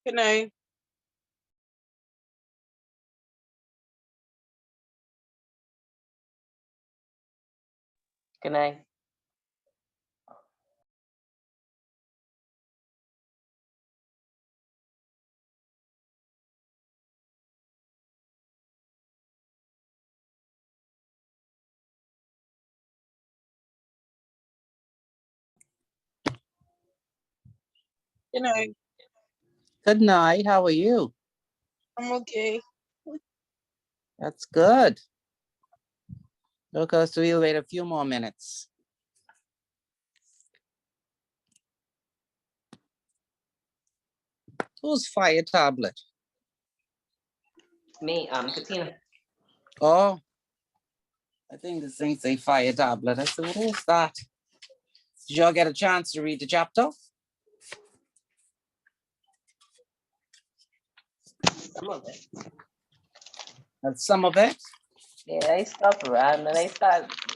Good night. Good night. Good night. Good night. How are you? I'm okay. That's good. Okay, so we'll wait a few more minutes. Who's Fire Tablet? Me, Katina. Oh, I think this thing say Fire Tablet. I said, who's that? Did y'all get a chance to read the chapter? Some of it. That's some of it. Yeah, I stopped around and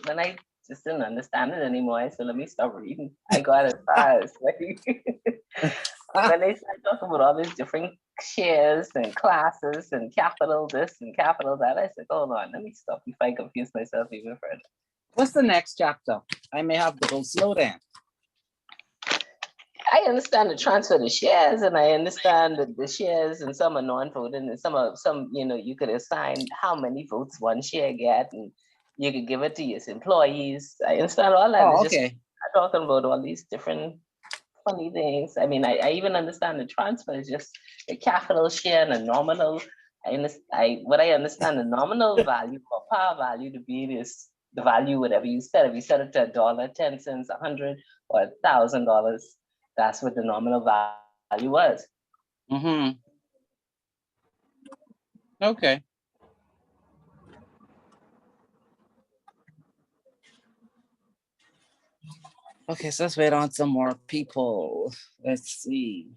when I just didn't understand it anymore. I said, let me stop reading. I got as far as like when they started talking about all these different shares and classes and capital this and capital that, I said, hold on, let me stop before I confuse myself even further. What's the next chapter? I may have to go slow down. I understand the transfer of shares, and I understand that the shares and some are non-voting, and some you could assign how many votes one share get, and you could give it to your employees. I understand all that. Oh, It's okay. just talking about all these different funny things. I mean, I even understand the transfer is just the capital share and the nominal. What I understand the nominal value or par value to be is the value whatever you set. If you set it to $1, 10 cents, 100, or $1,000. That's what the nominal value was. Mm-hmm. Okay. Okay, so let's wait on some more people. Let's see.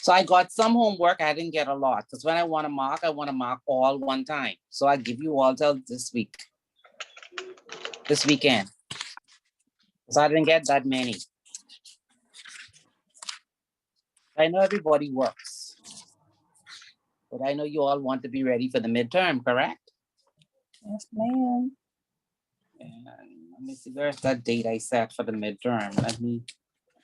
So I got some homework. I didn't get a lot because when I want to mark all one time. So I give you all till this weekend. So I didn't get that many. I know everybody works, but I know you all want to be ready for the midterm, correct? Yes, ma'am. And let me see, where's that date I set for the midterm? Let me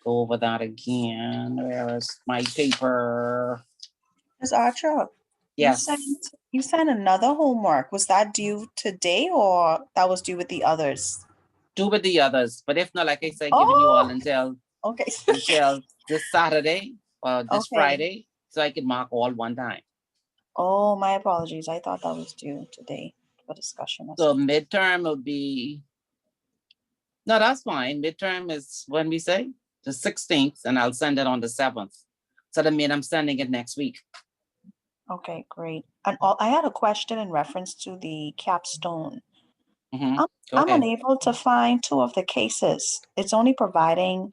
go over that again. Where is my paper? Ms. Archer, Yes, you sent another homework. Was that due today or that was due with the others? do with the others. But if not, like I said, giving you all until Okay. this Saturday or this Okay. Friday, so I can mark all one time. Oh, my apologies. I thought that was due today for discussion. or So something. midterm will be, no, that's fine. Midterm is when we say the 16th, and I'll send it on the 7th. So that means I'm sending it next week. Okay, great. And I had a question in reference to the capstone. Mhm. Go I'm ahead. unable to find two of the cases. It's only providing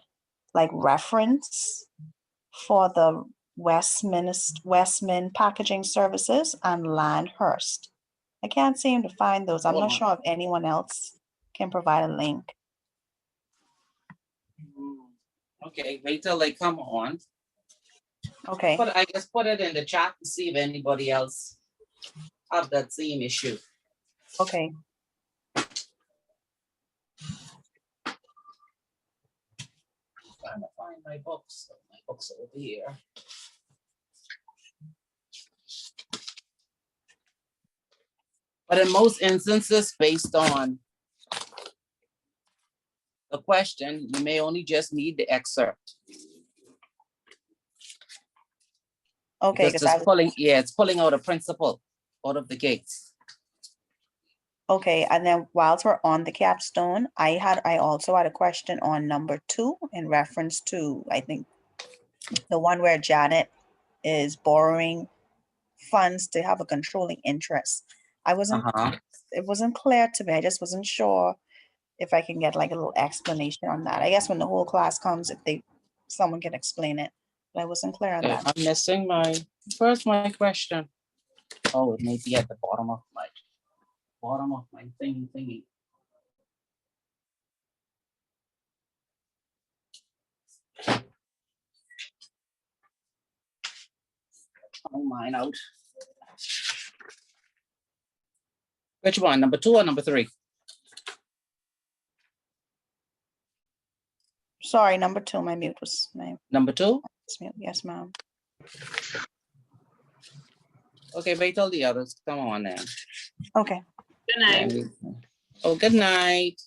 like reference for the Westman Packaging Services and Landhurst. I can't seem to find those. I'm Hold not on. sure if anyone else can provide a link. Okay, wait till they come on. Okay. But I just put it in the chat to see if anybody else have that same issue. Okay. Trying to find my books. My books are over here. But in most instances, based on the question, you may only just need the excerpt. Okay, Because it's pulling out a principle out of the case. okay, and then whilst we're on the capstone, I also had a question on number 2 in reference to, I think, the one where Janet is borrowing funds to have a controlling interest. It wasn't clear to me. I just wasn't sure if I can get like a little explanation on that. I guess when the whole class comes, someone can explain it. But I wasn't clear on that. I'm missing where's my question? Oh, it may be at the bottom of my thingy. Oh, mine out. Which one, number 2 or number 3? Sorry, number 2, my mute was, my Number 2? mute. Yes, ma'am. Okay, wait till the others come on then. Okay. Good night. Oh, good night.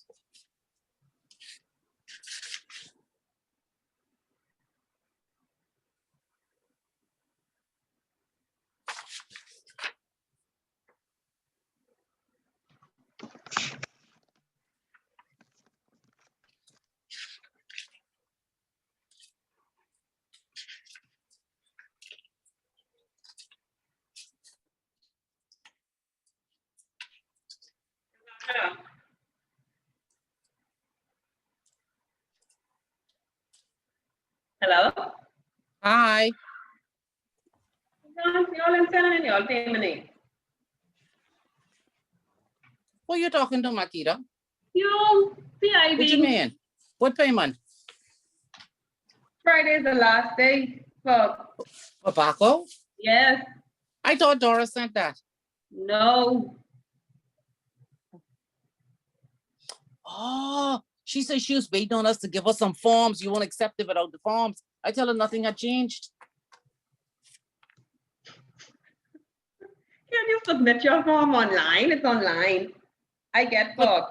Hello? Hi. Y'all in San and y'all pay money. Who you talking to, Makita? You, What you PIB. mean? What payment? Friday is the last day for, For Paco? yes, I thought Dora sent that. no. Oh, she said she was waiting on us to give us some forms. You won't accept it without the forms. I tell her nothing had changed. Can you submit your form online? It's online. I get for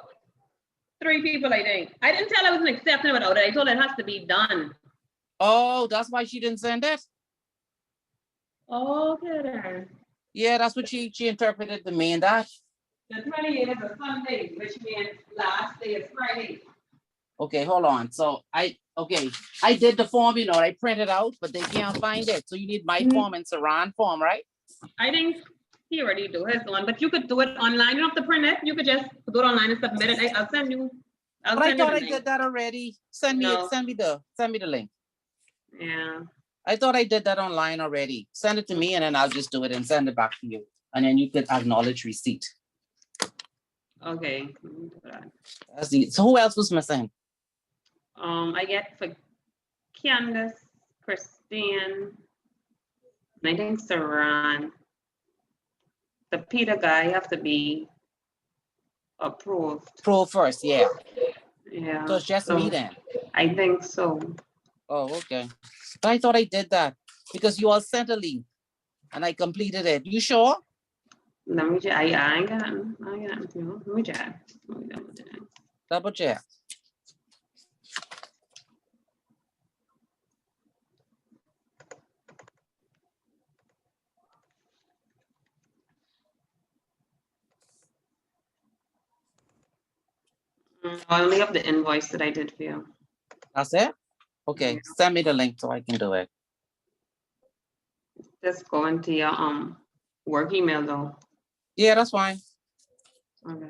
3 people, I think. I didn't tell her I wasn't accepting it without it. I told her it has to be done. Oh, that's why she didn't send it? Okay then. Yeah, that's what she interpreted to mean that. The 28th is a Sunday, which means last day is Friday. Okay, hold on. So I did the form, I printed out, but they can't find it. So you need my form and Saran form, right? I think he already do his one, but you could do it online. You don't have to print it. You could just go online and submit it. I'll send you. But I thought I did that already. Send me No. it. Send me the link. Yeah. I thought I did that online already. Send it to me and then I'll just do it and send it back to you. And then you could acknowledge receipt. Okay. So who else was missing? I get for Candace, Christine, and I think Saran. The Peter guy have to be approved. Pro first, yeah. Yeah. So it's just me then. I think so. Oh, okay. But I thought I did that because you all sent a link and I completed it. You sure? Let me check. I ain't got it. Let me check. Double check. I only have the invoice that I did for you. That's it? Okay, send me the link so I can do it. Just go into your work email though. Yeah, that's fine. Okay.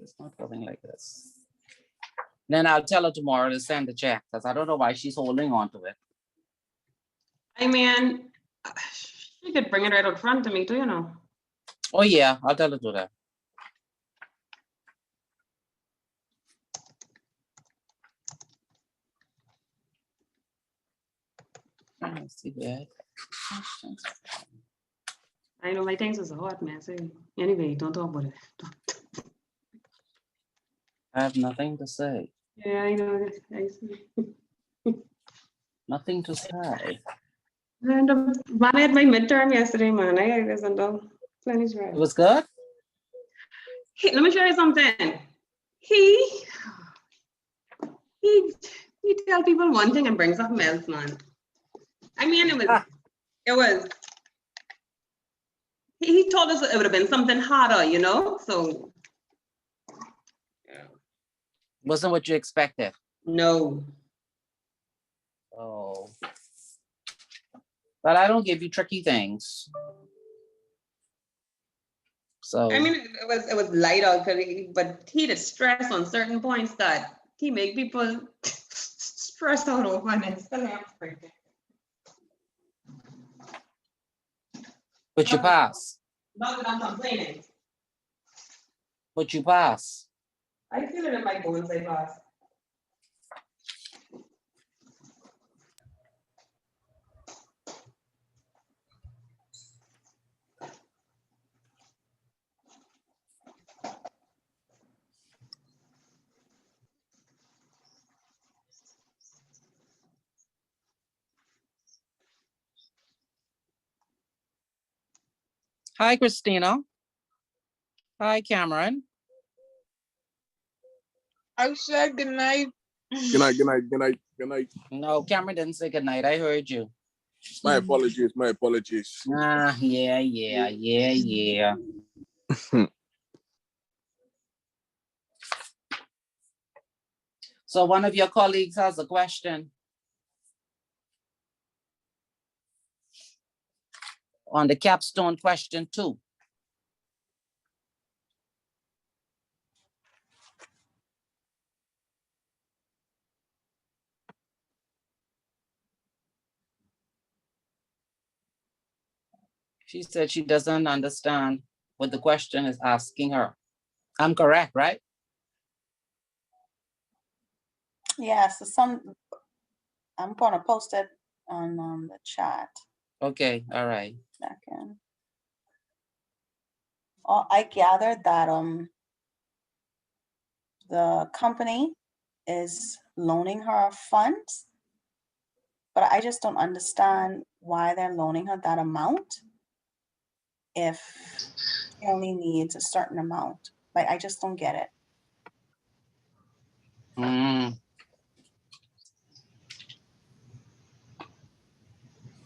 It's not going like this. Then I'll tell her tomorrow to send the check because I don't know why she's holding on to it. I mean, she could bring it right up front to me too, Oh yeah, I'll tell her to do that. See that. I know my things is a hot mess. Anyway, don't talk about it. I have nothing to say. Yeah, I know. I see. Nothing to say. And when I had my midterm yesterday, man, I was under plenty It stress. was good? Hey, let me show you something. He tell people one thing and brings something else, man. I mean, it was. He told us it would have been something harder, So. Yeah. Wasn't what you expected. No. Oh. But I don't give you tricky things. So I mean, it was light out, but he did stress on certain points that he make people stress out over, and it's still happening. but you pass. Not that I'm complaining. But you pass. I feel it in my bones, I pass. Hi, Christina. Hi, Cameron. I said good night. Good night, good night, good night, good night. No, Cameron didn't say good night. I heard you. My apologies, my apologies. Ah, yeah. So one of your colleagues has a question on the capstone question 2. She said she doesn't understand what the question is asking her. I'm correct, right? Yeah, so I'm gonna post it on the chat. Okay, all right. Second. Oh, I gathered that the company is loaning her funds, but I just don't understand why they're loaning her that amount if she only needs a certain amount. Like, I just don't get it.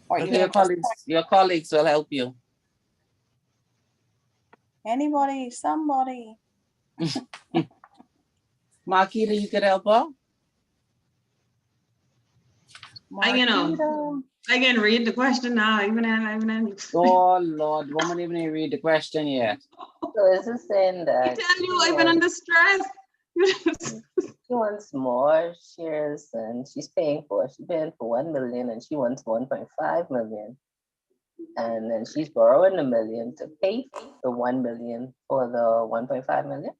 Or Okay, even your colleagues will help you. anybody, somebody. Marquita, you could help her? I can read the question now, even. Oh Lord, woman even ain't read the question yet. So is it saying I that tell you, I've been under stress. she wants more shares and she's paying for 1 million and she wants 1.5 million. And then she's borrowing $1 million to pay the 1 million for the 1.5 million.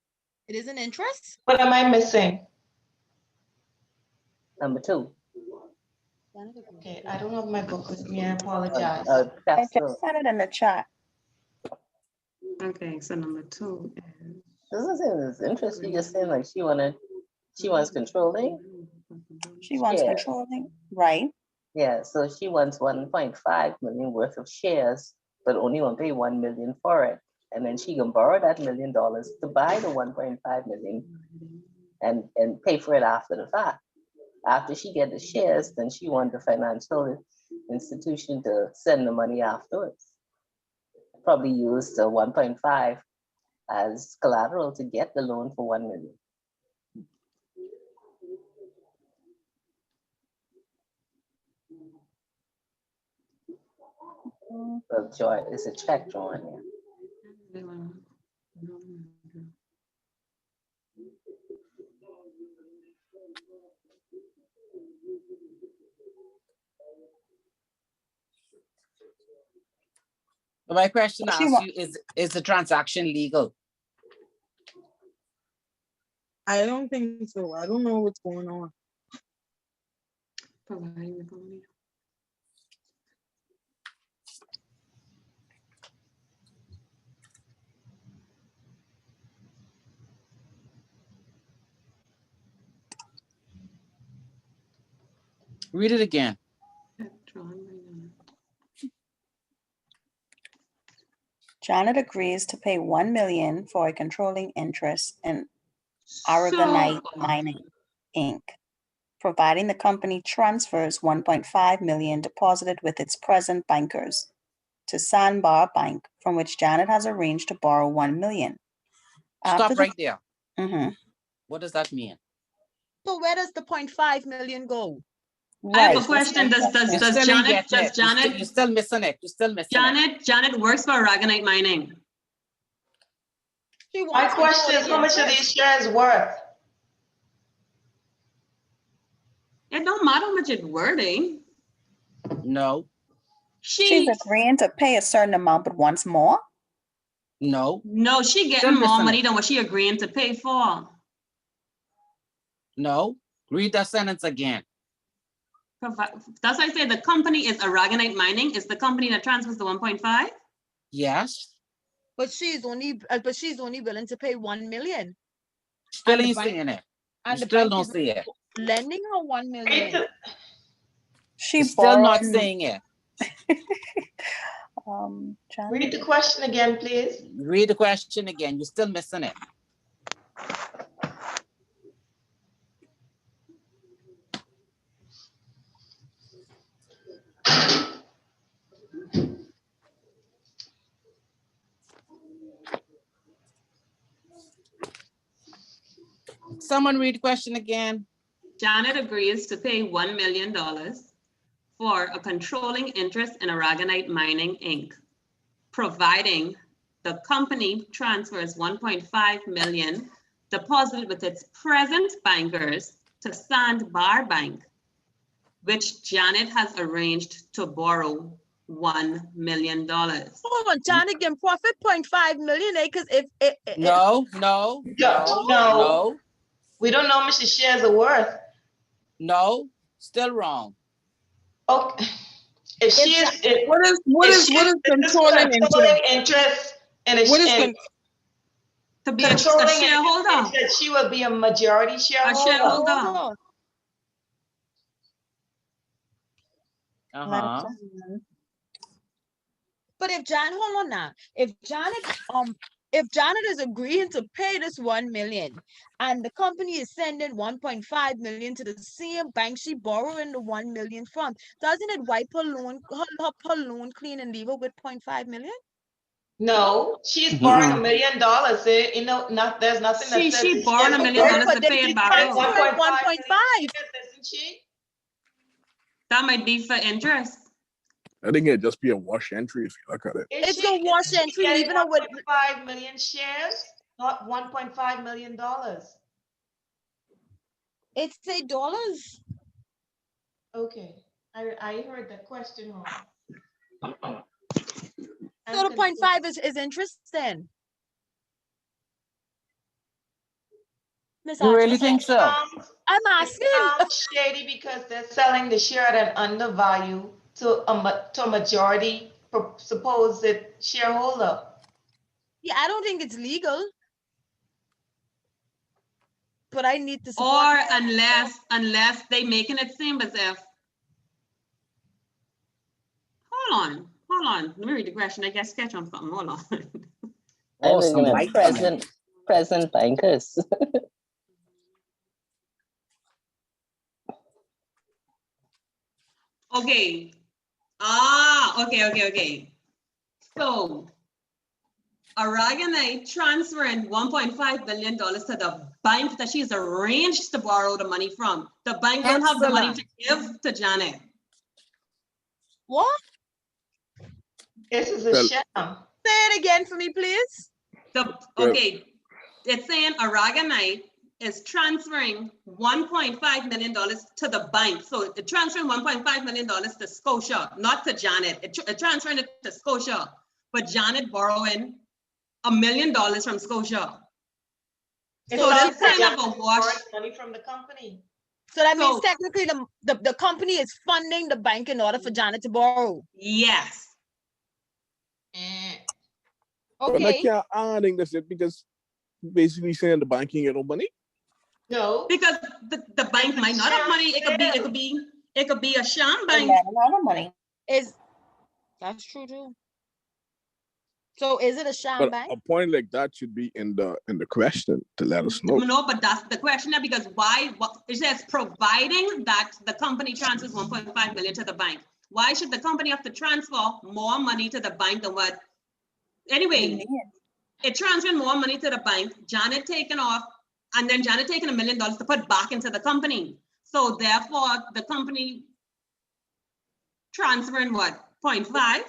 It is an interest? What am I missing? Number 2. Okay, I don't have my book with me, I apologize. I Capstone. just sent it in the chat. Okay, so number 2 is. Doesn't say this interest. She just saying like she wants controlling. She wants Yeah. controlling, right? Yeah, so she wants 1.5 million worth of shares, but only want to pay 1 million for it. And then she can borrow that $1 million to buy the 1.5 million and pay for it after the fact. After she get the shares, then she wants the financial institution to send the money afterwards. Probably use the 1.5 as collateral to get the loan for 1 million. So joy, it's a check drawing here. But my question She asks you is the transaction legal? I don't think so. I don't know what's going on. Read it again. Janet agrees to pay 1 million for a controlling interest in Aragonite Mining, Inc., providing the company transfers 1.5 million deposited with its present bankers to Sandbar Bank, from which Janet has arranged to borrow 1 million. Stop right there. Mhm. What does that mean? So where does the 0.5 million go? I have Right. a question. Does You still ain't Janet, getting does it. Janet, You're still missing it. You're still missing it. Janet works for Aragonite Mining. My wants to question know is, the how much are interest. these shares worth? It don't matter how much it's wording. No, She's agreeing to pay a certain amount, but wants more. no, No, she Still getting more missing money it. than what she agreeing to pay for. no. Read that sentence again. That's why I say the company is Aragonite Mining. Is the company that transfers the 1.5? Yes, But she's only willing to pay 1 million. still And the ain't bank- seeing it. You And the still bank don't is see it. lending her 1 million. She You're still not borrowing, saying it. Janet, Read the question again, please. Read the question again. You're still missing it. Someone read the question again. Janet agrees to pay $1 million for a controlling interest in Aragonite Mining, Inc., providing the company transfers 1.5 million deposited with its present bankers to Sandbar Bank, which Janet has arranged to borrow $1 million. Hold on, Janet can profit 0.5 million, because if No. No. We don't know how much the shares are worth. No, still wrong. Okay. If she is, What is controlling interest? interest in a What is in To be a controlling shareholder. interest that she will be a majority shareholder. shareholder. Uh-huh. But if Janet, hold on now. If Janet is agreeing to pay this 1 million and the company is sending 1.5 million to the same bank she borrowing the 1 million from, doesn't it wipe her loan clean and leave her with 0.5 million? No, she's borrowing $1 million. You know, there's nothing that says She borrowed $1 million to pay it back out. 1.5. Isn't she? That might be for interest. I think it'd just be a wash entry if you look at it. It's a wash entry, leaving her with 1.5 million shares, not $1.5 million. it's $8. Okay, I heard that question wrong. So the 0.5 is interest then. Miss You really Archer, think so? I'm asking. Sounds shady because they're selling the share at an undervalue to a majority supposed shareholder. Yeah, I don't think it's legal. But I need to support. Or unless they making it seem as if. Hold on. Let me read the question. I guess sketch on something. Hold on. Oh, I'm some looking light at coming. present bankers. Okay. Okay. So Aragonite transferring $1.5 billion to the bank that she's arranged to borrow the money from. The bank don't have the money to give to Janet. What? This is a sham. Say it again for me, please. It's saying Aragonite is transferring $1.5 million to the bank. So it's transferring $1.5 million to Scotia, not to Janet. It's transferring it to Scotia, but Janet borrowing $1 million from Scotia. So that's kind of a wash. Money from the company. So that means technically the company is funding the bank in order for Janet to borrow. Yes. But I can't adding this because basically saying the bank can't get no money. No. Because the bank might not have money. It could be a sham bank. A lot of money. That's true too. So is it a sham bank? A point like that should be in the question to let us know. No, but that's the question there, because it says providing that the company transfers 1.5 million to the bank. Why should the company have to transfer more money to the bank than what? Anyway, it transferring more money to the bank, Janet taking off, and then Janet taking $1 million to put back into the company. So therefore, the company transferring what, 0.5?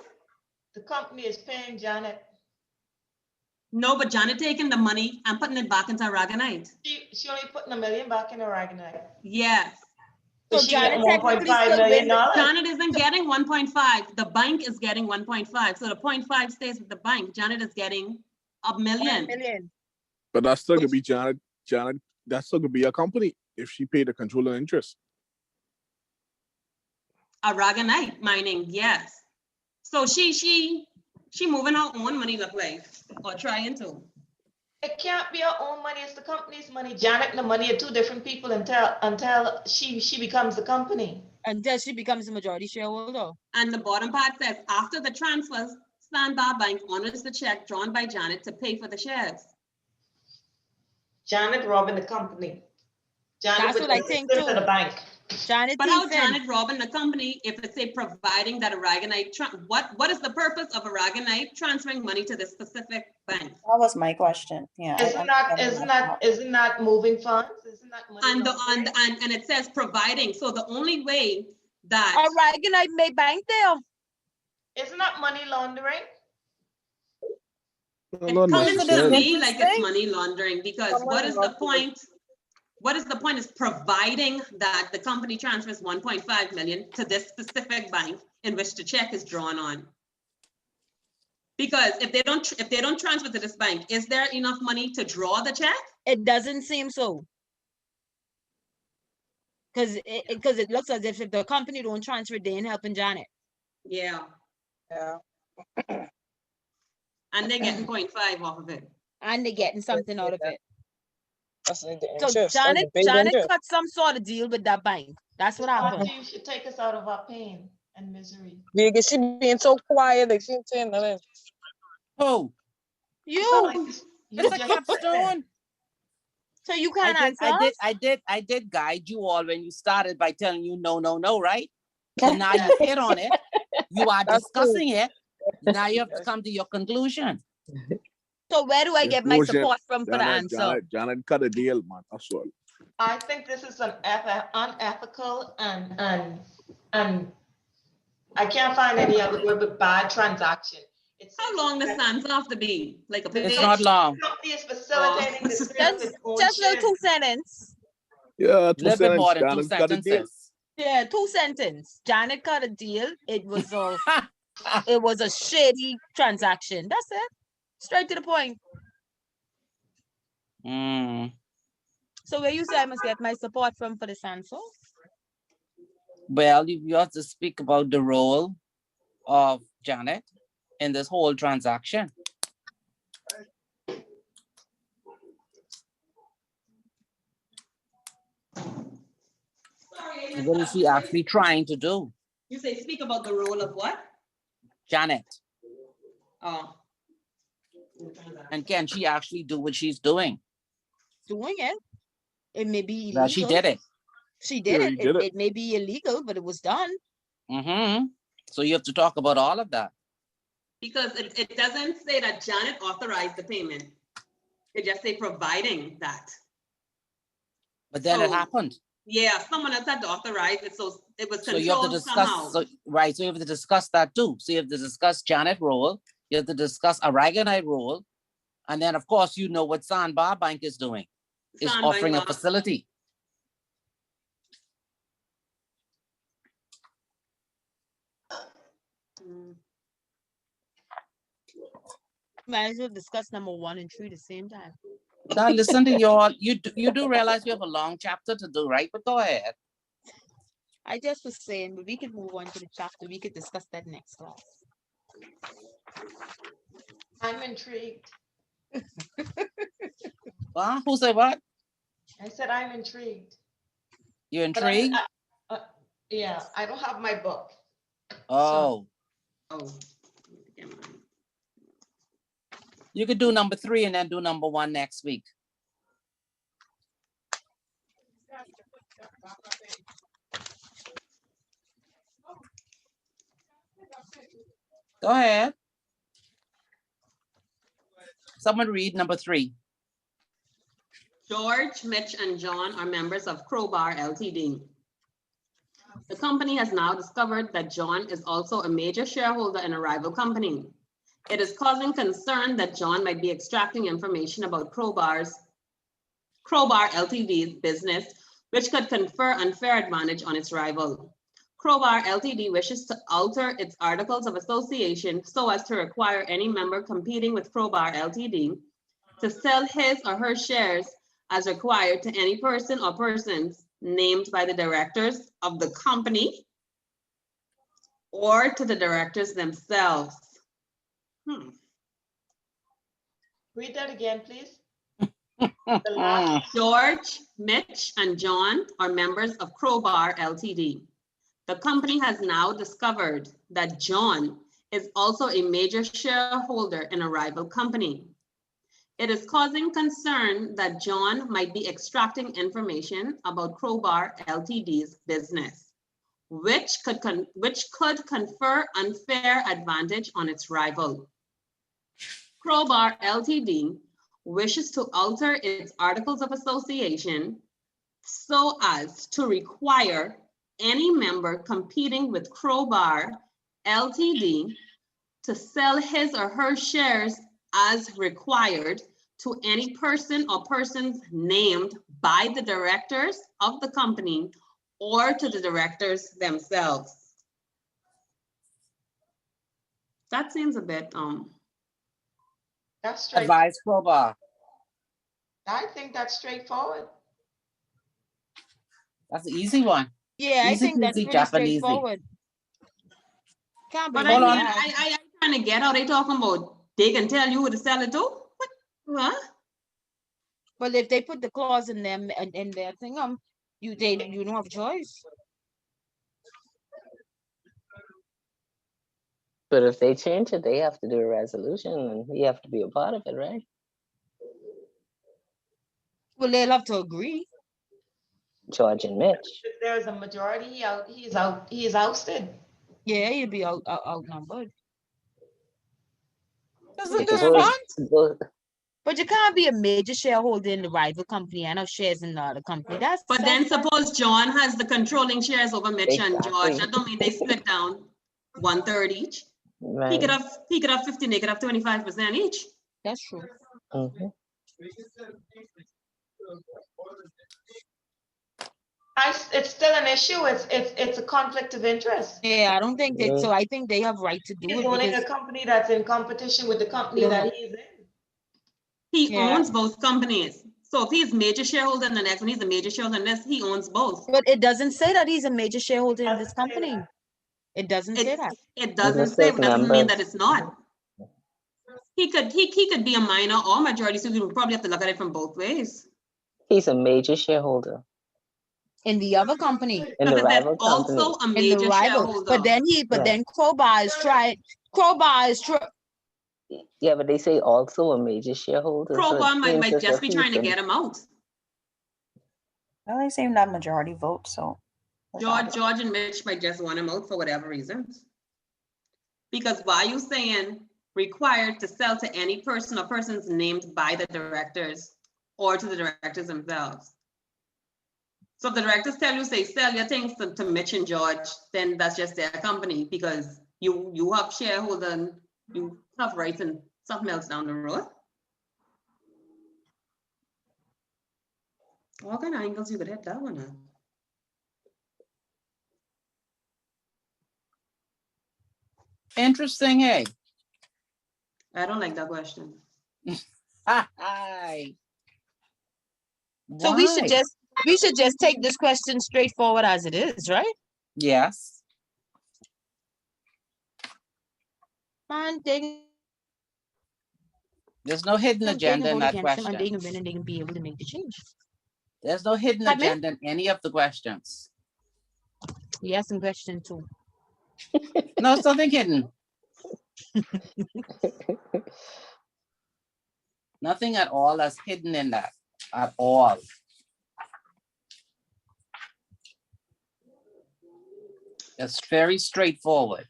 The company is paying Janet. No, but Janet taking the money and putting it back into Aragonite. She only putting $1 million back in Aragonite. Yes. So So she getting Janet technically $1.5 still million. wins. Janet isn't getting 1.5. The bank is getting 1.5. So the 0.5 stays with the bank. Janet is getting $1 million. 1 million. But that's still gonna be Janet. That's still gonna be a company if she paid the controlling interest. Aragonite mining, yes. So she moving her own money, look like, or trying to. It can't be her own money, it's the company's money. Janet and the money are two different people until she becomes the company. Until she becomes a majority shareholder. And the bottom part says, after the transfers, Sandbar Bank honors the check drawn by Janet to pay for the shares. Janet robbing the company. Janet That's with what I the think assistance of too. the bank. Janet But how thieving. Janet robbing the company if it's a providing that Aragonite, what is the purpose of Aragonite transferring money to this specific bank? That was my question. Yeah. Isn't that moving funds? Isn't that money And laundering? and it says providing. So the only way that Aragonite may bank there. Isn't that money laundering? Not it's coming to necessarily. me like it's money laundering, because what is the point? What is the point is providing that the company transfers 1.5 million to this specific bank in which the check is drawn on. Because if they don't transfer to this bank, is there enough money to draw the check? It doesn't seem so. Because it looks as if the company don't transfer, they ain't helping Janet. Yeah. Yeah. And they're getting 0.5 off of it. And they're getting something out of it. That's the So interest. Janet That's the big interest. got some sort of deal with that bank. That's what happened. Marty, you should take us out of our pain and misery. Because she being so quiet, like she ain't saying nothing. Oh, You. You it's a just- capstone. So you can't answer? I did guide you all when you started by telling you no, right? So now you hit on it. You are That's discussing it. Now you have to come to your conclusion. So where do I get my Bullshit. support from for the answer? Janet cut a deal, man. That's all. I think this is an unethical and I can't find any other word but bad transaction. How long does SANS have to be? Like a It's page? not long. The company is facilitating the sale of its own Just no shares. 2 sentences. Yeah, A little bit more than 2 Janet cut a deal. sentences. Yeah, 2 sentences. Janet got a deal. It was a shady transaction. That's it. Straight to the point. Mm. So where you say I must get my support from for this answer? Well, you have to speak about the role of Janet in this whole transaction. What is she actually trying to do? You say speak about the role of what? Janet. Oh. And can she actually do what she's doing? Doing it. It may be illegal. Well, she did it. She did Yeah, it. you did it. It may be illegal, but it was done. Mm-hmm. So you have to talk about all of that. Because it doesn't say that Janet authorized the payment. It just say providing that. But then it So, happened. Yeah, someone else had to authorize it, so it was So you have to controlled discuss, somehow. so you have to discuss that too. So you have to discuss Janet role, you have to discuss Aragonite role, and then of course you know what Sandbar Bank is doing, is Sandbar offering a Bank. facility. Might as well discuss number 1 and 3 at the same time. Now listen to y'all, you do realize we have a long chapter to do, right? But go ahead. I just was saying, but we could move on to the chapter. We could discuss that next class. I'm intrigued. Who said what? I said I'm intrigued. You're But I'm- intrigued? Yeah, I don't have my book. Oh, Oh. you could do number 3 and then do number 1 next week. Go ahead. Someone read number 3. George, Mitch, and John are members of Crowbar Ltd. The company has now discovered that John is also a major shareholder in a rival company. It is causing concern that John might be extracting information about Crowbar Ltd's business, which could confer unfair advantage on its rival. Crowbar Ltd wishes to alter its articles of association so as to require any member competing with Crowbar Ltd to sell his or her shares as required to any person or persons named by the directors of the company or to the directors themselves. Read that again, please. The last, George, Mitch, and John are members of Crowbar Ltd. The company has now discovered that John is also a major shareholder in a rival company. It is causing concern that John might be extracting information about Crowbar Ltd's business, which could confer unfair advantage on its rival. Crowbar Ltd wishes to alter its articles of association so as to require any member competing with Crowbar Ltd to sell his or her shares as required to any person or persons named by the directors of the company or to the directors themselves. That seems a bit, that's straight. Advise Crowbar. I think that's straightforward. That's an easy one. Yeah, I Easy think that's peasy, pretty Japanesey. straightforward. Can't be but Hold I on. mean, bad. I'm trying to get how they talking about they can tell you who to sell it to. What? But if they put the clause in them and in their thing, you don't have a choice. But if they change it, they have to do a resolution and you have to be a part of it, right? Well, they'll have to agree. George and Mitch. If there's a majority, he is ousted. Yeah, you'd be outnumbered. Isn't If this both- fun? both- But you can't be a major shareholder in the rival company and have shares in the other company. But then suppose John has the controlling shares over Mitch and George. Exactly. That don't mean they split down 1/3 each. He Right. could have 15, they could have 25% each. That's true. Mhm. It's still an issue. It's a conflict of interest. Yeah, I don't think that. Yeah. So I think they have right to do He's it owning because a company that's in competition with the company that he's in. He Yeah. owns both companies. So if he's major shareholder in the next one, he's a major shareholder in this, he owns both. but it doesn't say that he's a major shareholder in this Doesn't say company. that. It doesn't say It, that. it doesn't Mistake say, but doesn't mean number. that it's not. He could be a minor or majority, so you would probably have to look at it from both ways. He's a major shareholder In the other company, in the Because it says rival company. also a in the major rival. shareholder. But then Yeah. Crowbar is trying. Yeah, but they say also a major shareholder. so it Crowbar seems might as just if be he's trying to a- get him out. Well, they seem to have majority vote, so. George and Mitch might just want him out for whatever reasons. Because why are you saying required to sell to any person or persons named by the directors or to the directors themselves? So if the directors tell you, say, sell your things to Mitch and George, then that's just their company because you have shareholder and you have rights and something else down the road. What kind of angles you could hit that one at? Interesting, hey? I don't like that question. Hi. So we Why? should just take this question straightforward as it is, right? Yes. Man, they There's no hidden can agenda in vote that against him and they question. can win and they can be able to make the change. There's no hidden Pardon me? agenda in any of the questions. He asked some question too. No, it's nothing hidden. Nothing at all that's hidden in that at all. It's very straightforward.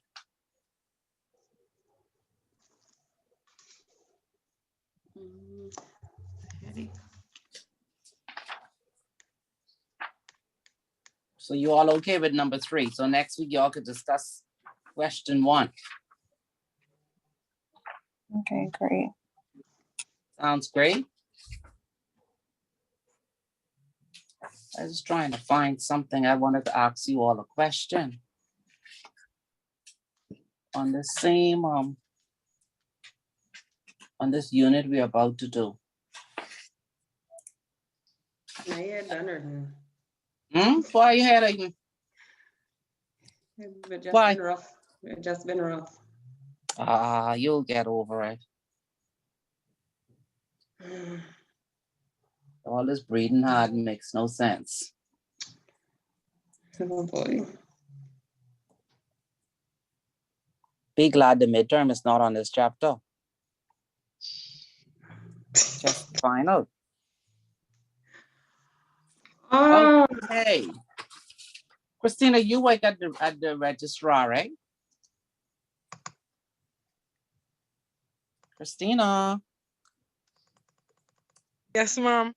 So you all okay with number 3? So next week y'all could discuss question 1. Okay, great. Sounds great. I was trying to find something. I wanted to ask you all a question on the same, on this unit we're about to do. Now you're done or no? Why you had a, It's just Why? been rough. It's just been rough. you'll get over it. All this breathing hard makes no sense. Oh boy. Be glad the midterm is not on this chapter. Just final. Oh, Okay. Christina, you work at the registrar, right? Christina, Yes, ma'am.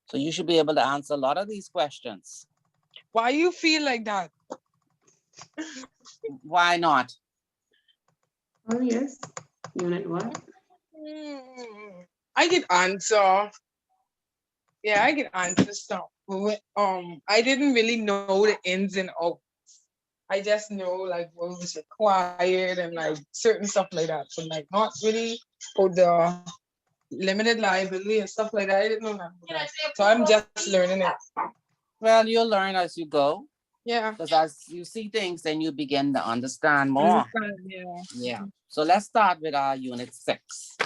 so you should be able to answer a lot of these questions. Why you feel like that? Why not? oh yes. Unit what? I can answer. Yeah, I can answer stuff. I didn't really know the ins and outs. I just know like what was required and like certain stuff like that. So like not really for the limited liability and stuff like that. I didn't know that. So I'm just learning it. Well, you'll learn as you go, Yeah. because as you see things, then you begin to understand more. Understand, yeah. Yeah. So let's start with our unit 6.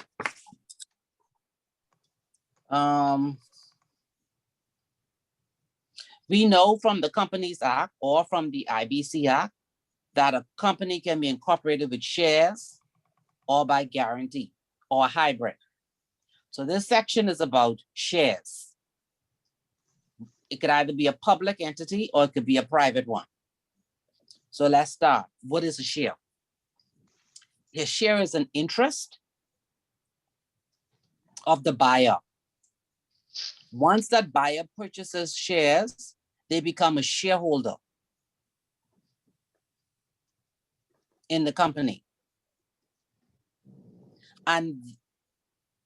We know from the Companies Act or from the IBC Act that a company can be incorporated with shares or by guarantee or hybrid. So this section is about shares. It could either be a public entity or it could be a private one. So let's start. What is a share? A share is an interest of the buyer. Once that buyer purchases shares, they become a shareholder in the company. And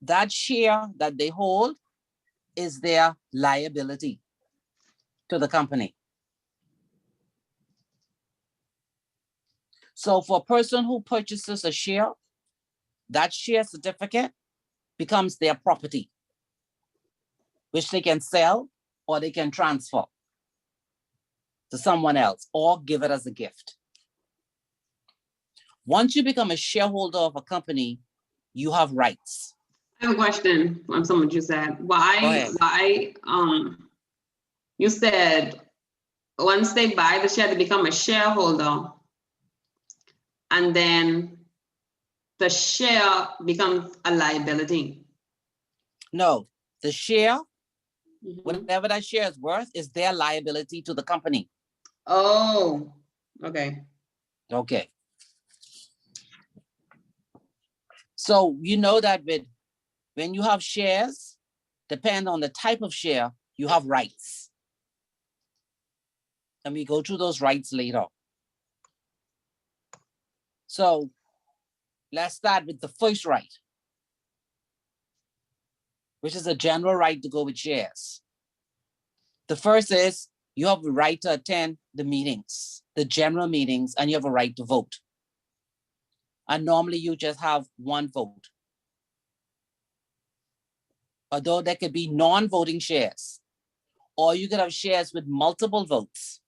that share that they hold is their liability to the company. So for a person who purchases a share, that share certificate becomes their property, which they can sell or they can transfer to someone else or give it as a gift. Once you become a shareholder of a company, you have rights. I have a question on someone you said. Go Why, ahead. you said once they buy the share, they become a shareholder, and then the share becomes a liability. No, the share, Mhm. whatever that share is worth, is their liability to the company. Oh, okay. Okay. So you know that when you have shares, depend on the type of share, you have rights. And we go through those rights later. So let's start with the first right, which is a general right to go with shares. The first is you have a right to attend the meetings, the general meetings, and you have a right to vote. And normally you just have one vote. Although there could be non-voting shares, or you could have shares with multiple votes.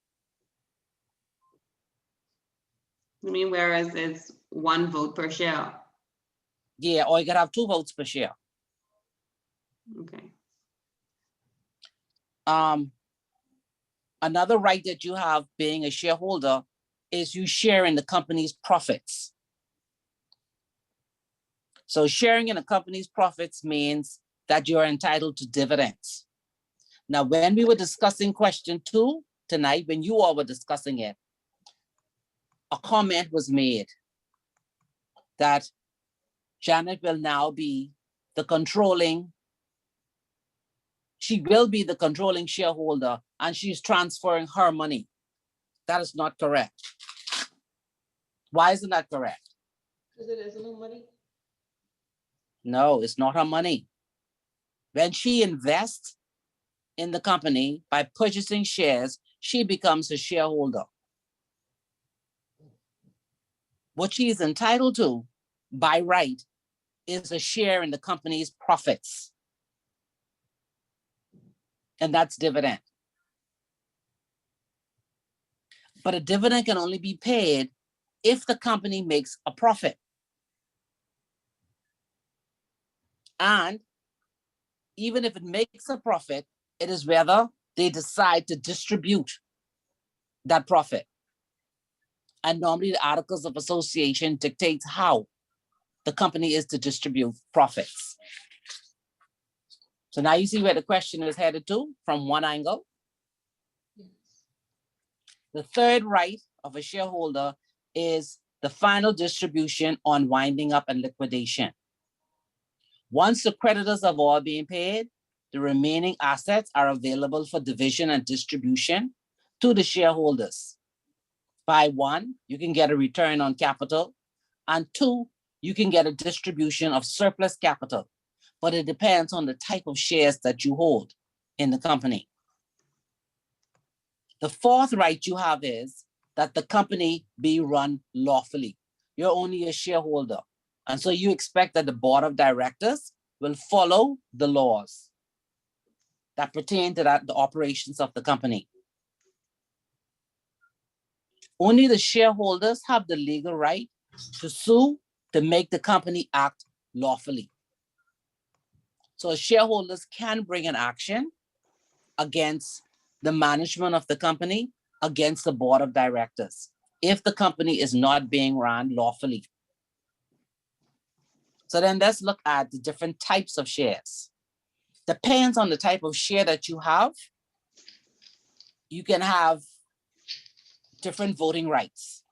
You mean whereas it's one vote per share? Yeah, or you could have 2 votes per share. Okay. Another right that you have being a shareholder is you share in the company's profits. So sharing in a company's profits means that you're entitled to dividends. Now, when we were discussing question 2 tonight, when you all were discussing it, a comment was made that Janet will now be the controlling, she will be the controlling shareholder and she's transferring her money. That is not correct. Why isn't that correct? Because it is no money. No, it's not her money. When she invests in the company by purchasing shares, she becomes a shareholder. What she is entitled to by right is a share in the company's profits. And that's dividend. But a dividend can only be paid if the company makes a profit. And even if it makes a profit, it is whether they decide to distribute that profit. And normally the Articles of Association dictates how the company is to distribute profits. So now you see where the question is headed to from one angle. The third right of a shareholder is the final distribution on winding up and liquidation. Once the creditors have all been paid, the remaining assets are available for division and distribution to the shareholders. By one, you can get a return on capital, and two, you can get a distribution of surplus capital, but it depends on the type of shares that you hold in the company. The fourth right you have is that the company be run lawfully. You're only a shareholder. And so you expect that the board of directors will follow the laws that pertain to the operations of the company. Only the shareholders have the legal right to sue to make the company act lawfully. So shareholders can bring an action against the management of the company, against the board of directors, if the company is not being run lawfully. So then let's look at the different types of shares. Depends on the type of share that you have. You can have different voting rights.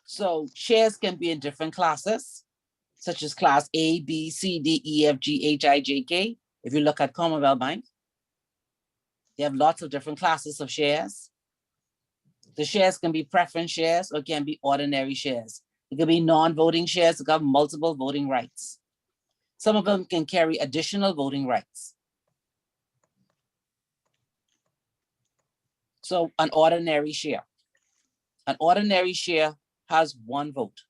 So shares can be in different classes, such as class A, B, C, D, E, F, G, H, I, J, K. If you look at Commonwealth Bank, they have lots of different classes of shares. The shares can be preference shares or can be ordinary shares. It can be non-voting shares that have multiple voting rights. Some of them can carry additional voting rights. So an ordinary share. An ordinary share has one vote.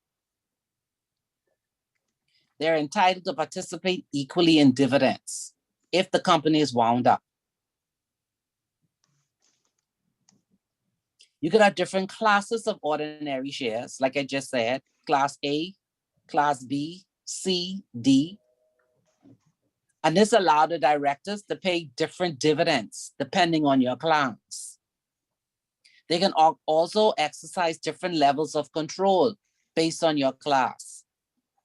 They're entitled to participate equally in dividends if the company is wound up. You could have different classes of ordinary shares, like I just said, class A, class B, C, D. And this allowed the directors to pay different dividends depending on your class. They can also exercise different levels of control based on your class.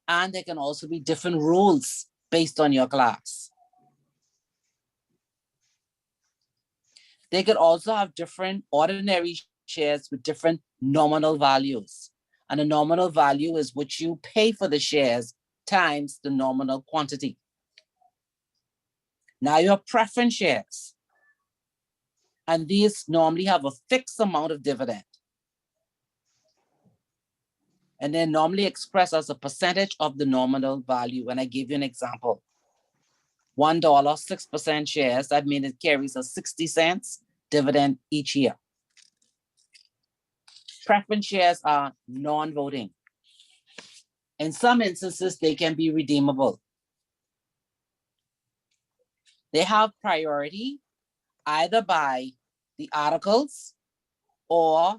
And there can also be different rules based on your class. They could also have different ordinary shares with different nominal values. And the nominal value is what you pay for the shares times the nominal quantity. Now you have preference shares. And these normally have a fixed amount of dividend. And they're normally expressed as a percentage of the nominal value. And I give you an example. $1, 6% shares, that means it carries a 60 cents dividend each year. Preference shares are non-voting. In some instances, they can be redeemable. They have priority either by the articles or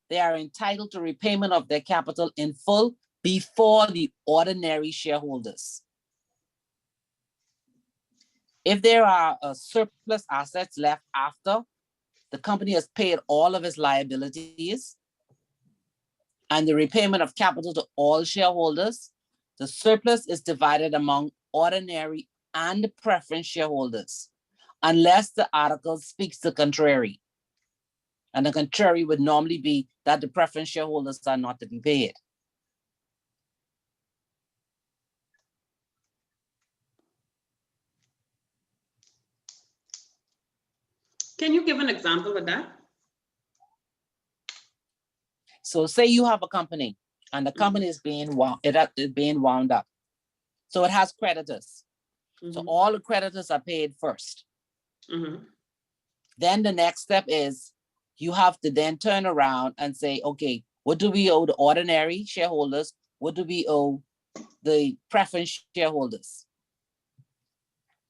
they are entitled to repayment of their capital in full before the ordinary shareholders. If there are surplus assets left after the company has paid all of its liabilities and the repayment of capital to all shareholders, the surplus is divided among ordinary and preference shareholders, unless the article speaks the contrary. And the contrary would normally be that the preference shareholders are not to be paid. Can you give an example of that? So say you have a company and the company is being wound up. So it has creditors. So all the creditors are paid first. Then the next step is you have to then turn around and say, okay, what do we owe the ordinary shareholders? What do we owe the preference shareholders?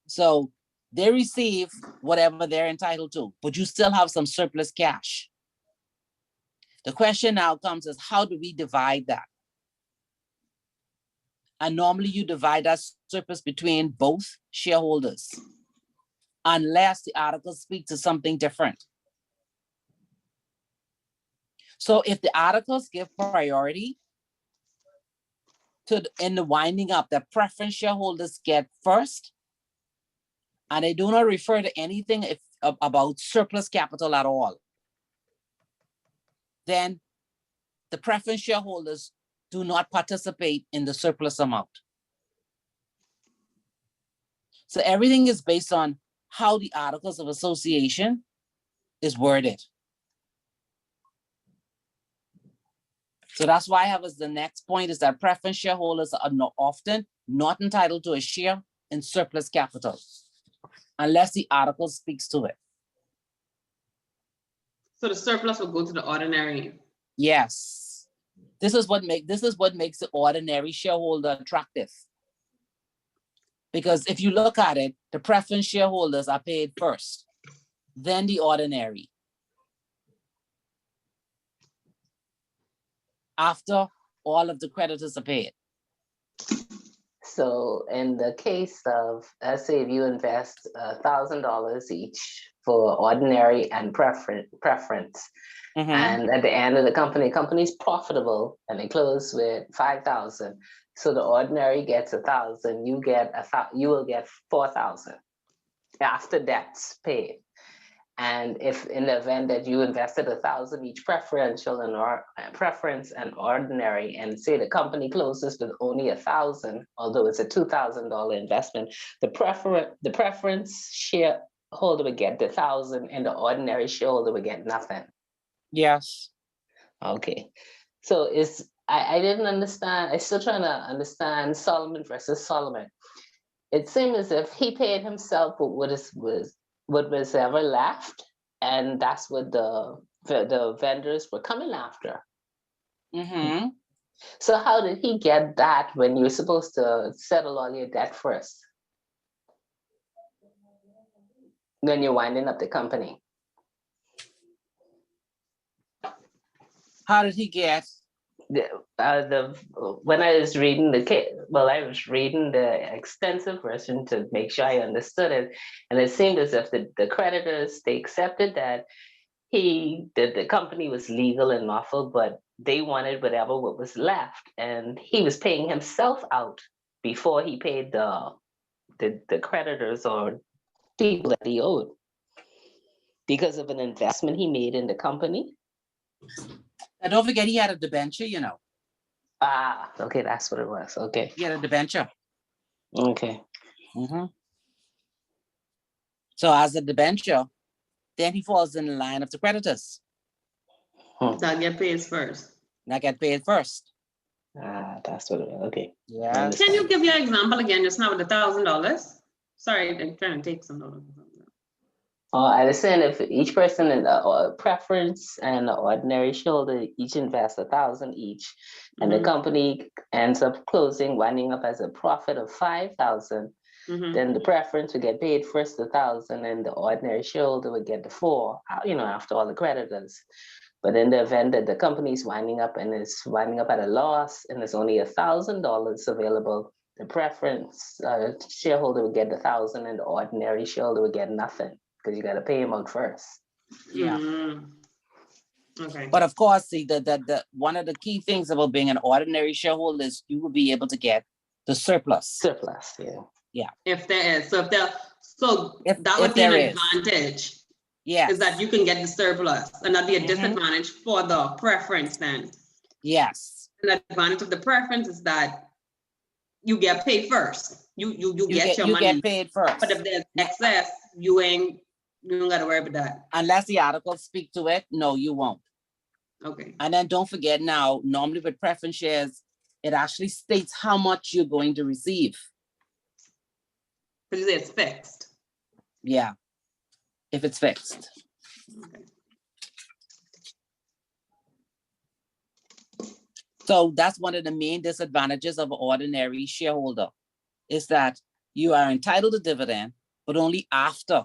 So they receive whatever they're entitled to, but you still have some surplus cash. The question now comes is, how do we divide that? And normally you divide that surplus between both shareholders, unless the articles speak to something different. So if the articles give priority to in the winding up, that preference shareholders get first, and they do not refer to anything about surplus capital at all, then the preference shareholders do not participate in the surplus amount. So everything is based on how the articles of association is worded. So that's why I have as the next point is that preference shareholders are often not entitled to a share in surplus capital unless the article speaks to it. So the surplus will go to the ordinary. Yes. This is what makes the ordinary shareholder attractive. Because if you look at it, the preference shareholders are paid first, then the ordinary. After all of the creditors are paid. So in the case of, let's say if you invest $1,000 each for ordinary and preference, and at the end of the company's profitable and they close with 5,000. So the ordinary gets 1,000, you will get 4,000 after debts paid. And if in the event that you invested 1,000 each preferential and preference and ordinary, and say the company closes with only 1,000, although it's a $2,000 investment, the preference shareholder would get the 1,000 and the ordinary shareholder would get nothing. Yes. Okay. So I didn't understand. I'm still trying to understand Solomon versus Solomon. It seemed as if he paid himself what was ever left, and that's what the vendors were coming after. So how did he get that when you were supposed to settle all your debt first? When you're winding up the company. How did he get? When I was reading I was reading the extensive version to make sure I understood it, and it seemed as if the creditors, they accepted that the company was legal and lawful, but they wanted what was left, and he was paying himself out before he paid the creditors or people that he owed because of an investment he made in the company. And don't forget he had a debenture, you know. Ah, okay, that's what it was. Okay. He had a debenture. Okay. So as a debenture, then he falls in the line of the creditors. That get paid first. That get paid first. Ah, that's what it was. Okay. Yeah. Can you give your example again just now with the $1,000? Sorry, I'm trying to take some notes. I was saying if each person in the preference and the ordinary shareholder each invest 1,000 each, and the company ends up winding up as a profit of 5,000, then the preference would get paid first 1,000, and the ordinary shareholder would get the 4, after all the creditors. But in the event that the company's winding up and is winding up at a loss, and there's only $1,000 available, the preference shareholder would get 1,000, and the ordinary shareholder would get nothing. Because you got to pay him out first. Yeah. Okay. But of course, see the one of the key things about being an ordinary shareholder is you will be able to get the surplus. Surplus, yeah. Yeah. If there is, that would be an advantage. Yeah. Is that you can get the surplus, and that'd be a disadvantage for the preference then. Yes. And the advantage of the preference is that you get paid first. You get your money. You get paid first. But if there's excess, you don't gotta worry about that. Unless the articles speak to it, no, you won't. Okay. And then don't forget now, normally with preference shares, it actually states how much you're going to receive. But you say it's fixed. Yeah, if it's fixed. Okay. So that's one of the main disadvantages of an ordinary shareholder, is that you are entitled to dividend, but only after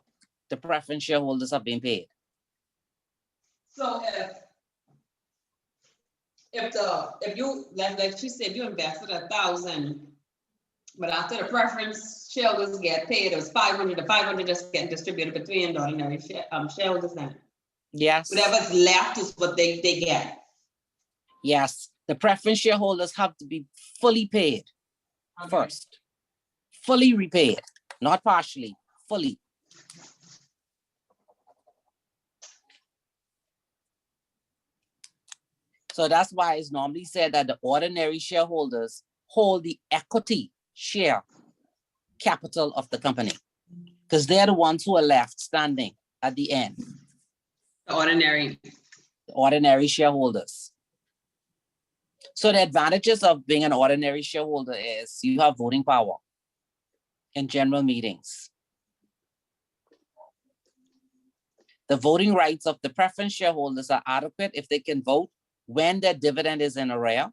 the preference shareholders have been paid. So if you like she said, you invested 1,000, but after the preference shareholders get paid, it was 500. The 500 just get distributed between the ordinary shareholders then. Yes. Whatever's left is what they get. Yes, the preference shareholders have to be fully paid first. Fully repaid, not partially, fully. So that's why it's normally said that the ordinary shareholders hold the equity share capital of the company, because they're the ones who are left standing at the end. The ordinary shareholders. So the advantages of being an ordinary shareholder is you have voting power in general meetings. The voting rights of the preference shareholders are adequate if they can vote when their dividend is in arrear,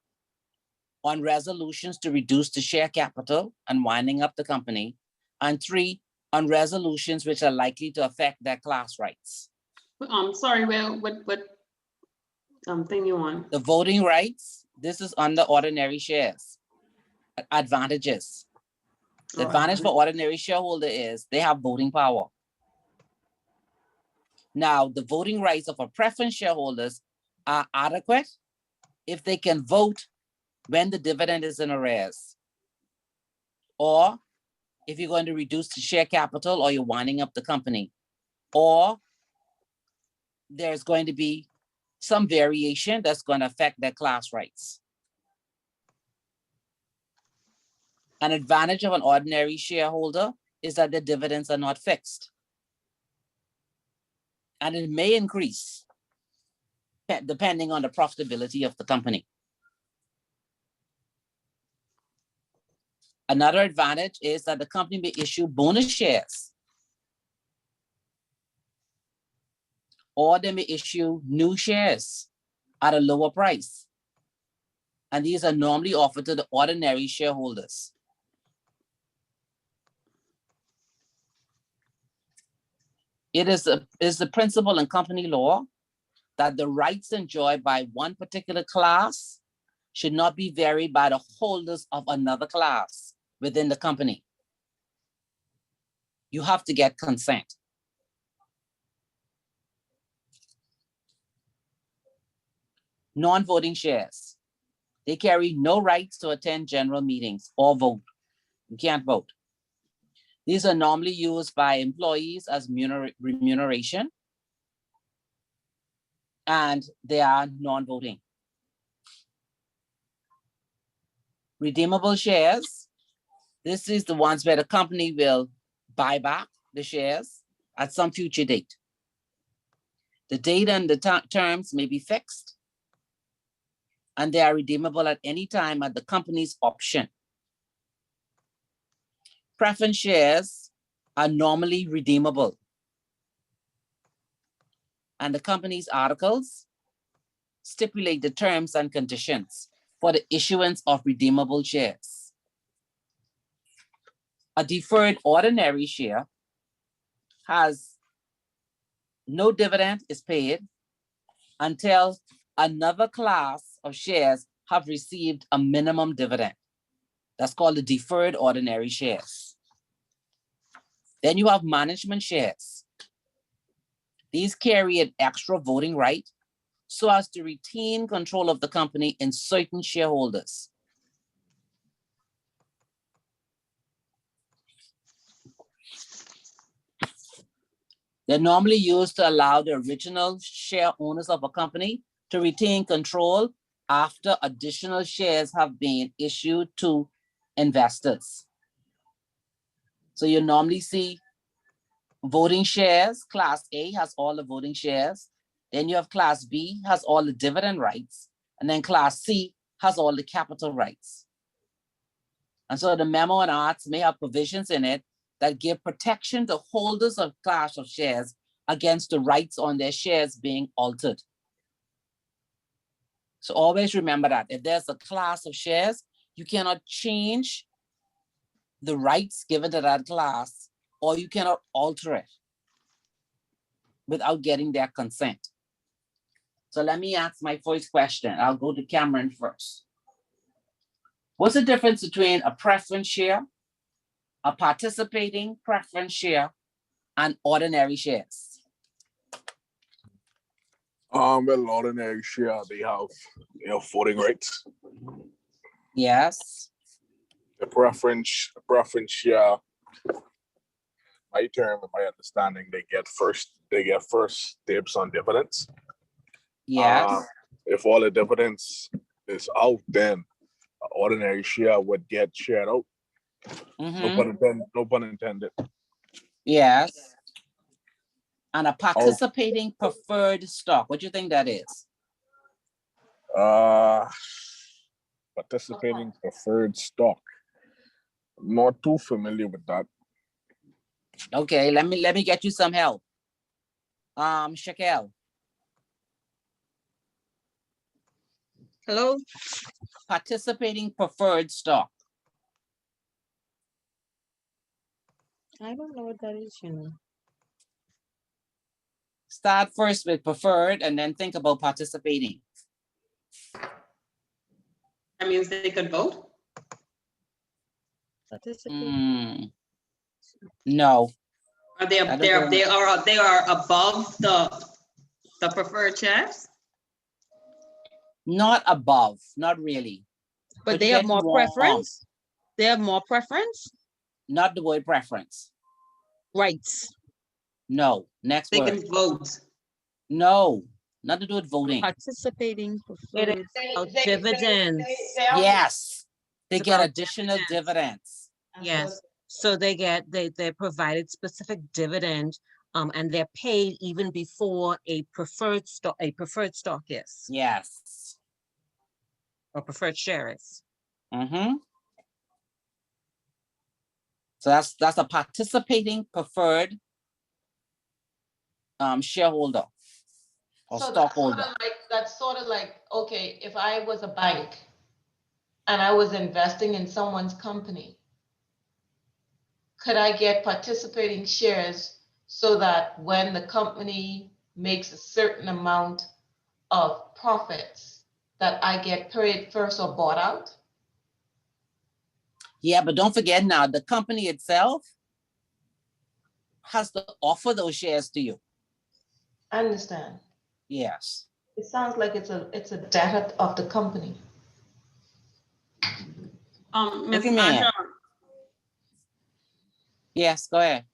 on resolutions to reduce the share capital and winding up the company, and 3, on resolutions which are likely to affect their class rights. Sorry, what thing you want? The voting rights, this is under ordinary shares. Advantages. The advantage for ordinary shareholder is they have voting power. Now, the voting rights of a preference shareholders are adequate if they can vote when the dividend is in arrears, or if you're going to reduce the share capital or you're winding up the company, or there's going to be some variation that's going to affect their class rights. An advantage of an ordinary shareholder is that the dividends are not fixed, and it may increase depending on the profitability of the company. Another advantage is that the company may issue bonus shares, or they may issue new shares at a lower price. And these are normally offered to the ordinary shareholders. It is the principle in company law that the rights enjoyed by one particular class should not be varied by the holders of another class within the company. You have to get consent. Non-voting shares. They carry no rights to attend general meetings or vote. You can't vote. These are normally used by employees as remuneration, and they are non-voting. Redeemable shares. This is the ones where the company will buy back the shares at some future date. The date and the terms may be fixed, and they are redeemable at any time at the company's option. Preference shares are normally redeemable, and the company's articles stipulate the terms and conditions for the issuance of redeemable shares. A deferred ordinary share has no dividend is paid until another class of shares have received a minimum dividend. That's called the deferred ordinary shares. Then you have management shares. These carry an extra voting right so as to retain control of the company in certain shareholders. They're normally used to allow the original share owners of a company to retain control after additional shares have been issued to investors. So you normally see voting shares. Class A has all the voting shares. Then you have class B has all the dividend rights, and then class C has all the capital rights. And so the memo and arts may have provisions in it that give protection to holders of class of shares against the rights on their shares being altered. So always remember that if there's a class of shares, you cannot change the rights given to that class, or you cannot alter it without getting their consent. So let me ask my first question. I'll go to Cameron first. What's the difference between a preference share, a participating preference share, and ordinary shares? Well, ordinary share, they have voting rights. Yes. The preference share, my term, in my understanding, they get first dibs on dividends. Yes. If all the dividends is out, then an ordinary share would get shared out. No pun intended. Yes. And a participating preferred stock. What do you think that is? Participating preferred stock. Not too familiar with that. Okay, let me get you some help. Shaquille. Hello? Participating preferred stock. I don't know what that is, you know. Start first with preferred and then think about participating. That means they could vote? No. Are they are above the preferred shares? Not above, not really. But they have more preference? They have more preference? Not the word preference. Rights. No. Next they word. They can vote. No, not to do with voting. Participating preferred dividends. Yes. They get additional dividends. Yes. So they provided specific dividend, and they're paid even before a preferred stock is. Yes. Or preferred share is. So that's a participating preferred shareholder or So stockholder. That's sort of like, okay, if I was a bank and I was investing in someone's company, could I get participating shares so that when the company makes a certain amount of profits, that I get paid first or bought out? Yeah, but don't forget now, the company itself has to offer those shares to you. I understand. Yes. It sounds like it's a debt of the company. Ms. Marshall, yes, go ahead.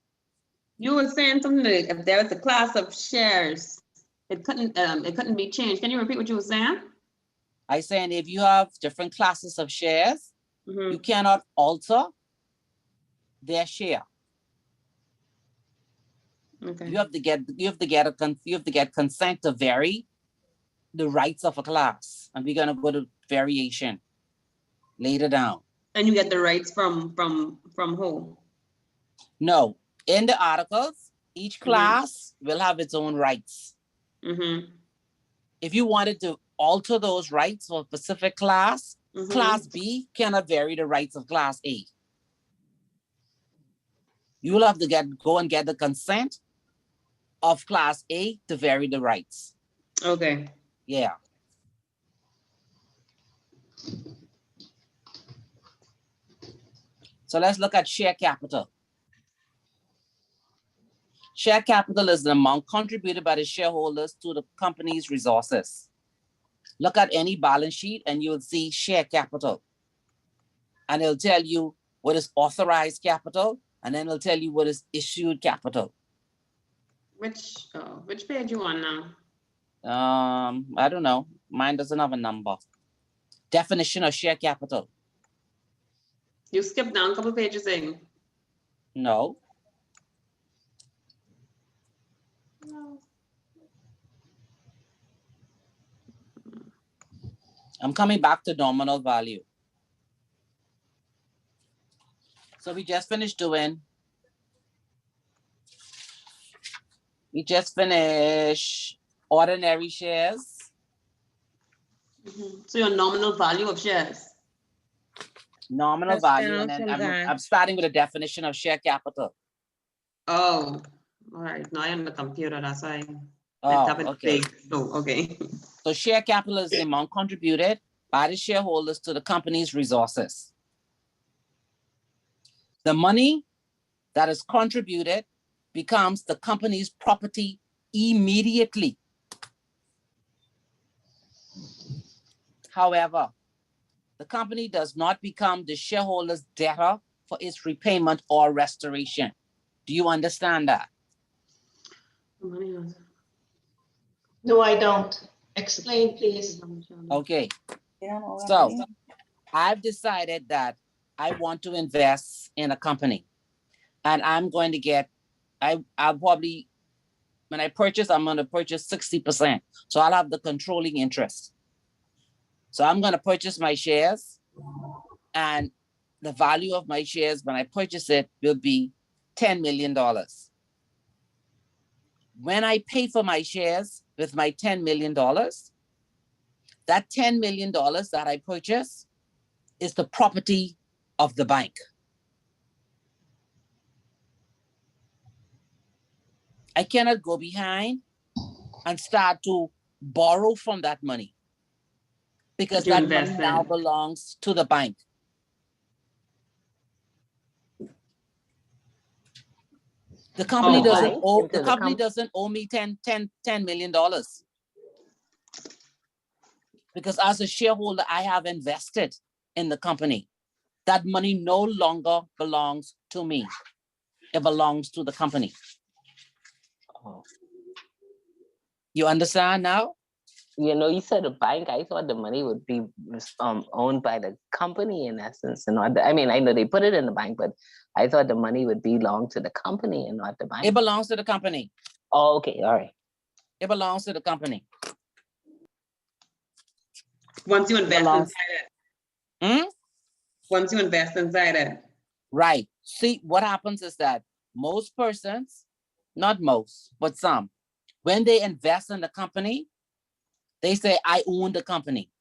You were saying something like if there was a class of shares, it couldn't be changed. Can you repeat what you were saying? I saying if you have different classes of shares, you cannot alter their share. Okay. You have to get consent to vary the rights of a class, and we're gonna go to variation later down. And you get the rights from who? No, in the articles, each class will have its own rights. If you wanted to alter those rights for a specific class, Class B cannot vary the rights of Class A. You will have to go and get the consent of Class A to vary the rights. Okay. Yeah. So let's look at share capital. Share capital is the amount contributed by the shareholders to the company's resources. Look at any balance sheet and you'll see share capital. And it'll tell you what is authorized capital, and then it'll tell you what is issued capital. Which page you on now? I don't know. Mine doesn't have a number. Definition of share capital. You skipped down a couple pages in. No. I'm coming back to nominal value. So we just finished ordinary shares. So your nominal value of shares. Nominal Let's value, find and out then from I'm Guy. starting with a definition of share capital. Oh, all right. Now I'm on the computer. That's why I Oh, tap it okay. big. So, okay. So share capital is the amount contributed by the shareholders to the company's resources. The money that is contributed becomes the company's property immediately. However, the company does not become the shareholder's debtor for its repayment or restoration. Do you understand that? No, I don't. Explain, please. Okay, Yeah, no, so really. I've decided that I want to invest in a company, and I'm going to get, I'll probably, when I purchase, I'm going to purchase 60%. So I'll have the controlling interest. So I'm going to purchase my shares, and the value of my shares when I purchase it will be $10 million. When I pay for my shares with my $10 million, that $10 million that I purchase is the property of the bank. I cannot go behind and start to borrow from that money because You that invest money in. now belongs to the bank. The company Oh, doesn't bank owe, into the the company com- doesn't owe me $10 million. Because as a shareholder, I have invested in the company. That money no longer belongs to me. It belongs to the company. Oh. You understand now? You know, you said a bank. I thought the money would be owned by the company in essence, and not. I mean, I know they put it in the bank, but I thought the money would belong to the company and not the bank. It belongs to the company. Oh, okay, all right. It belongs to the company. once you invest Belongs- inside it. Hmm? Once you invest inside it. Right. See, what happens is that most persons, not most, but some, when they invest in the company, they say, I own the company.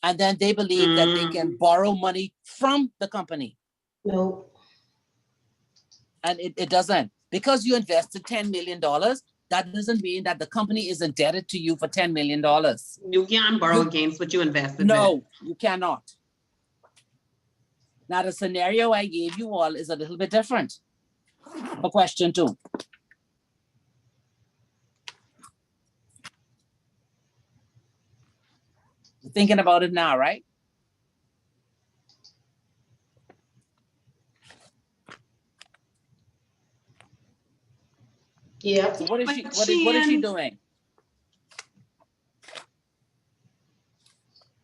And then they believe that they can borrow money from the company. No. And it doesn't. Because you invested $10 million, that doesn't mean that the company is indebted to you for $10 million. You can't borrow against what you invested. No, you cannot. Now, the scenario I gave you all is a little bit different. For question 2. You're thinking about it now, right? Yeah. So what is she, But what is she she doing?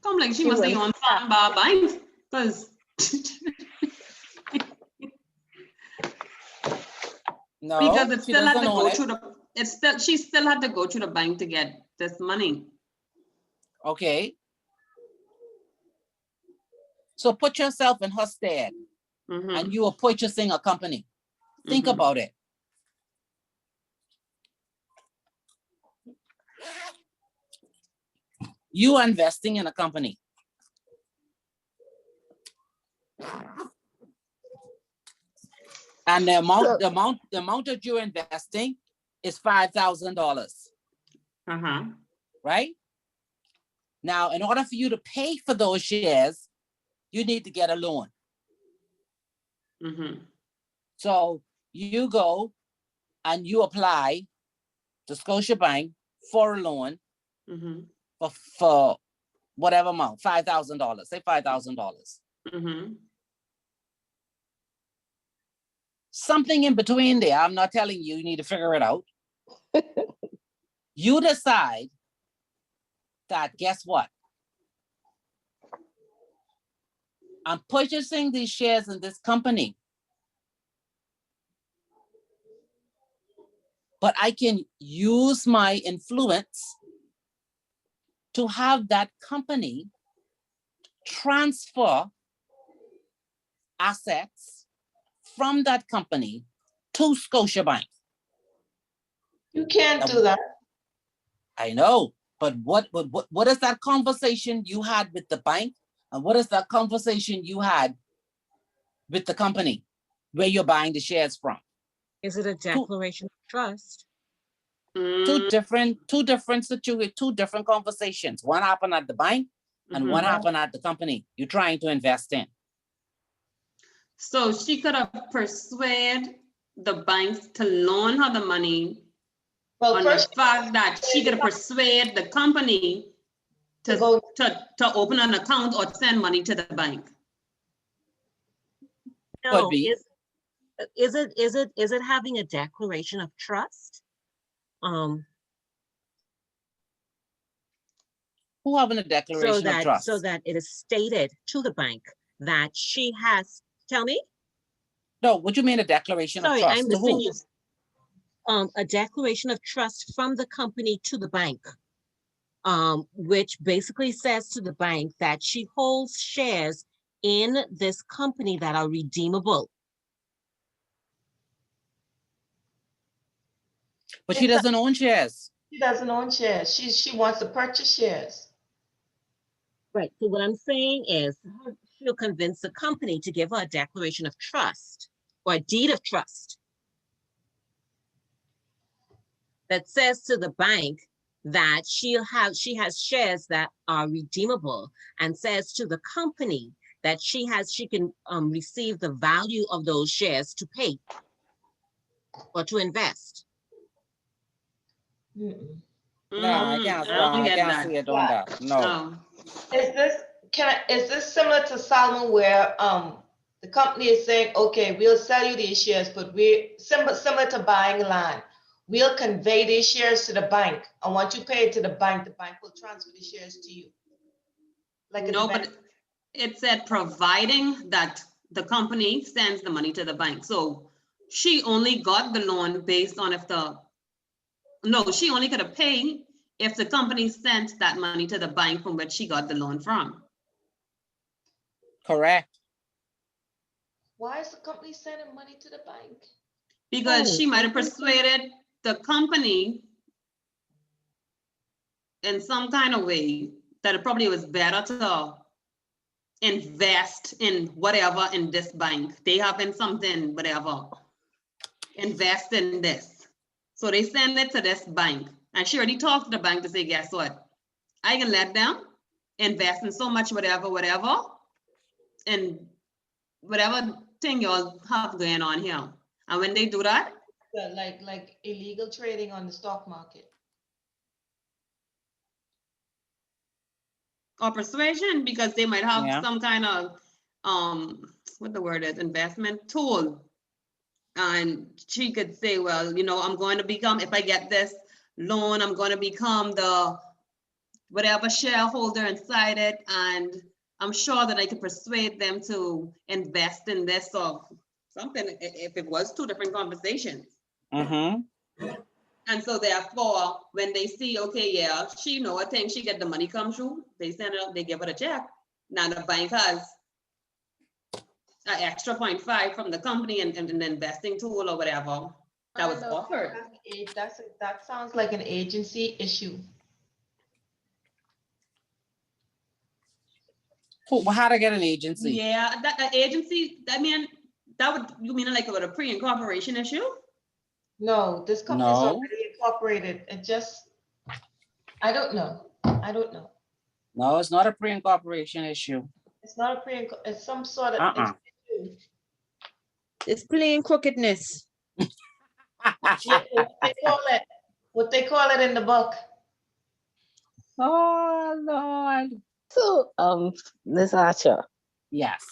Come like she She must be went- on standby banks. Because No, because it she still had doesn't to own go it. through the she still had to go through the bank to get this money. Okay. So put yourself in her stead, and you are purchasing a company. Think about it. You are investing in a company. And the amount that you're investing is $5,000. Right? Now, in order for you to pay for those shares, you need to get a loan. So you go and you apply to Scotiabank for a loan for whatever amount, $5,000, say $5,000. Something in between there, I'm not telling you, you need to figure it out. You decide that, guess what? I'm purchasing these shares in this company, but I can use my influence to have that company transfer assets from that company to Scotiabank. You can't do that. I know, but what is that conversation you had with the bank? And what is that conversation you had with the company where you're buying the shares from? Is it a declaration of trust? Two different situations, two different conversations. One happened at the bank and one happened at the company you're trying to invest in. So she could have persuaded the banks to loan her the money on the fact that she could persuade the company to open an account or send money to the bank. No, is it having a declaration of trust? Who having a declaration of trust? So that it is stated to the bank that she has, tell me? No, what do you mean a declaration of trust? I'm to who? you. A declaration of trust from the company to the bank, which basically says to the bank that she holds shares in this company that are redeemable. But she doesn't own shares. She doesn't own shares. She wants to purchase shares. Right. So what I'm saying is she'll convince the company to give her a declaration of trust or a deed of trust that says to the bank that she has shares that are redeemable, and says to the company that she can receive the value of those shares to pay or to invest. No, I can't see it on that. No. Is this similar to Salmon, where the company is saying, okay, we'll sell you these shares, but we're similar to buying land. We'll convey these shares to the bank, and once you pay it to the bank will transfer the shares to you. But it said providing that the company sends the money to the bank. So she only got the loan based on she only could have paid if the company sent that money to the bank from which she got the loan from. Correct. Why is the company sending money to the bank? Because she might have persuaded the company in some kind of way that it probably was better to invest in whatever in this bank. They have in something, whatever. Invest in this. So they send it to this bank. And she already talked to the bank to say, guess what? I can let them invest in so much, whatever, and whatever thing y'all have going on here. And when they do that, like illegal trading on the stock market. Or persuasion, because they might have some kind of what the word is, investment tool. And she could say, well, I'm going to become, if I get this loan, I'm going to become the whatever shareholder inside it, and I'm sure that I could persuade them to invest in this or something, if it was two different conversations. And so therefore, when they see, okay, she I think she get the money come through, they send it up, they give her a check. Now the bank has an extra 0.5 from the company and an investing tool or whatever that was offered. That sounds like an agency issue. How to get an agency? Yeah, that agency, you mean like with a pre-incorporation issue? No, this company is already incorporated. I don't know. No, it's not a pre-incorporation issue. It's not it's some sort of issue. It's plain crookedness. What they call it in the book. Oh Lord. So, Ms. Archer. Yes.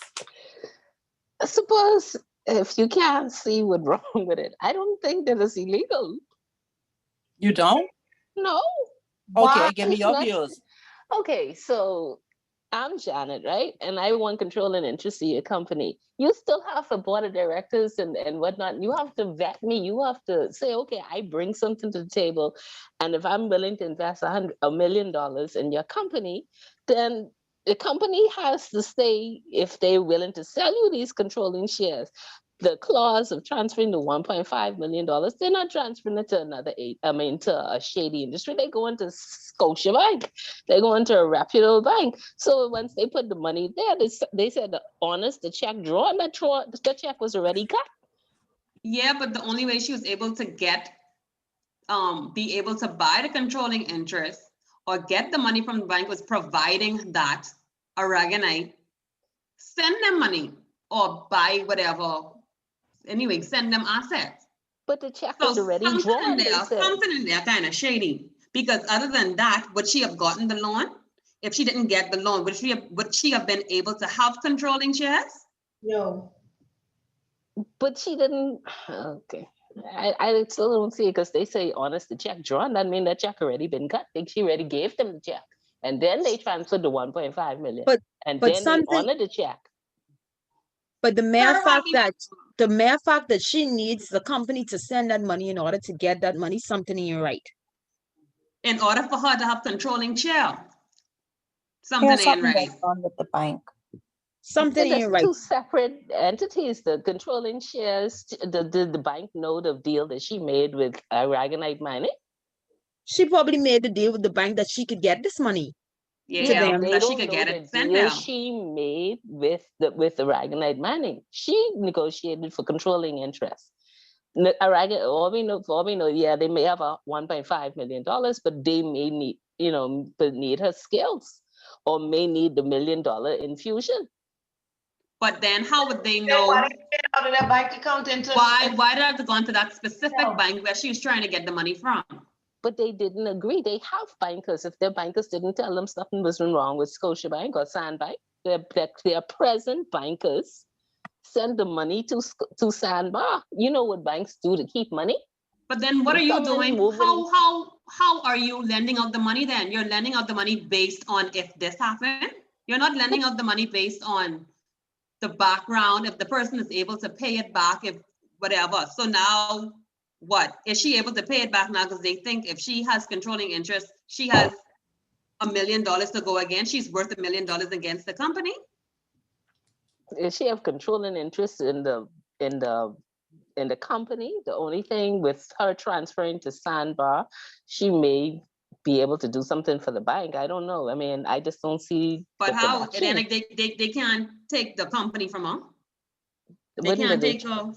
I suppose if you can't see what's wrong with it, I don't think that it's illegal. You don't? No. Okay, give me your views. Okay, so I'm Janet, right? And I want controlling interest in your company. You still have a board of directors and whatnot. You have to vet me. You have to say, okay, I bring something to the table. And if I'm willing to invest $1 million in your company, then the company has to say if they're willing to sell you these controlling shares. The clause of transferring the $1.5 million, they're not transferring it to to a shady industry. They go into Scotiabank. They go into a reputable bank. So once they put the money there, they said the check drawn, the check was already cut. Yeah, but the only way she was able to be able to buy the controlling interest or get the money from the bank was providing that Aragonite send them money or buy whatever. Anyway, send them assets. But the check So was already drawn. something in there kind of shady. Because other than that, would she have gotten the loan? If she didn't get the loan, would she have been able to have controlling shares? No. But she didn't. Okay. I still don't see it because they say honest the check drawn. That mean that check already been cut. I think she already gave them the check. And then they transferred the 1.5 million. But then something, they honored the check. But the mere fact that she needs the company to send that money in order to get that money, something ain't right. In order for her to have controlling share, Yeah, something ain't something right. that's done with the bank. Something ain't right. Two separate entities. The controlling shares, the bank know the deal that she made with Aragonite Mining. She probably made the deal with the bank that she could get this money. Yeah, They that she don't could know get the it sent deal there. she made with the Aragonite Mining. She negotiated for controlling interest. All we know, yeah, they may have a $1.5 million, but they may need her skills or may need the $1 million infusion. But then how would they know? Why did it get out of their bank account into? Why did I have to go into that specific bank where she was trying to get the money from? But they didn't agree. They have bankers. If their bankers didn't tell them something was wrong with Scotiabank or Sandbank, their present bankers send the money to Sandbar. You know what banks do to keep money? But then what are you doing? How are you lending out the money then? You're lending out the money based on if this happened. You're not lending out the money based on the background, if the person is able to pay it back, if whatever. So now what? Is she able to pay it back now because they think if she has controlling interest, she has $1 million to go against, she's worth $1 million against the company? If she have controlling interest in the company, the only thing with her transferring to Sandbar, she may be able to do something for the bank. I don't know. I mean, I just don't see. But how? Then like they can't take the company from her. They can't take her.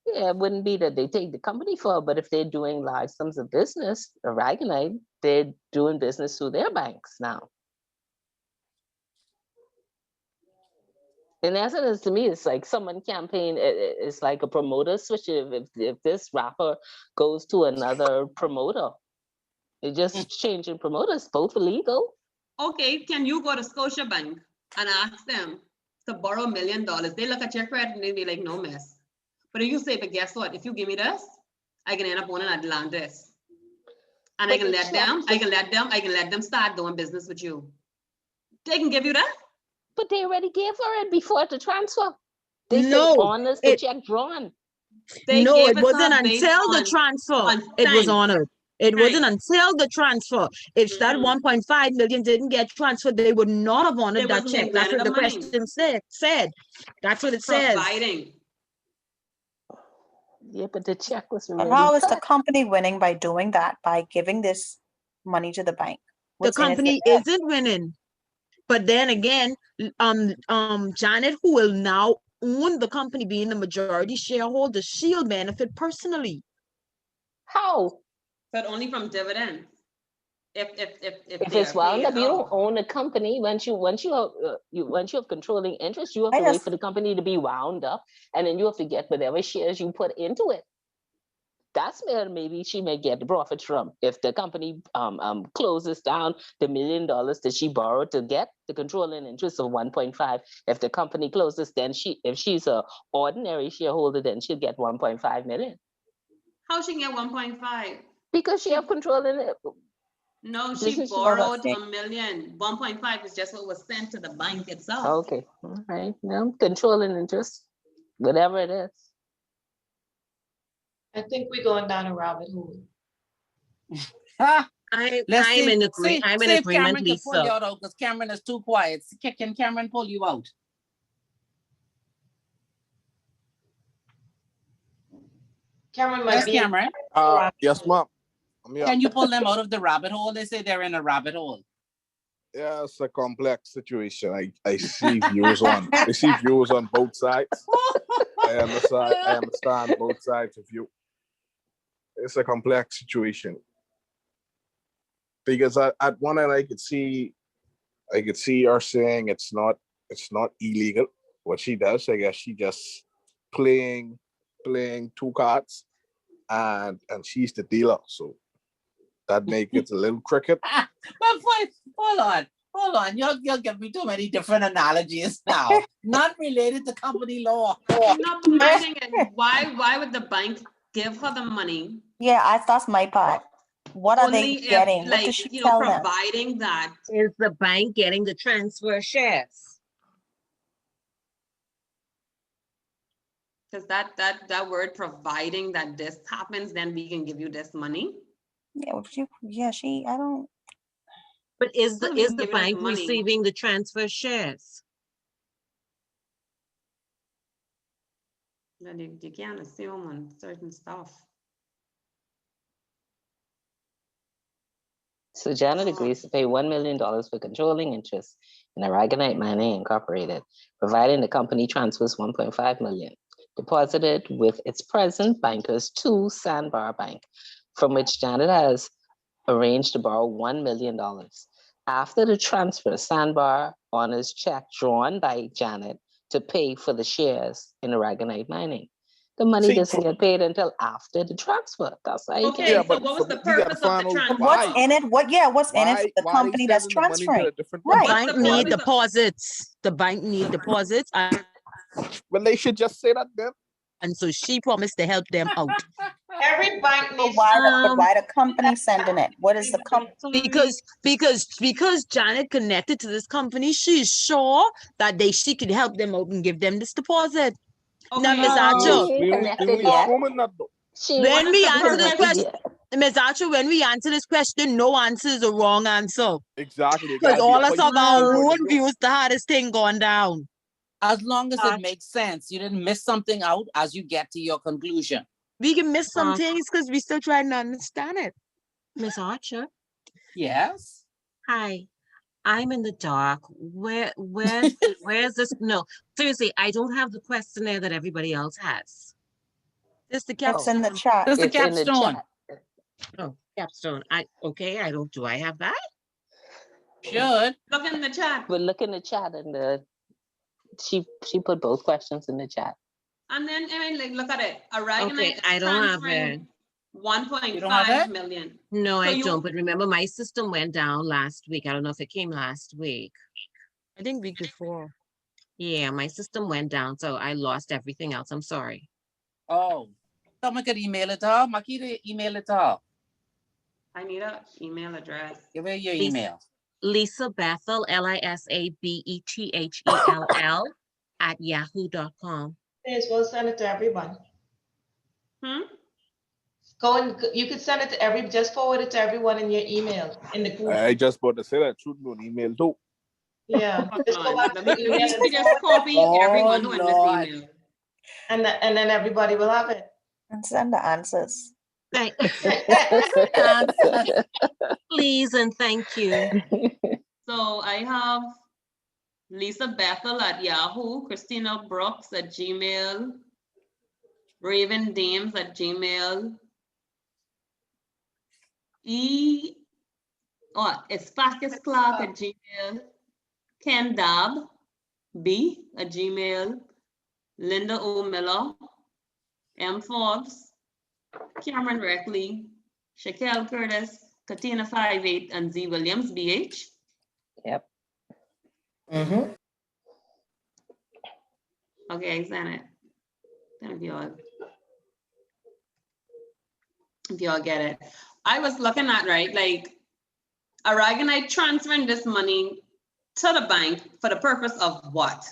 Yeah, it wouldn't be that they take the company for, but if they're doing large sums of business, Aragonite, they're doing business through their banks now. In essence, to me, it's like someone campaign. It's like a promoter switch. If this rapper goes to another promoter, it's just changing promoters, both illegal. Okay, can you go to Scotiabank and ask them to borrow $1 million? They look at your credit and they be like, no mess. But if you say, but guess what? If you give me this, I can end up owning Atlantis. And I can let them start doing business with you. They can give you that. But they already gave her it before the transfer. They said honest the check drawn. It wasn't until the transfer it was honored. It wasn't until the transfer. If that 1.5 million didn't get transferred, they would not have honored that check. That's what the question said. That's what it says. Yeah, but the check was already. But how is the company winning by doing that, by giving this money to the bank? The company isn't winning. But then again, Janet, who will now own the company, being the majority shareholder, she'll benefit personally. How? But only from dividends. If it's wound up, you don't own a company. Once you have controlling interest, you have to wait for the company to be wound up, and then you have to get whatever shares you put into it. That's where maybe she may get the profits from. If the company closes down the $1 million that she borrowed to get the controlling interest of 1.5, if the company closes, then if she's an ordinary shareholder, then she'll get 1.5 million. How she can get 1.5? Because she have control in it. No, she borrowed $1 million. 1.5 is just what was sent to the bank itself. Okay, all right. No, controlling interest, whatever it is. I think we're going down a rabbit hole. Let's I'm see, in see, I'm see in if agreement, Cameron can pull you Lisa. out because Cameron is too quiet. Can Cameron pull you out? Cameron might Yes, be. Cameron. Yes, ma'am. I'm here. Can you pull them out of the rabbit hole? They say they're in a rabbit hole. Yeah, it's a complex situation. I see views on both sides. I understand both sides of view. It's a complex situation. Because at one end I could see her saying it's not illegal what she does. I guess she just playing two cards and she's the dealer. So that makes it a little cricket. But wait, hold on. You'll give me too many different analogies now. Not related to company law. Not providing it. Why would the bank give her the money? Yeah, that's my part. What are they Only if, getting? What like, does she you know, tell them? providing that. Is the bank getting the transfer shares? Because that word providing that this happens, then we can give you this money. Yeah, I don't. But is What do you mean the giving us bank money? receiving the transfer shares? Then you can't assume on certain stuff. So Janet agrees to pay $1 million for controlling interest in Aragonite Mining Incorporated, providing the company transfers $1.5 million, deposited with its present bankers to Sandbar Bank, from which Janet has arranged to borrow $1 million. After the transfer, Sandbar honors check drawn by Janet to pay for the shares in Aragonite Mining. The money doesn't get paid until after the transfer. That's how you Okay, Yeah, so what was the purpose of the transfer? What's in it? What's in it for the Why they company that's sending the money to transferring? a different The Right. bank the need purpose of- deposits. The bank need deposits. Well, they should just say that then. And so she promised to help them out. Every bank But needs. why the company sending it? What is the company? Because Janet connected to this company, she's sure that she could help them out and give them this deposit. Now, Okay, Ms. Archer, ain't We connected only yet. assuming that though. when we answer this connected question, yet. Ms. Archer, when we answer this question, no answer is a wrong answer. Exactly. They Because gotta be a all us point- have our point of own view. views, the hardest thing going down. As long as it makes sense, you didn't miss something out as you get to your conclusion. We can miss some things because we still trying to understand it. Miss Archer, Yes. hi. I'm in the dark. Where's this? No, seriously, I don't have the questionnaire that everybody else has. It's the It's in capstone. the chat. It's the It's in the capstone. chat. Oh, capstone. Do I have that? Should. look in the chat. But look in the chat and she put both questions in the chat. And then, I mean, like, look at it. Okay, Aragonite I is don't have it. transferring You don't have 1.5 it? million. No, So I you- don't. But remember, my system went down last week. I don't know if it came last week. I think week before. Yeah, my system went down, so I lost everything else. I'm sorry. Oh. Someone could email it to her. Makita, email it to her. I need an email address. Give her your Please. email. Lisa Bethel, LISABETHELL at yahoo.com. May as well send it to everyone. You could send it to just forward it to everyone in your email, in the group. I just about to say that. Should be an email too. Yeah, just go back to the email Let me just copy everyone who in this Lord. email. and then everybody will have it. And send the answers. Please and thank you. So I have Lisa Bethel at Yahoo, Christina Brooks at Gmail, Raven Dames at Gmail, it's Farkas Clark at Gmail, Ken Dab B at Gmail, Linda O. Miller, M. Forbes, Cameron Reckley, Shaquille Curtis, Katina 58, and Z. Williams BH. Yep. Okay, I sent it. If y'all get it. I was looking at, right, like Aragonite transferring this money to the bank for the purpose of what?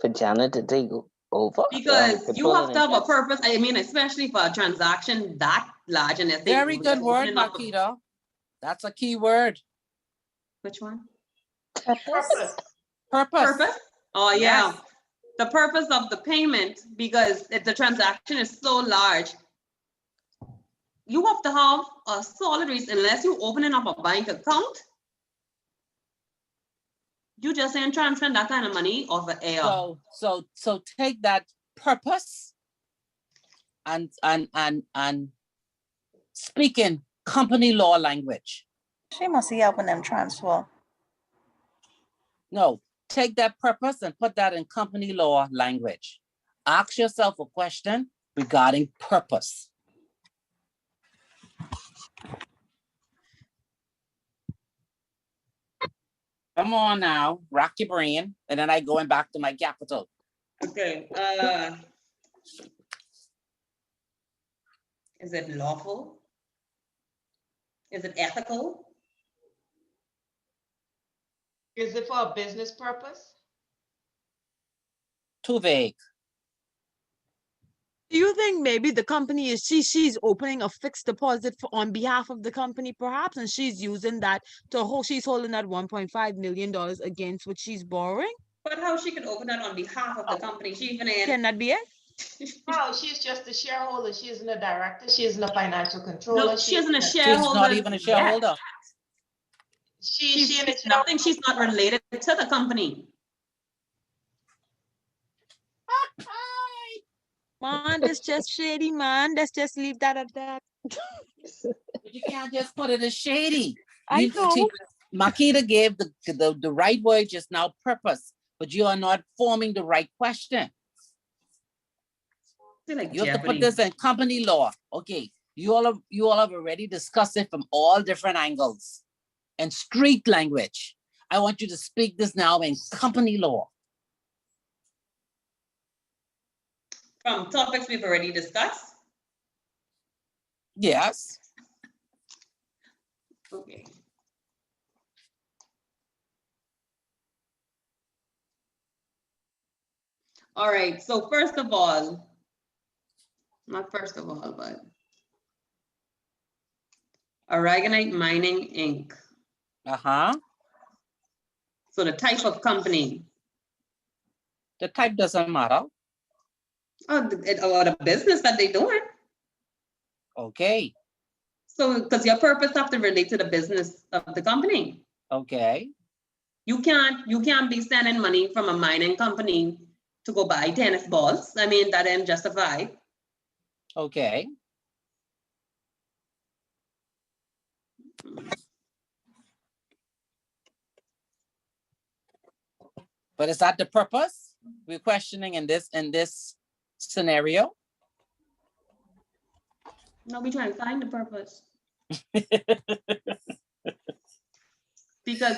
For Janet to take over. Because you have controlling to have a interest. purpose. I mean, especially for a transaction that large and if they Very good word, opening up a- Makita. That's a key word. Which one? Purpose. Purpose. Purpose? Oh, yeah. Yes. The purpose of the payment, because if the transaction is so large, you have to have a solid reason, unless you opening up a bank account. You just ain't transferring that kind of money off the air. So take that purpose and speak in company law language. She must be helping them transfer. No, take that purpose and put that in company law language. Ask yourself a question regarding purpose. Come on now, rock your brain, and then I going back to my capital. Okay. Is it lawful? Is it ethical? Is it for a business purpose? Too vague. Do you think maybe the company is she's opening a fixed deposit on behalf of the company perhaps, and she's using that she's holding that $1.5 million against what she's borrowing? But how she can open that on behalf of the company? She even ain't. Can that be it? No, she's just a shareholder. She isn't a director. She isn't a financial controller. No, she isn't a She's shareholder. not even a shareholder. She's nothing. She's not related to the company. Man, that's just shady, man. Let's just leave that at that. But you can't just put it as shady. I know. Makita gave the right word just now, purpose, but you are not forming the right question. Like you have to put this in company law. Okay, you all have already discussed it from all different angles and street language. I want you to speak this now in company law. From topics we've already discussed? Yes. Okay. All right, so first of all, not first of all, but Aragonite Mining, Inc. Uh-huh. So the type of company. The type doesn't matter. Oh, the business that they doing. Okay. So, because your purpose have to relate to the business of the company. Okay. You can't be sending money from a mining company to go buy tennis balls. I mean, that ain't justified. Okay. But is that the purpose we're questioning in this scenario? No, we trying to find the purpose. Because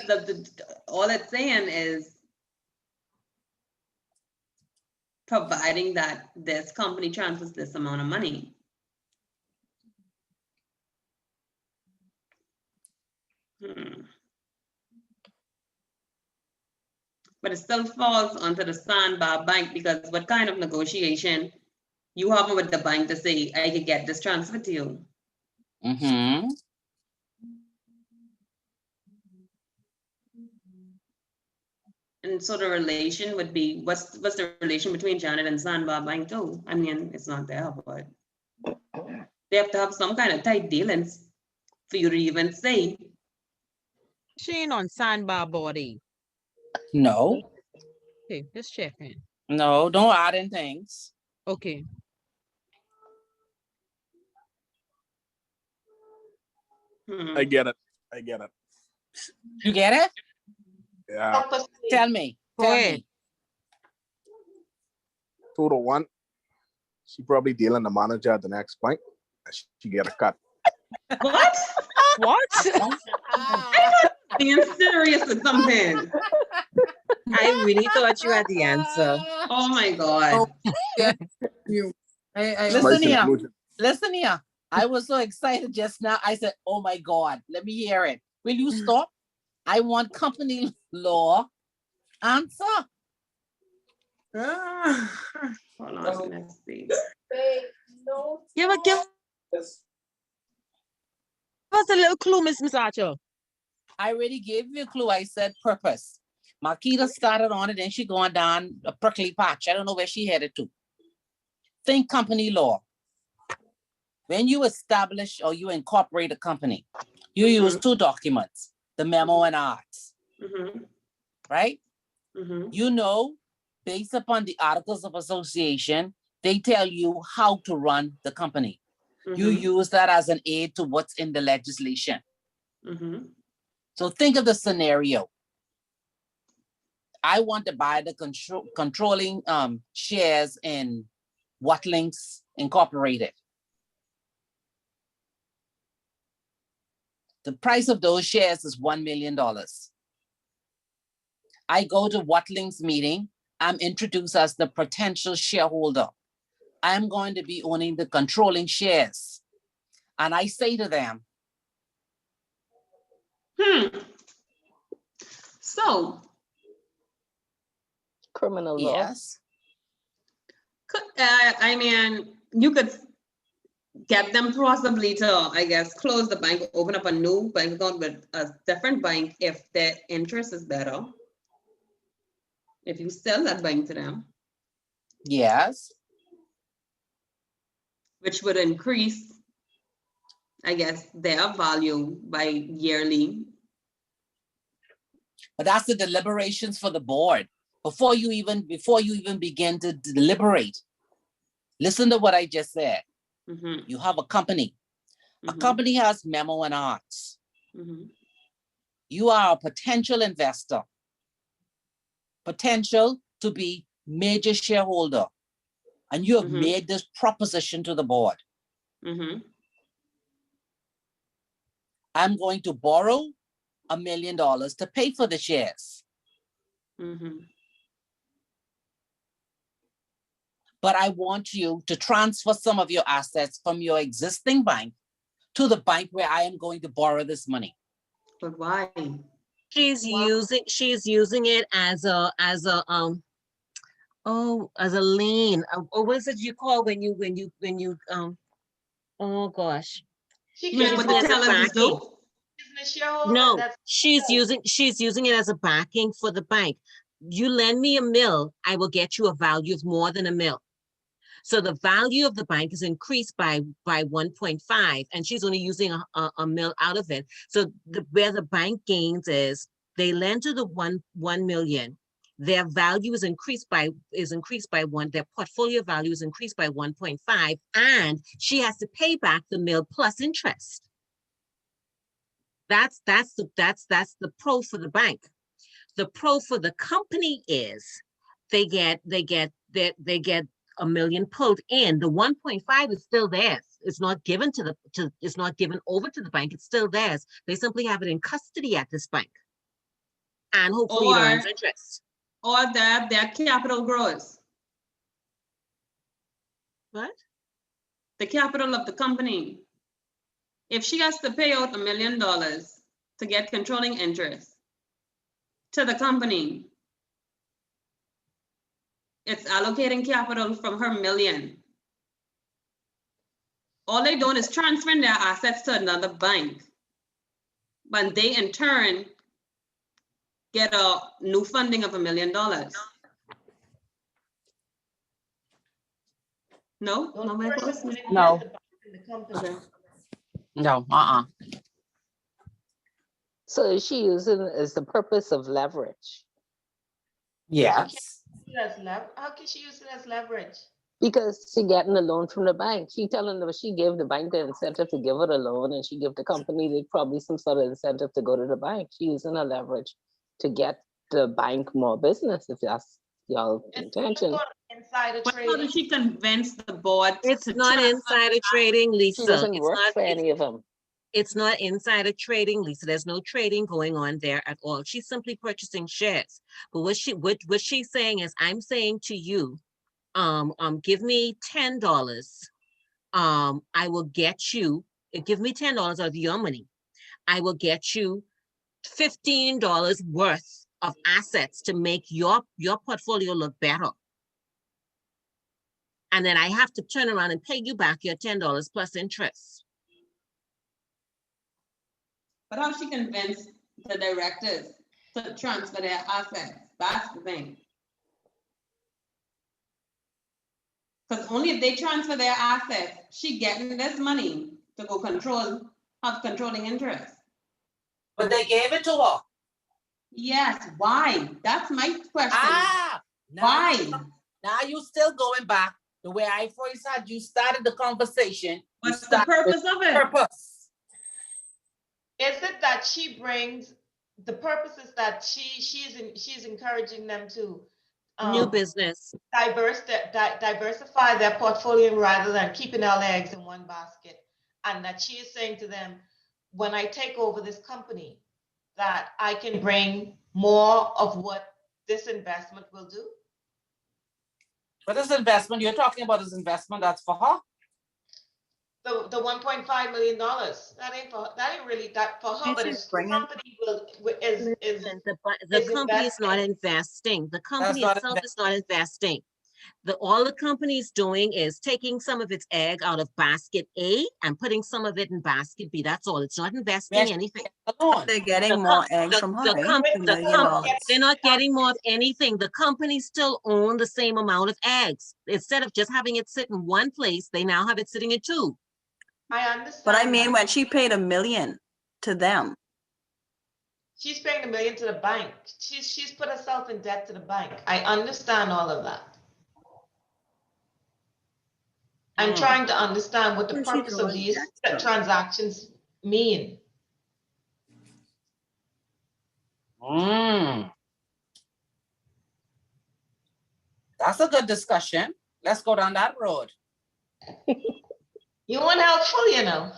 all it's saying is providing that this company transfers this amount of money. But it still falls onto the sandbar bank, because what kind of negotiation you have with the bank to say, I could get this transferred to you? Mm-hmm. And so the relation would be, what's the relation between Janet and Sandbar Bank too? I mean, it's not there, but they have to have some kind of tight dealings for you to even say. She ain't on Sandbar body. No. Okay, just checking. No, don't add in things. Okay. I get it. You get it? Yeah. Tell me. Go ahead. 2 to 1. She probably dealing the manager at the next bank. She get a cut. What? What? Being serious with something. I really thought you had the answer. Oh my God. Listen here. I was so excited just now. I said, oh my God, let me hear it. Will you stop? I want company law answer. Hold on, let's see. Give us a little clue, Miss Archer. I already gave you a clue. I said purpose. Marquita started on it, and she going down a prickly patch. I don't know where she headed to. Think company law. When you establish or you incorporate a company, you use two documents, the memo and arts, right? You know, based upon the articles of association, they tell you how to run the company. You use that as an aid to what's in the legislation. So think of the scenario. I want to buy the controlling shares in Watlings Incorporated. The price of those shares is $1 million. I go to Watlings meeting. I'm introduced as the potential shareholder. I'm going to be owning the controlling shares. And I say to them, So, criminal law. yes. I mean, you could get them possibly to, I guess, close the bank, open up a new bank account with a different bank if their interest is better. If you sell that bank to them. Yes. Which would increase, I guess, their value by yearly. But that's the deliberations for the board. Before you even begin to deliberate, listen to what I just said. You have a company. A company has memo and arts. You are a potential investor. Potential to be major shareholder. And you have made this proposition to the board. I'm going to borrow $1 million to pay for the shares. But I want you to transfer some of your assets from your existing bank to the bank where I am going to borrow this money. But why? She's using it as a lien. Or what is it you call when you oh gosh. She You mean can what the tellers do? No, she's using it as a backing for the bank. You lend me $1 million, I will get you a value of more than $1 million. So the value of the bank is increased by 1.5, and she's only using a $1 million out of it. So where the bank gains is they lend to the 1 million. Their value is increased by 1. Their portfolio value is increased by 1.5, and she has to pay back the $1 million plus interest. That's the pro for the bank. The pro for the company is they get $1 million pulled in. The 1.5 is still theirs. It's not given it's not given over to the bank. It's still theirs. They simply have it in custody at this bank, and hopefully it earns interest. Or that their capital grows. What? The capital of the company. If she has to pay out $1 million to get controlling interest to the company, it's allocating capital from her $1 million. All they're doing is transferring their assets to another bank. But they in turn get a new funding of $1 million. No? No, my question? No. Okay. No, So is she using it as the purpose of leverage? Yes. How can she use it as leverage? Because she getting a loan from the bank. She telling them she gave the bank the incentive to give her a loan, and she give the company probably some sort of incentive to go to the bank. She using a leverage to get the bank more business, if that's y'all intention. Insider But how trading. did she convince the board? It's not insider trading, Lisa. She doesn't work for any of them. It's not insider trading, Lisa. There's no trading going on there at all. She's simply purchasing shares. But what she's saying is, I'm saying to you, give me $10. I will get you. Give me $10 out of your money. I will get you $15 worth of assets to make your portfolio look better. And then I have to turn around and pay you back your $10 plus interest. But how she convinced the directors to transfer their assets? That's the thing. Because only if they transfer their assets, she getting this money to go have controlling interest. But they gave it to her. Yes, why? That's my question. Ah, Why? Now you still going back the way I first had you started the conversation. What's the purpose of it? Purpose. Is it that she brings, the purpose is that she's encouraging them to New business. diversify their portfolio rather than keeping all their eggs in one basket. And that she is saying to them, when I take over this company, that I can bring more of what this investment will do? But this investment, you're talking about this investment that's for her? The $1.5 million. That ain't really that for her, but it's the company is the company is not investing. The company itself is not investing. All the company is doing is taking some of its egg out of basket A and putting some of it in basket B. That's all. It's not investing anything. They're getting more eggs from her. They're not getting more of anything. The company still owns the same amount of eggs. Instead of just having it sit in one place, they now have it sitting in two. I understand. But I mean, when she paid $1 million to them. She's paying $1 million to the bank. She's put herself in debt to the bank. I understand all of that. I'm trying to understand what the purpose of these transactions mean. That's a good discussion. Let's go down that road. You want helpful, you know.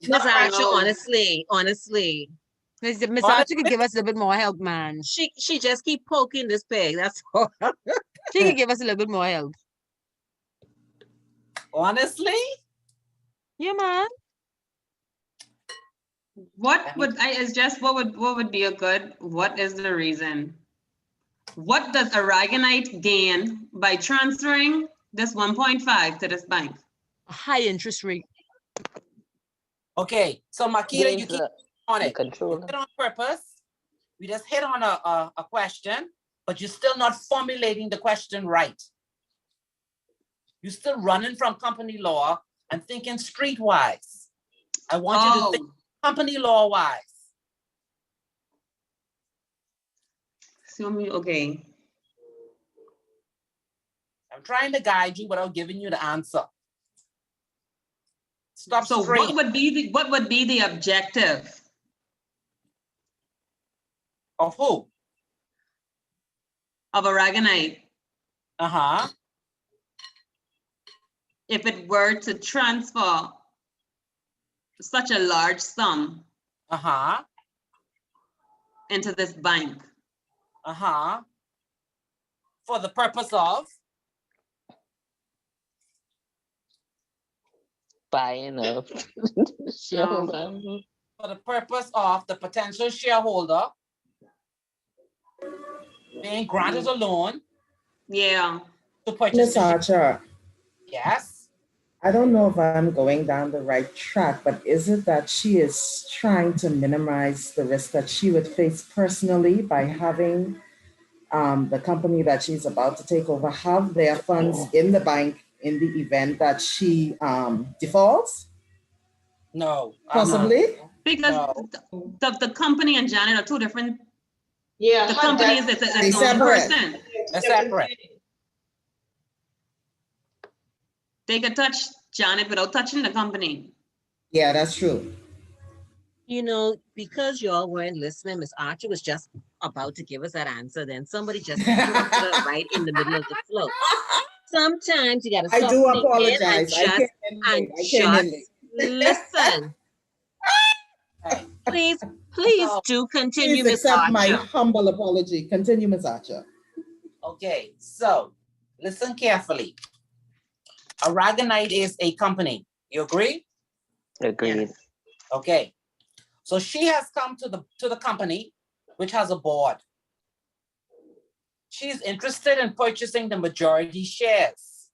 Miss Archer, honestly. Miss Archer could give us a little bit more help, man. She just keep poking this pig. That's all. She could give us a little bit more help. Honestly? Yeah, man. What would be a good, what is the reason? What does Aragonite gain by transferring this 1.5 to this bank? A high interest rate. Okay, so Makita, you keep on it. Control. You hit on purpose. We just hit on a question, but you're still not formulating the question right. You're still running from company law and thinking streetwise. I want you to think company law wise. Okay. I'm trying to guide you without giving you the answer. Stop. So straight. what would be the objective of who? Of Aragonite. If it were to transfer such a large sum into this bank. For the purpose of buying up shareholder. For the purpose of the potential shareholder being granted a loan. Yeah. To purchase. Miss Archer. Yes. I don't know if I'm going down the right track, but is it that she is trying to minimize the risk that she would face personally by having the company that she's about to take over have their funds in the bank in the event that she defaults? No. Possibly? Because the company and Janet are two different. Yeah. The company is its own person. They're separate. They could touch Janet without touching the company. Yeah, that's true. You know, because y'all weren't listening, Miss Archer was just about to give us that answer. Then somebody just interrupted her right in the middle of the flow. Sometimes you got to. I do apologize. And just listen. Please do continue, Please accept Miss Archer. my humble apology. Continue, Miss Archer. Okay, so listen carefully. Aragonite is a company. You agree? Agreed. Yes. Okay. So she has come to the company, which has a board. She's interested in purchasing the majority shares.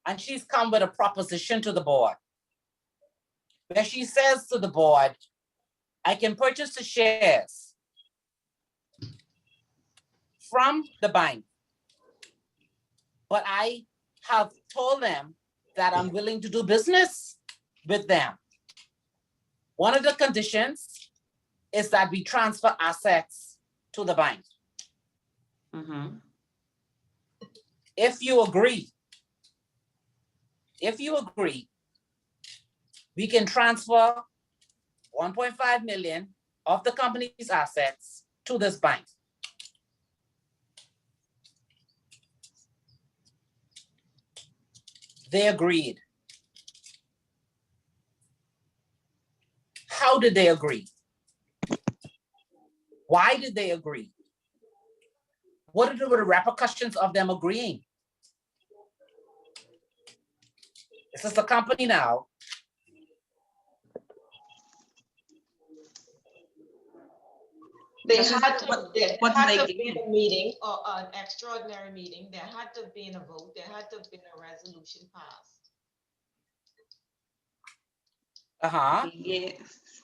and she's come with a proposition to the board where she says to the board, I can purchase the shares from the bank, but I have told them that I'm willing to do business with them. One of the conditions is that we transfer assets to the bank. Mhm. If you agree, we can transfer 1.5 million of the company's assets to this bank. They agreed. How did they agree? Why did they agree? What were the repercussions of them agreeing? This is the company now. They This is had to, what- there what had they to be gain. a meeting or an extraordinary meeting. There had to be a vote. There had to have been a resolution passed. Uh-huh. Yes.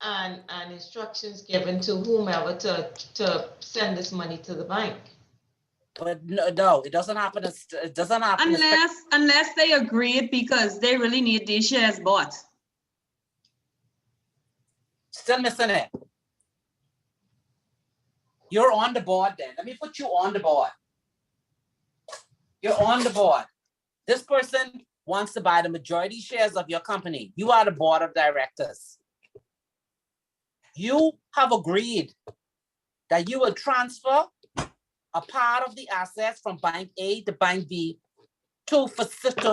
And instructions given to whomever to send this money to the bank. But no, it doesn't happen. It doesn't happen. Unless they agreed because they really need these shares bought. Still missing it. You're on the board then. Let me put you on the board. You're on the board. This person wants to buy the majority shares of your company. You are the board of directors. You have agreed that you will transfer a part of the assets from Bank A to Bank B to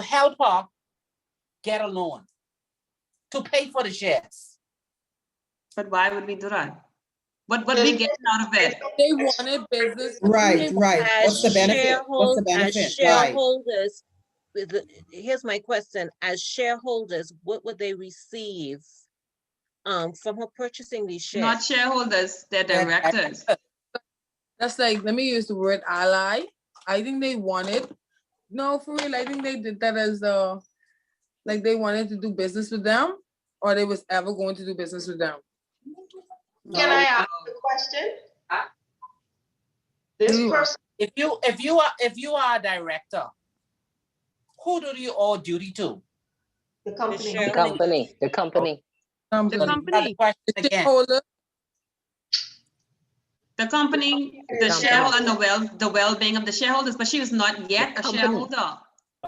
help her get a loan, to pay for the shares. But why would we do that? What we get out of it? They wanted business. Right. What's the benefit? What's the As benefit? Right. shareholders, here's my question, as shareholders, what would they receive from her purchasing these shares? Not shareholders, they're directors. That's like, let me use the word ally. I think they wanted, no, for real, I think they did that as like they wanted to do business with them, or they was ever going to do business with them. Can I ask a question? This person, If you are a director, who do you owe duty to? the company. The company. The company. Another question again. Shareholder, The company, the shareholder, and the well-being of the shareholders, but she was not yet a shareholder.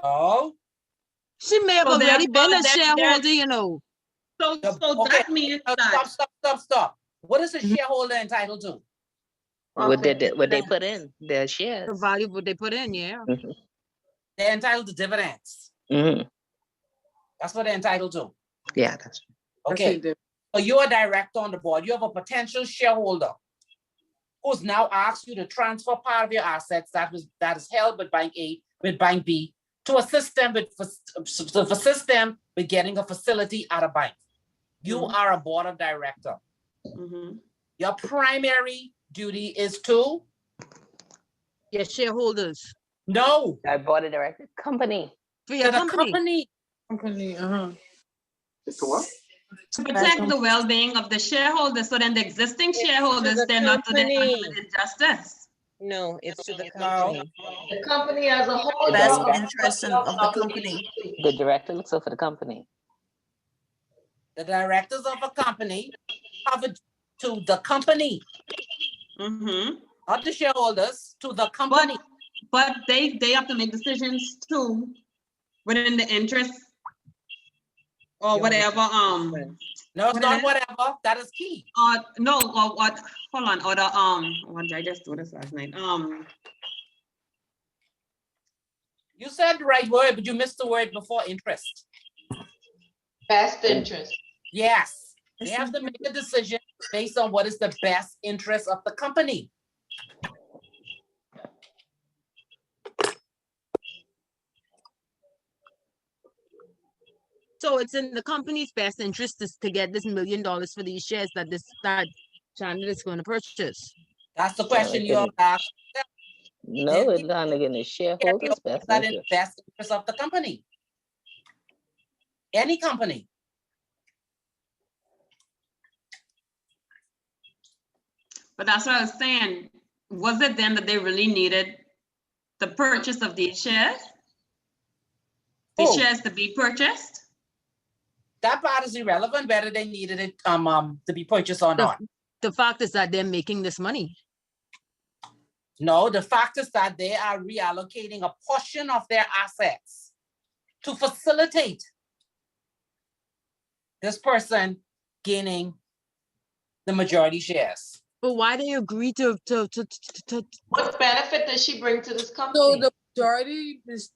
Oh, She may have So already been a therefore, shareholder, you know. So okay. that means that. Stop. What is a shareholder entitled to? What they put in their The shares. value what they put in, yeah. They're entitled to dividends. Mhm. That's what they're entitled to. Yeah, that's Okay. So you're a director on the board. You have a potential shareholder who's now asked you to transfer part of your assets that is held with Bank A, with Bank B, to assist them with getting a facility at a bank. You are a board of director. Your primary duty is to? Yeah, shareholders. No. our board of directors. Company. For your company. Company, To what? To protect the well-being of the shareholders, so then the existing shareholders, they're not to the injustice. No, it's to the company. The company as a whole. Best interest of the company. The director looks out for the company. The directors of a company have to the company. Not the shareholders, to the company. But they have to make decisions too, within the interest or whatever. No, it's not whatever. That is key. No, or what? Hold on. Or the what did I just do this last night? You said the right word, but you missed the word before interest. Best interest. Yes. They have to make a decision based on what is the best interest of the company. So it's in the company's best interest to get this $1 million for these shares that Janet is going to purchase. That's the question you have asked. No, Then it's not in the share shareholders' best that in the interest. best interest of the company. Any company. But that's what I was saying. Was it then that they really needed the purchase of these shares? The Oh. shares to be purchased? That part is irrelevant whether they needed it to be purchased or not. The fact is that they're making this money. No, the fact is that they are reallocating a portion of their assets to facilitate this person gaining the majority shares. But why they agree to What benefit does she bring to this So company?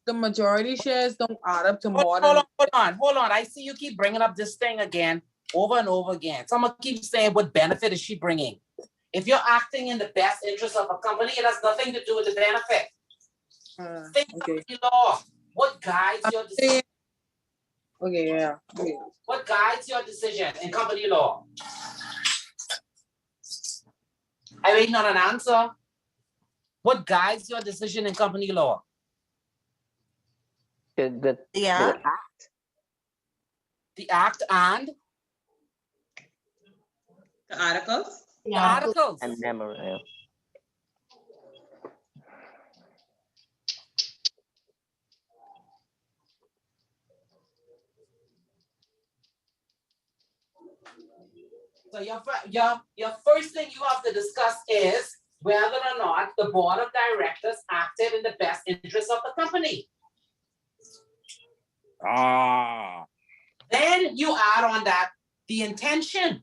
the majority shares don't add up to more Hold than. on. I see you keep bringing up this thing again, over and over again. Someone keeps saying, what benefit is she bringing? If you're acting in the best interest of a company, it has nothing to do with the benefit. Think Okay. company law. What guides your decision? Okay, yeah. Okay. What guides your decision in company law? I'm waiting on an answer. What guides your decision in company law? The Yeah. act. The act and The articles? the articles. And memorandum. So your first thing you have to discuss is whether or not the board of directors acted in the best interest of the company. Then you add on that the intention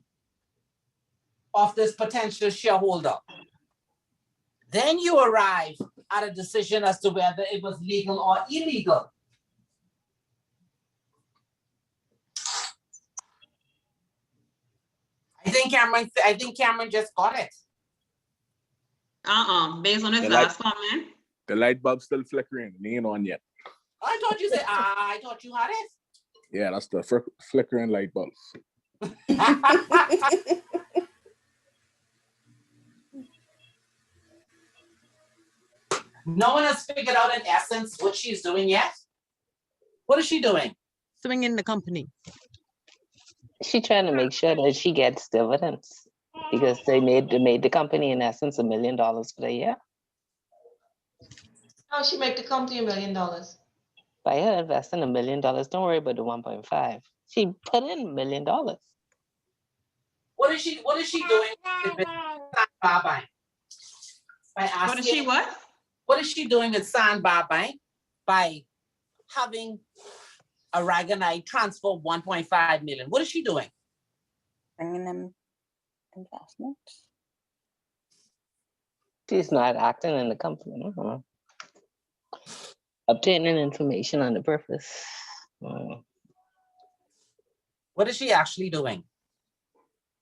of this potential shareholder. Then you arrive at a decision as to whether it was legal or illegal. I think Cameron just got it. Based on his The last comment. The light bulb's still flickering. It ain't on yet. I thought you said, I thought you had it. Yeah, that's the flickering light bulb. No one has figured out in essence what she's doing yet. What is she doing? swinging the company. She trying to make sure that she gets dividends because they made the company in essence $1 million for the year. How she make the company $1 million? By her investing $1 million, don't worry about the 1.5. She put in $1 million. What is she doing? By asking, What is she what? What is she doing with Sandbar Bank by having Aragonite transfer 1.5 million? What is she doing? Bringing them investments. She's not acting in the company. Obtaining information on the purpose. What is she actually doing?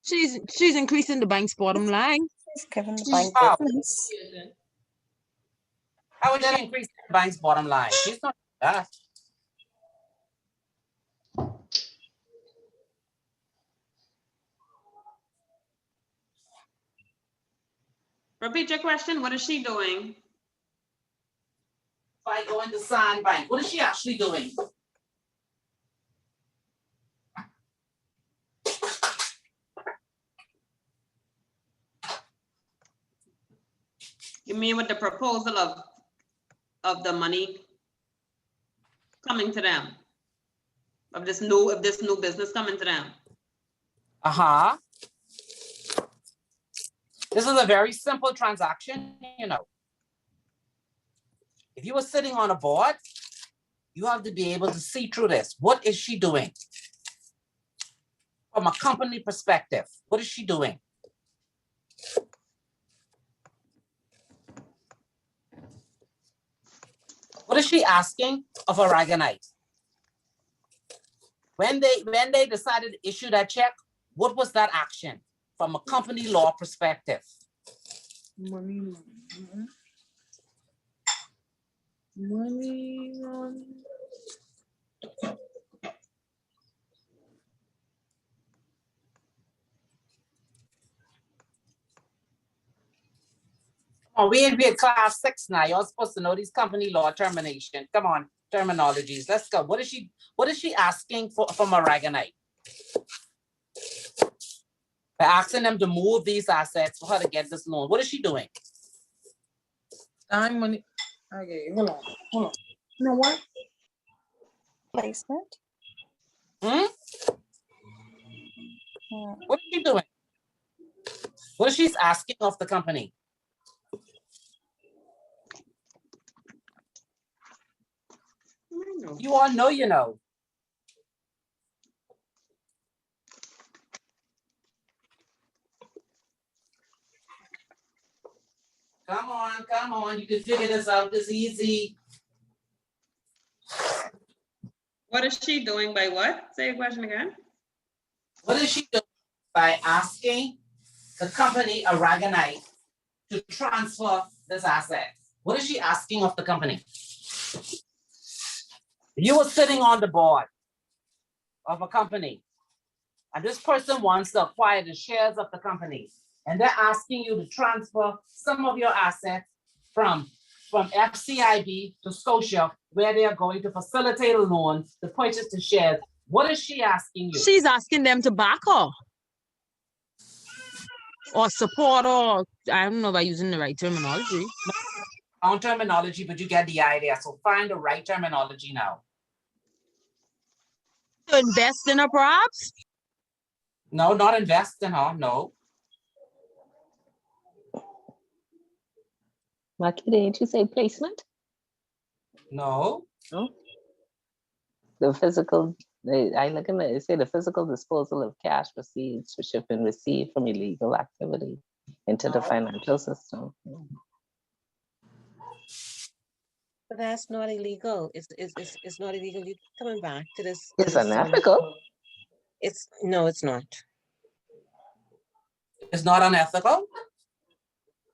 She's increasing the bank's bottom line. She's giving the bank How? business. How is she increasing the bank's bottom line? She's not that. Repeat your question. What is she doing? By going to Sand Bank, what is she actually doing? You mean with the proposal of the money coming to them? Of this new business coming to them? Uh-huh. This is a very simple transaction, you know. If you were sitting on a board, you have to be able to see through this. What is she doing? From a company perspective, what is she doing? What is she asking of Aragonite? When they decided to issue that check, what was that action from a company law perspective? Money. Come Oh, we're class 6 now. You're supposed to know these company law termination. Come on, terminologies. Let's go. What is she asking for from Aragonite? By asking them to move these assets for her to get this loan. What is she doing? Time money. Okay, hold on. You know what? Placement? Hmm? What is she doing? What is she asking of the company? You all know you know. Come on. You can figure this out. It's easy. What is she doing by what? Say a question again. What is she doing by asking the company Aragonite to transfer this asset? What is she asking of the company? You were sitting on the board of a company, and this person wants to acquire the shares of the company, and they're asking you to transfer some of your assets from FCIB to Scotia, where they are going to facilitate a loan to purchase the shares. What is she asking you? She's asking them to back her. Or support, or I don't know about using the right terminology. On terminology, but you get the idea. So find the right terminology now. To invest in her, perhaps? No, not invest in her, no. Maki, didn't you say placement? No. The physical, I look at it, say the physical disposal of cash proceeds which have been received from illegal activity into the financial system. But that's not illegal. It's not illegal. You coming back to this. It's unethical. No, it's not. It's not unethical?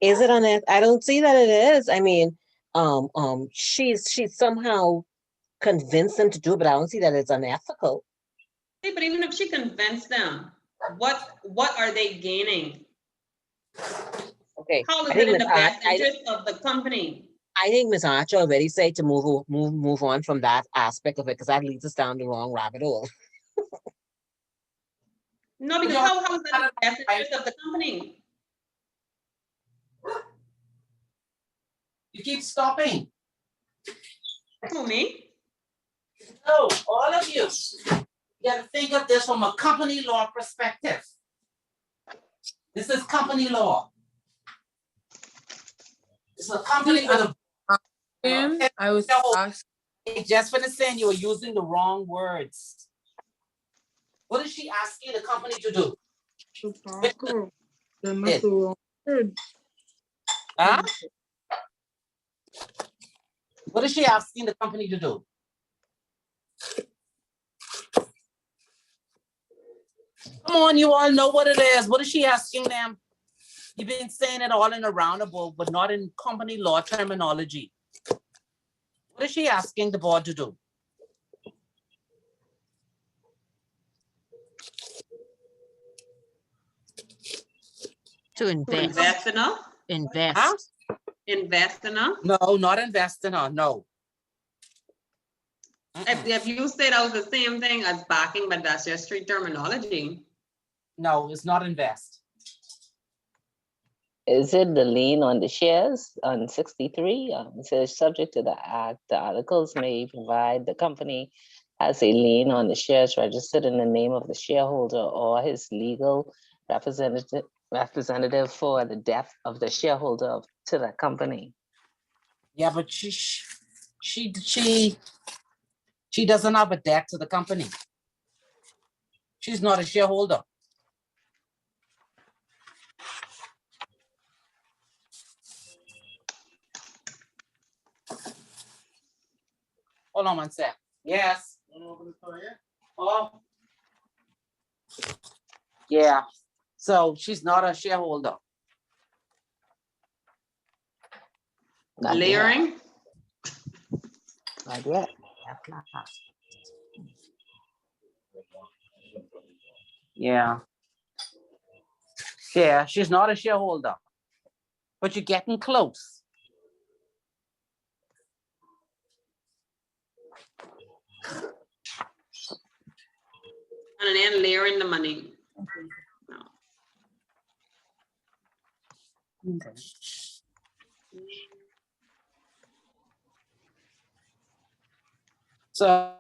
Is it unethical? I don't see that it is. I mean, she's somehow convinced them to do it, but I don't see that it's unethical. Hey, but even if she convinced them, what are they gaining? Okay. How is it in the best interest of the company? I think Ms. Archer already said to move on from that aspect of it, because that leads us down the wrong rabbit hole. No, because how is that in the best interest of the company? You keep stopping. Who, me? No, all of you. You got to think of this from a company law perspective. This is company law. It's a company with a. I was asked. Just for the saying, you were using the wrong words. What is she asking the company to do? Huh? What is she asking the company to do? Come on, you all know what it is. What is she asking them? You've been saying it all in a roundabout, but not in company law terminology. What is she asking the board to do? To invest. Invest in her? Invest. Huh? Invest in her? No, not invest in her, no. If you say that was the same thing as backing, but that's your street terminology. No, it's not invest. Is it the lien on the shares on 63? It says subject to the act, the articles may provide the company has a lien on the shares registered in the name of the shareholder or his legal representative for the death of the shareholder to the company. Yeah, but she doesn't have a debt to the company. She's not a shareholder. Hold on one sec. Yes. Oh. Yeah. So she's not a shareholder. Not Layering? Not yet. Yeah. Yeah, she's not a shareholder. but you're getting close. And then layering the money. No. Okay. So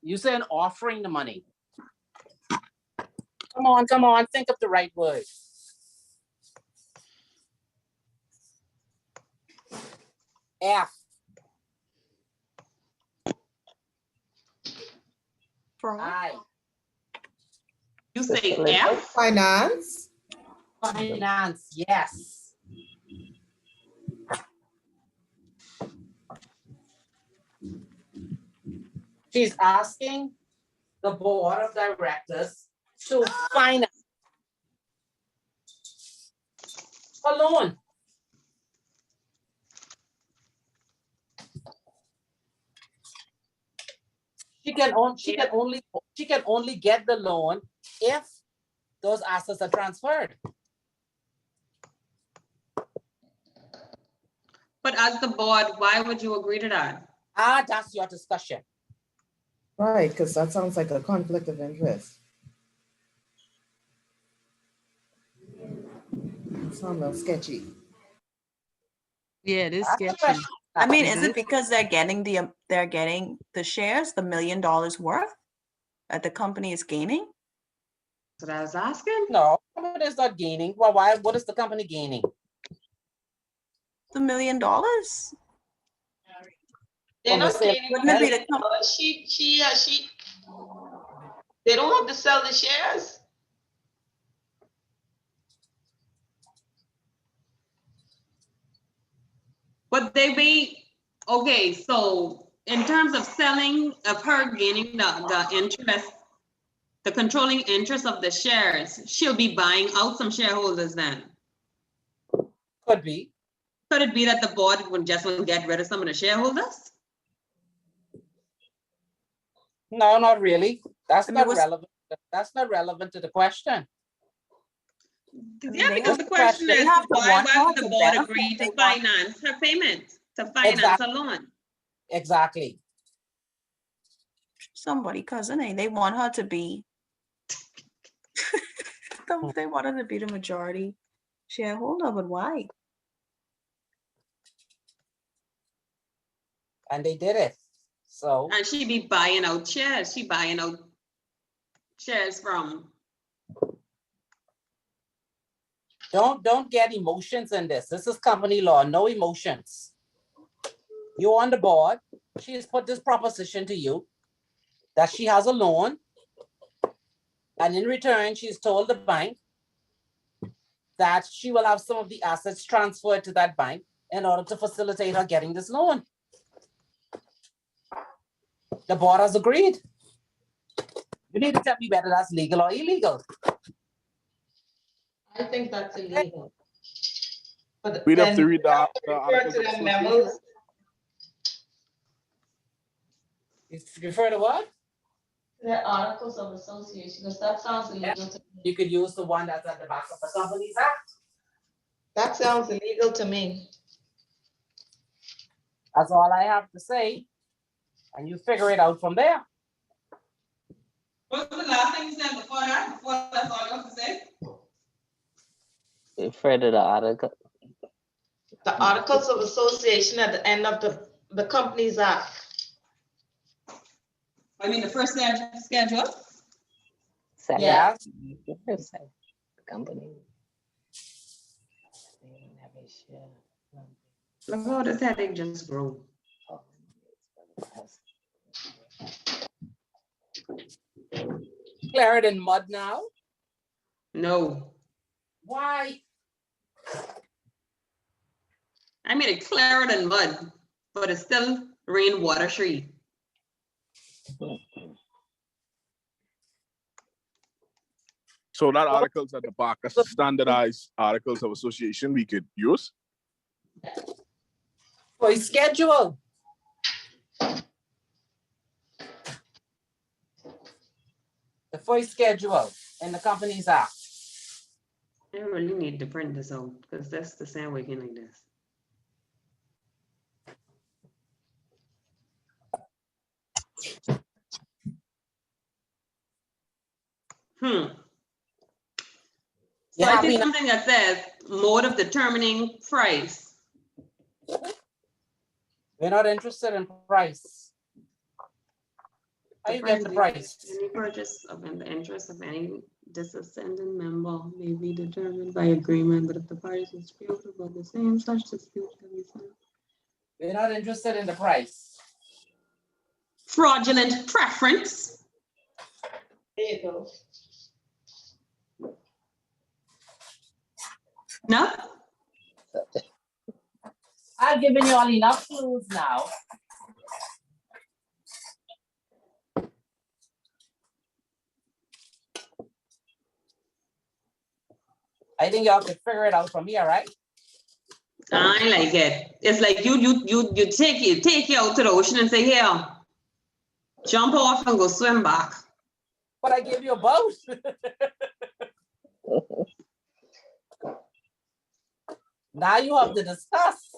you said offering the money. Come on, think of the right word. F. I. You say Facilitate. F? Finance. Finance, yes. She's asking the board of directors to finance a loan. She can only get the loan if those assets are transferred. But as the board, why would you agree to that? That's your discussion. Right, because that sounds like a conflict of interest. Sounds a little sketchy. Yeah, it is That's the sketchy. question. I mean, is it because they're getting the shares, the $1 million worth that the company is gaining? That's what I was asking. No, the company is not gaining. Well, why? What is the company gaining? The $1 million? They're From the not sale. gaining. Wouldn't it be the They don't have to sell the shares. But they be, okay, so in terms of selling, of her gaining the interest, the controlling interest of the shares, she'll be buying out some shareholders then. Could be. Could it be that the board would just want to get rid of some of the shareholders? No, not really. That's I mean, not relevant. That's not relevant to the question. Yeah, they because have- the question they is, have to why want her would the to board benefit, agree they to want- finance her payment, to finance a loan? Exactly. Somebody, cousin, they want her to be, they want her to be the majority shareholder, but why? And they did it. So And she be buying out shares, she buying out shares from. don't get emotions in this. This is company law, no emotions. You're on the board. She has put this proposition to you that she has a loan. And in return, she's told the bank that she will have some of the assets transferred to that bank in order to facilitate her getting this loan. The board has agreed. You need to tell me whether that's legal or illegal. I think that's illegal. But We'd have to then read the refer to articles of the memos. association. Refer to what? The articles of association, because that sounds illegal to me. You could use the one that's at the back of the Companies Act. That sounds illegal to me. That's all I have to say. And you figure it out from there. What was the last thing you said before that? Before that's all you have to say? Refer to the article. The articles of association at the end of the Companies Act. I mean, the first schedule. Second. Yeah. The first side, the company. They don't have a share. Look how this headache just grew. Clear it in mud now. No, Why? I made it clearer than mud, but it's still rainwater free. So that article's at the back, that's standardized articles of association we could use. For a schedule. The first schedule in the Companies Act. I really need to print this out because that's the same working like this. So You I happy think now? something that says mode of determining price. We're not interested in price. How you get the price? Any purchase of in the interest of any dissenting member may be determined by agreement, but if the parties dispute about the same, such dispute can be settled. We're not interested in the price. Fraudulent preference. There you go. No? I've given you all enough clues now. I think y'all can figure it out from here, right? I like it. It's like you take you out to the ocean and say, here, jump off and go swim back. But I gave you a boat. Now you have to discuss.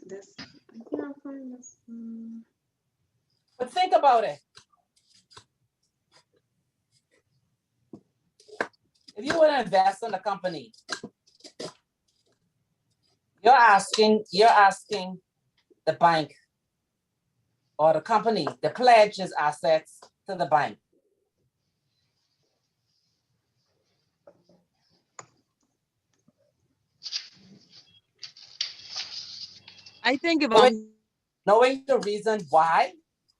This, I can't find this. But think about it. If you want to invest in a company, you're asking the bank or the company to pledge his assets to the bank. I think if I'm Knowing the reason why,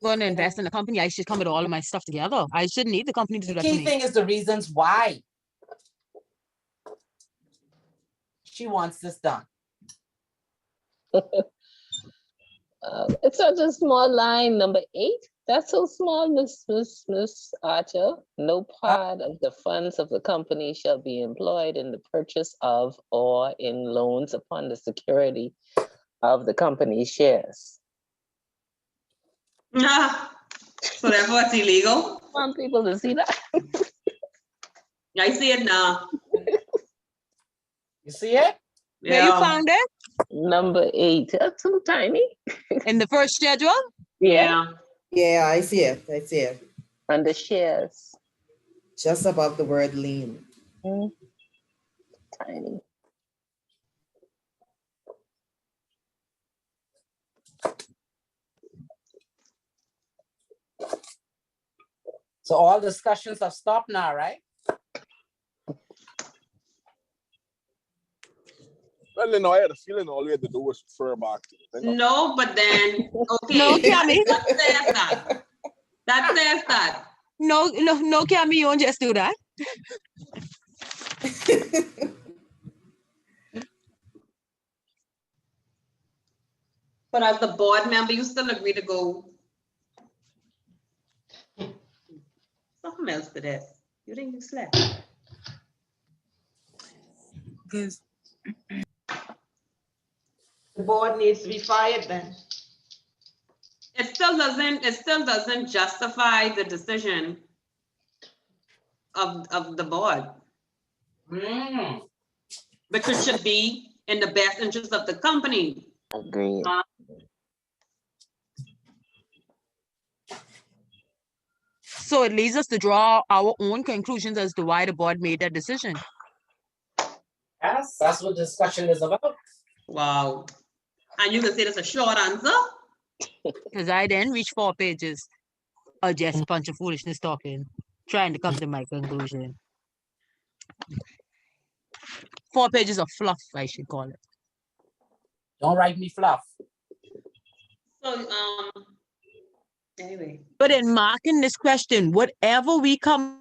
going to invest in a company, I should come with all of my stuff together. I shouldn't need the company to do the that for key me. thing is the reasons why she wants this done. It's such a small line, number 8. That's so small, Miss Archer. No part of the funds of the company shall be employed in the purchase of or in loans upon the security of the company's shares. So therefore it's illegal. I want people to see that. I see it now. You see it? Where you found it? Number 8. That's so tiny. In the first schedule? Yeah. Yeah, I see it. I see it. Under shares. Just above the word lien. Tiny. So all discussions have stopped now, right? Well, you know, I had a feeling all we had to do was refer back to the thing. No, but then, okay. No, Cammy. That says that. That says that. No, Cammy, you won't just do that. But as the board member, you still agree to go. Something else to this. You think you slept? Because The board needs to be fired then. It still doesn't justify the decision of the board, which it should be in the best interest of the company. Agreed. So it leads us to draw our own conclusions as to why the board made that decision. Yes, that's what discussion is about. Wow. And you can say that's a short answer? Because I then reached 4 pages of just a bunch of foolishness talking, trying to come to my conclusion. 4 pages of fluff, I should call it. Don't write me fluff. So, anyway, But in marking this question, whatever we come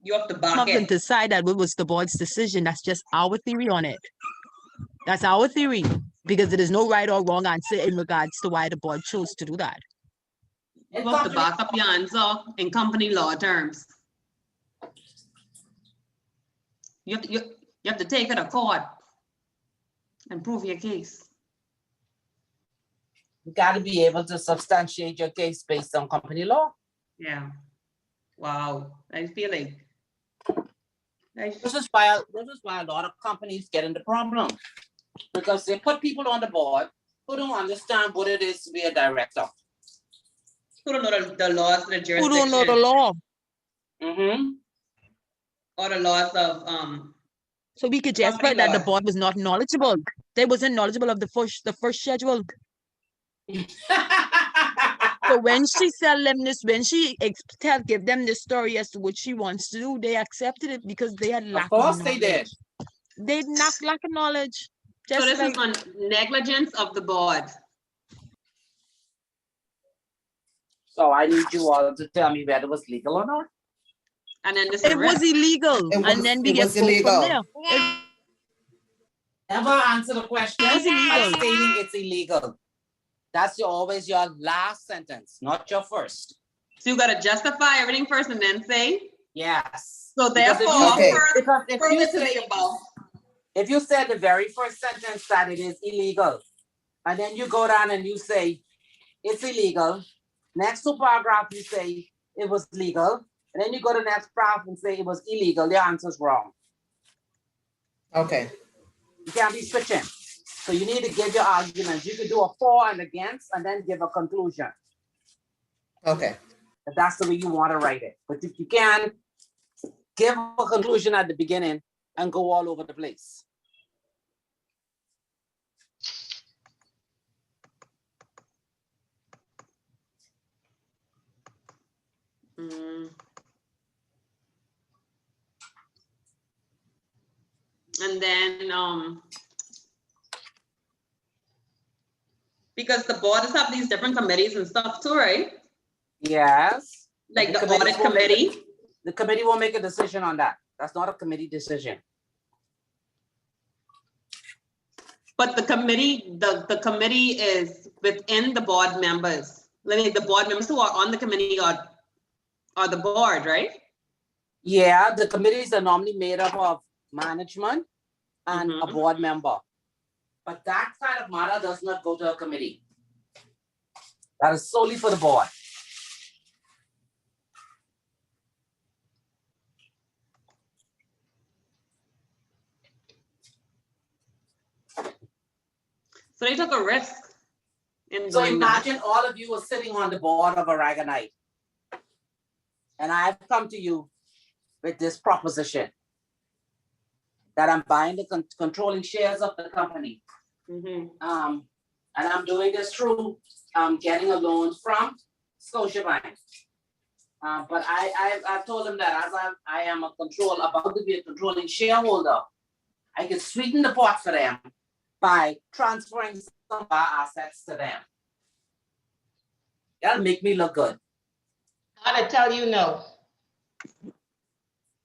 you have to back up and it. decide that it was the board's decision, that's just our theory on it. That's our theory, because there is no right or wrong answer in regards to why the board chose to do that. You have to back up your answer in company law terms. You have to take it to court and prove your case. You got to be able to substantiate your case based on company law. Yeah. Wow, I feel like. This is why a lot of companies get into problem, because they put people on the board who don't understand what it is to be a director. Who don't know the laws, the Who jurisdiction. don't know the law? Mm-hmm. Or the laws of So we could just company write that the laws. board was not knowledgeable. They wasn't knowledgeable of the first schedule. So when she tell them this, when she give them the story as to what she wants to do, they accepted it because they had lack Of course they did. They lack of knowledge. So Just this like is on negligence of the board. So I need you all to tell me whether it was legal or not. And then this it was illegal. And then we it get was pulled from illegal. there. Never answer the question It was illegal. by stating it's illegal. That's always your last sentence, not your first. So you gotta justify everything first and then say. Yes. So Because therefore, if you said the very first sentence that it is illegal, and then you go down and you say it's illegal, next two paragraph you say it was legal, and then you go to the next paragraph and say it was illegal, the answer's wrong. Okay. You can't be switching. So you need to give your arguments. You can do a for and against and then give a conclusion. Okay. If that's the way you want to write it. But if you can, give a conclusion at the beginning and go all over the place. And then because the boards have these different committees and stuff too, right? Yes. Like the audit committee. The committee will make a decision on that. That's not a committee decision. But the committee, the committee is within the board members. Like the board members who are on the committee are the board, right? Yeah, the committees are normally made up of management and a board member. But that kind of matter does not go to a committee. That is solely for the board. So they took a risk in So doing that. imagine all of you were sitting on the board of Aragonite. And I've come to you with this proposition that I'm buying the controlling shares of the company. And I'm doing this through getting a loan from Scotiabank. But I've told them that as I am about to be a controlling shareholder, I can sweeten the pot for them by transferring some of our assets to them. That'll make me look good. I'd tell you no.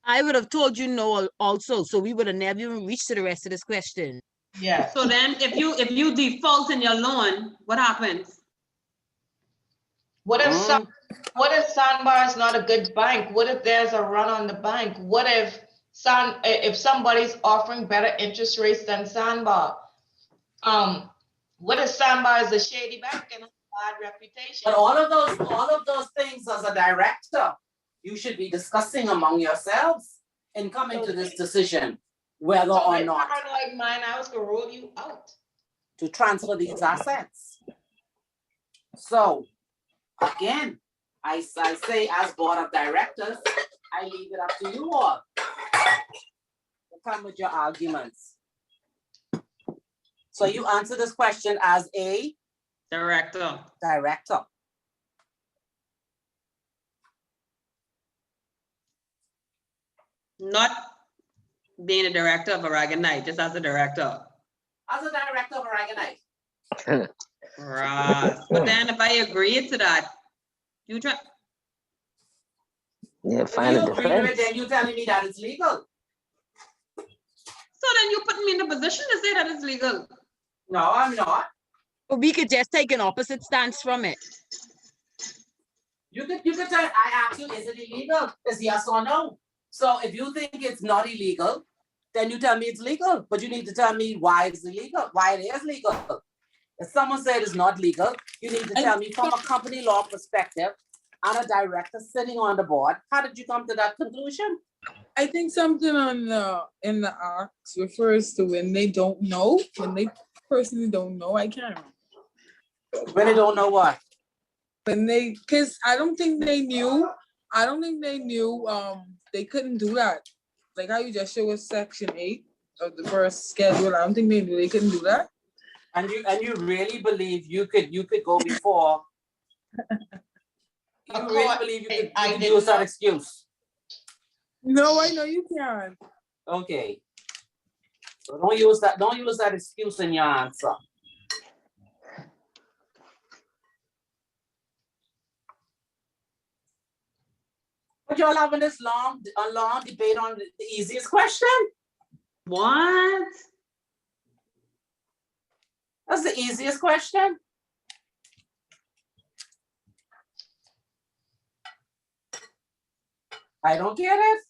I would have told you no also, so we would have never even reached to the rest of this question. Yeah. So then if you default in your loan, what happens? What if Sandbar is not a good bank? What if there's a run on the bank? What if somebody's offering better interest rates than Sandbar? What if Sandbar is a shady bank and has a bad reputation? But all of those things as a director, you should be discussing among yourselves and coming to this decision, whether or not like mine, I was gonna roll you out to transfer these assets. So again, I say as board of directors, I leave it up to you all to come with your arguments. So you answer this question as a director. Not being a director of Aragonite, just as a director. As a director of Aragonite. Right. But then if I agree to that, you try. Yeah, If you agree with it, then you're telling me that it's legal. So then you put me in a position to say that it's legal. No, I'm not. But we could just take an opposite stance from it. You could say, I ask you, is it illegal? It's yes or no. So if you think it's not illegal, then you tell me it's legal. But you need to tell me why it's illegal, why it is legal. If someone said it's not legal, you need to tell me from a company law perspective, and a director sitting on the board. How did you come to that conclusion? I think something in the acts refers to when they don't know, when they personally don't know. I can't remember. When they don't know what? When they, because I don't think they knew. I don't think they knew. They couldn't do that. Like how you just showed us section 8 of the first schedule. I don't think they knew they couldn't do that. And you really believe you could go before? You really believe you could use that excuse? No, I know you can. Okay. So don't use that excuse in your answer. But y'all having this long debate on the easiest question? What? That's the easiest question. I don't get it.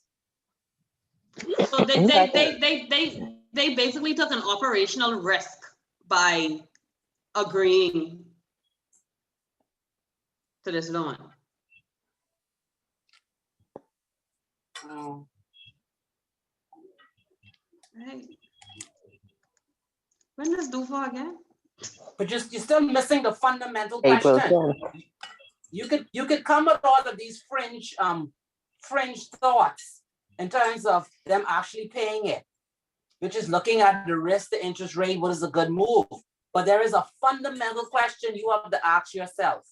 So they basically took an operational risk by agreeing to this loan. Oh. Right. When does due for again? But you're still missing the fundamental April question. 10th. You could come with all of these fringe thoughts in terms of them actually paying it, which is looking at the risk, the interest rate, what is a good move. But there is a fundamental question you have to ask yourself.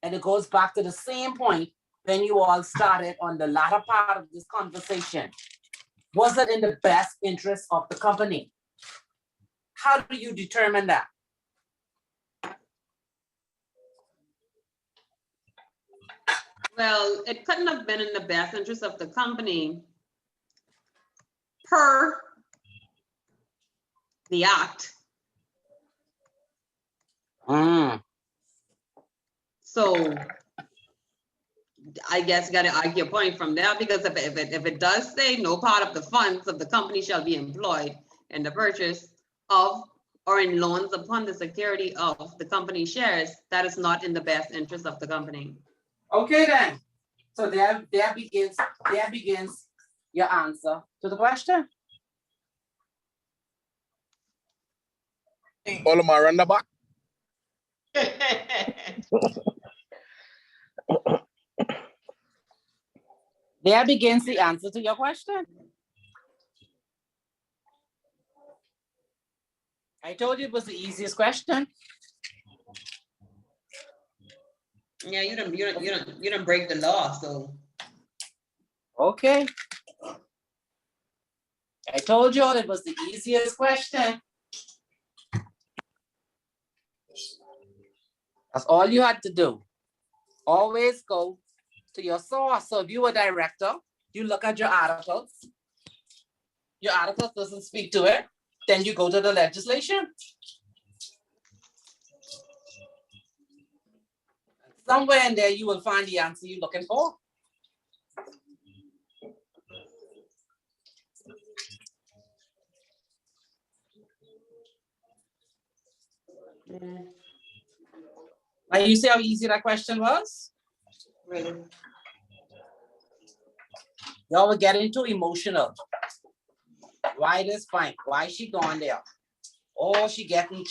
And it goes back to the same point when you all started on the latter part of this conversation. Was it in the best interest of the company? How do you determine that? Well, it couldn't have been in the best interest of the company per the act. So I guess you got to argue a point from there, because if it does say no part of the funds of the company shall be employed in the purchase of or in loans upon the security of the company shares, that is not in the best interest of the company. Okay then. So there begins your answer to the question. All of my run the back. There begins the answer to your question. I told you it was the easiest question. Yeah, you don't break the law, so. Okay. I told you it was the easiest question. That's all you had to do. Always go to your source. So if you were a director, you look at your articles. Your article doesn't speak to it, then you go to the legislation. Somewhere in there, you will find the answer you're looking for. Now you see how easy that question was? Really? Y'all were getting too emotional. Why this fine? Why she gone there? Oh, she getting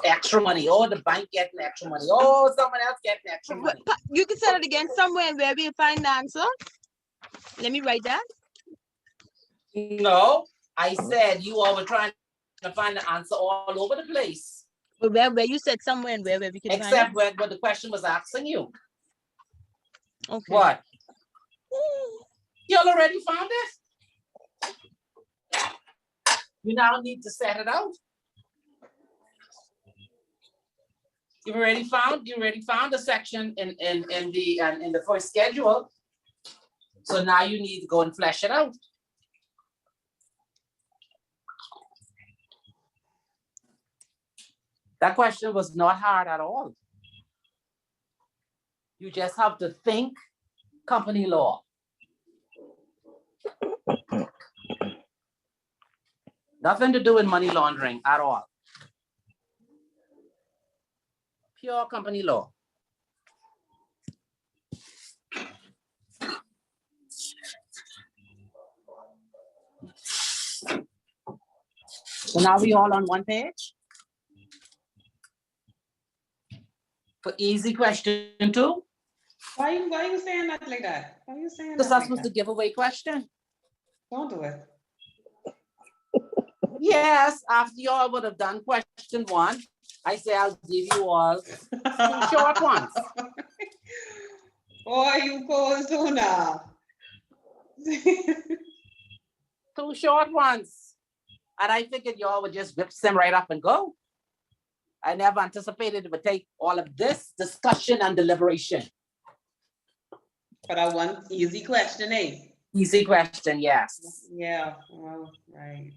extra money. Oh, the bank getting extra money. Oh, someone else getting extra money. You can say it again, somewhere where we find the answer. Let me write that. No, I said you all were trying to find the answer all over the place. Where you said somewhere and where we can Except find it? where the question was asking you. Okay. What? Y'all already found it? You now need to set it out. You already found the section in the first schedule. So now you need to go and flesh it out. That question was not hard at all. You just have to think company law. Nothing to do with money laundering at all. Pure company law. So now we all on one page? For easy question 2? Why you saying that like that? Why you saying Because that that's like was the that? giveaway question. Don't do it. Yes, after y'all would have done question 1, I say I'll give you all 2 short ones. Boy, you cold too now. 2 short ones. And I figured y'all would just whip them right up and go. I never anticipated it would take all of this discussion and deliberation. But I want easy question, eh? Easy question, yes. Yeah, well, right.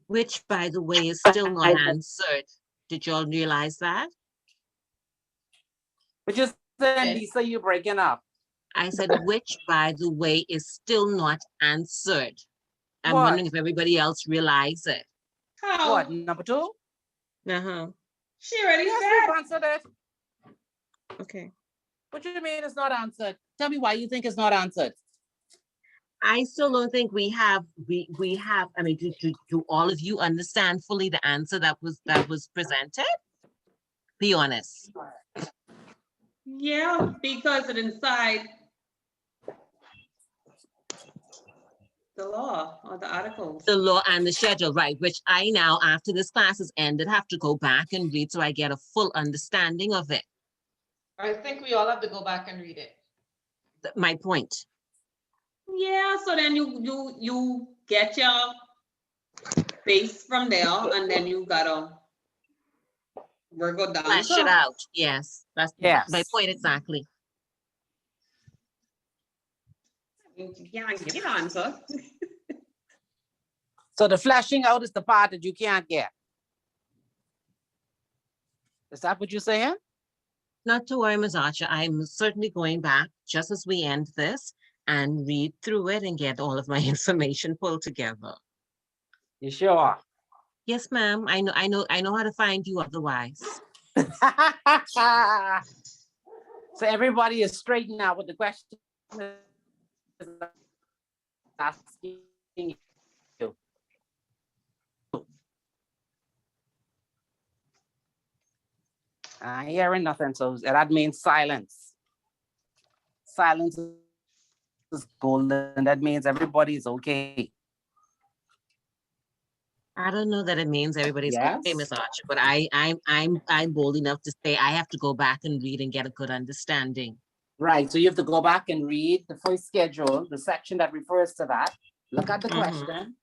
Which, by the way, is still not answered. Did y'all realize that? Which is then, Okay. Lisa, you breaking up. I said, which, by the way, is still not answered. I'm What? wondering if everybody else realized it. How? What, number 2? Uh-huh. She already Yes, said. we've answered it. Okay. What do you mean it's not answered? Tell me why you think it's not answered. I still don't think we have, I mean, do all of you understand fully the answer that was presented? Be honest. Yeah, because it inside the law or the articles. The law and the schedule, right, which I now, after this class is ended, have to go back and read so I get a full understanding of it. I think we all have to go back and read it. My point. Yeah, so then you get your base from there, and then you gotta work it down. Flesh it out. Yes, that's Yes. my point exactly. You can't get the answer. So the flashing out is the part that you can't get. Is that what you're saying? Not to worry, Ms. Archer. I'm certainly going back just as we end this and read through it and get all of my information pulled together. You sure? Yes, ma'am. I know how to find you otherwise. So everybody is straight now with the question asking you. I ain't hearing nothing, so that means silence. Silence is golden. That means everybody's okay. I don't know that it means everybody's Yes. okay, Ms. Archer, but I'm bold enough to say I have to go back and read and get a good understanding. Right, so you have to go back and read the first schedule, the section that refers to that, look at the Mhm. question,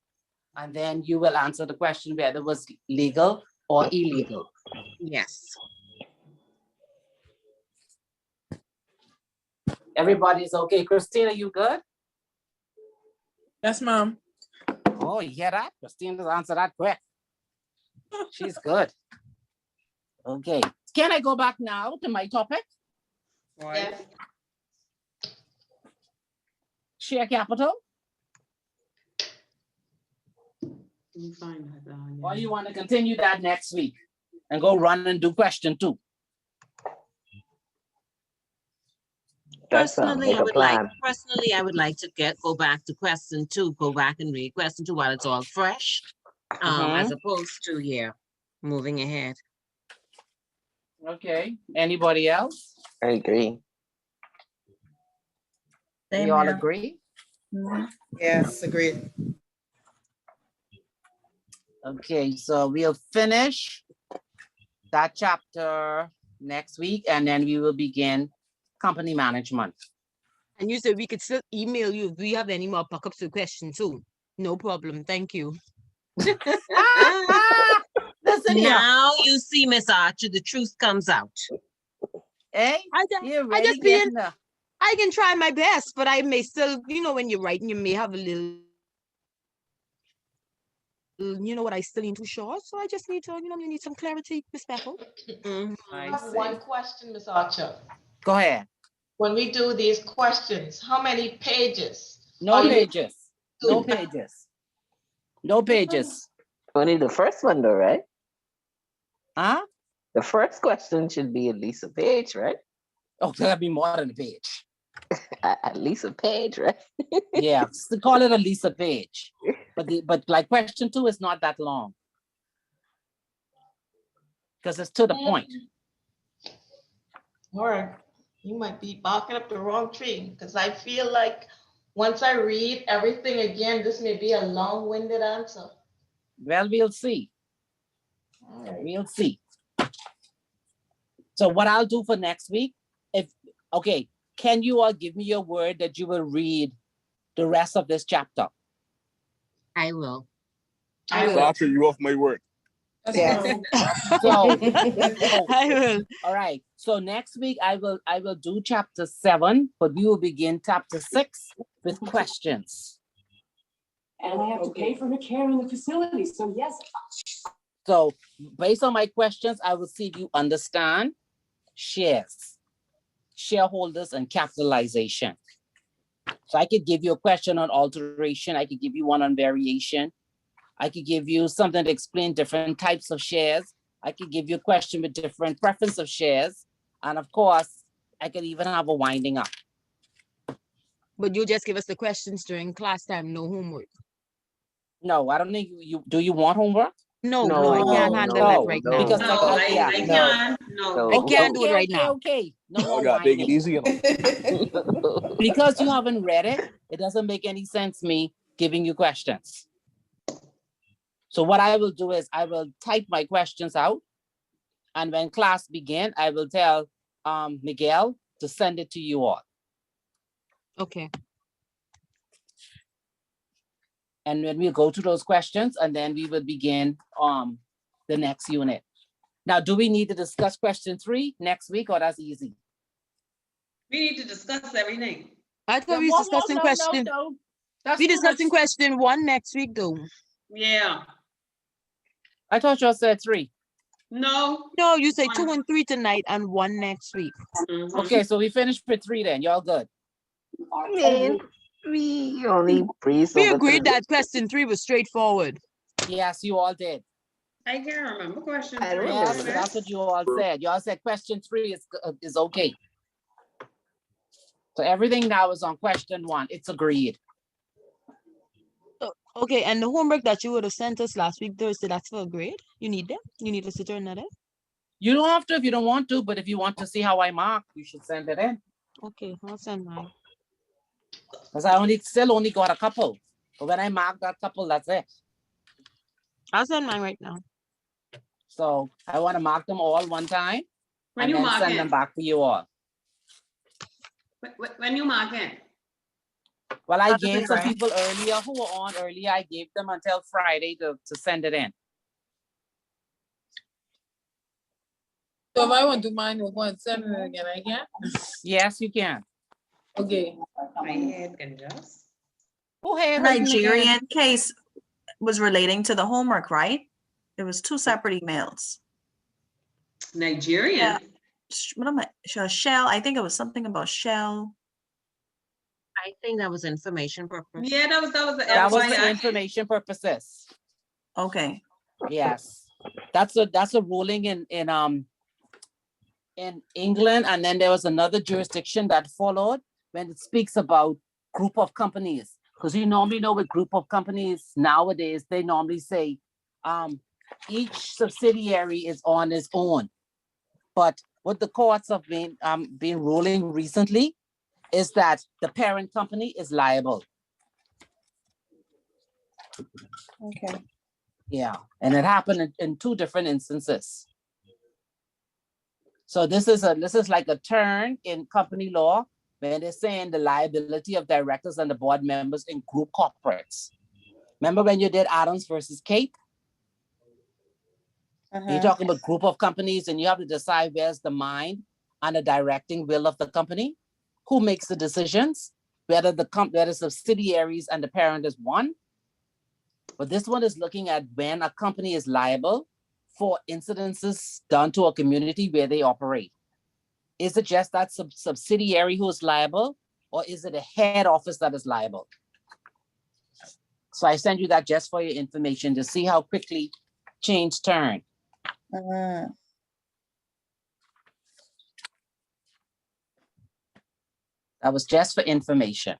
and then you will answer the question whether it was legal or illegal. Yes. Everybody's okay. Christina, you good? Yes, ma'am. Oh, you hear that? Christina's answered that quick. She's good. Okay, can I go back now to my topic? Yes. Share capital? You find that, Or you want to continue that next week and go run and do question 2? Personally, I would like to go back to question 2, go back and read question 2 while it's all fresh, as opposed to, moving ahead. Okay, anybody else? I agree. We all agree? Yes, agreed. Okay, so we'll finish that chapter next week and then we will begin company management. And you said we could still email you if we have any more backups to question too. No problem. Thank you. Listen here. Now you see, Miss Archer, the truth comes out. Hey, I just being, I can try my best, but I may still, when you're writing, you may have a little, what I still need too short. So I just need to, you need some clarity, Miss Bethel. I have one question, Ms. Archer. Go ahead. When we do these questions, how many pages? No pages. No pages. No pages. Only the first one though, right? Huh? The first question should be at least a page, right? Oh, that'll be more than a page. At least a page, right? Yeah, to call it a Lisa page. But like question 2 is not that long. Because it's to the point. Or you might be barking up the wrong tree, because I feel like once I read everything again, this may be a long-winded answer. Well, we'll see. All right. We'll see. So what I'll do for next week, okay, can you all give me your word that you will read the rest of this chapter? I will. Sasha, you off my word. Yeah. So, I will. all right. So next week I will do chapter 7, but we will begin chapter 6 with questions. And I have to pay for her care in the facility, so yes. So based on my questions, I will see if you understand shares, shareholders, and capitalization. So I could give you a question on alteration. I could give you one on variation. I could give you something to explain different types of shares. I could give you a question with different preference of shares. And of course, I could even have a winding up. But you just give us the questions during class time, no homework. No, I don't think do you want homework? No, No, I can't handle that no, right no. now. Because No, like, I yeah, can't. No. No. I can't do it right now. Okay. No I more gotta take it whining. easy. You know? Because you haven't read it, it doesn't make any sense me giving you questions. So what I will do is I will type my questions out. And when class begin, I will tell Miguel to send it to you all. Okay. And when we go to those questions, and then we will begin the next unit. Now, do we need to discuss question 3 next week, or that's easy? We need to discuss everything. I thought we was discussing question. We discussing question 1 next week though. Yeah. I thought y'all said 3. No. No, you say 2 and 3 tonight and 1 next week. Mhm. Okay, so we finished with 3 then. Y'all good? I mean, we only breezed We over agreed 3. that question 3 was straightforward. Yes, you all did. I can't remember question I 3. Yes, remember. that's what you all said. You all said question 3 is okay. So everything now is on question 1. It's agreed. Okay, and the homework that you would have sent us last week, Thursday, that's for a grade? You need them? You need us to turn that in? You don't have to if you don't want to, but if you want to see how I mark, you should send it in. Okay, I'll send mine. Because I still only got a couple. But when I mark that couple, that's it. I'll send mine right now. So I want to mark them all one time When and you then mark send it? them back to you all. When you mark it? Well, I That's okay, gave some right? people earlier who were on earlier. I gave them until Friday to send it in. So if I want to do mine with one, send it again, I can? Yes, you can. Okay. My head can just. Who had The written again? Nigerian case was relating to the homework, right? It was 2 separate emails. Nigerian. Yeah. What am I? Shell. I think it was something about Shell. I think that was information purpose. Yeah, that was the That was for FYI. information purposes. Okay. Yes, that's a ruling in England, and then there was another jurisdiction that followed when it speaks about group of companies. Because you normally know with group of companies nowadays, they normally say each subsidiary is on its own. But what the courts have been ruling recently is that the parent company is liable. Okay. Yeah, and it happened in 2 different instances. So this is like a turn in company law when they're saying the liability of directors and the board members in group corporates. Remember when you did Adams versus Cape? You're talking about group of companies and you have to decide where's the mind and the directing will of the company. Who makes the decisions? Whether the subsidiaries and the parent is one. But this one is looking at when a company is liable for incidences done to a community where they operate. Is it just that subsidiary who is liable, or is it a head office that is liable? So I send you that just for your information to see how quickly change turn. That was just for information.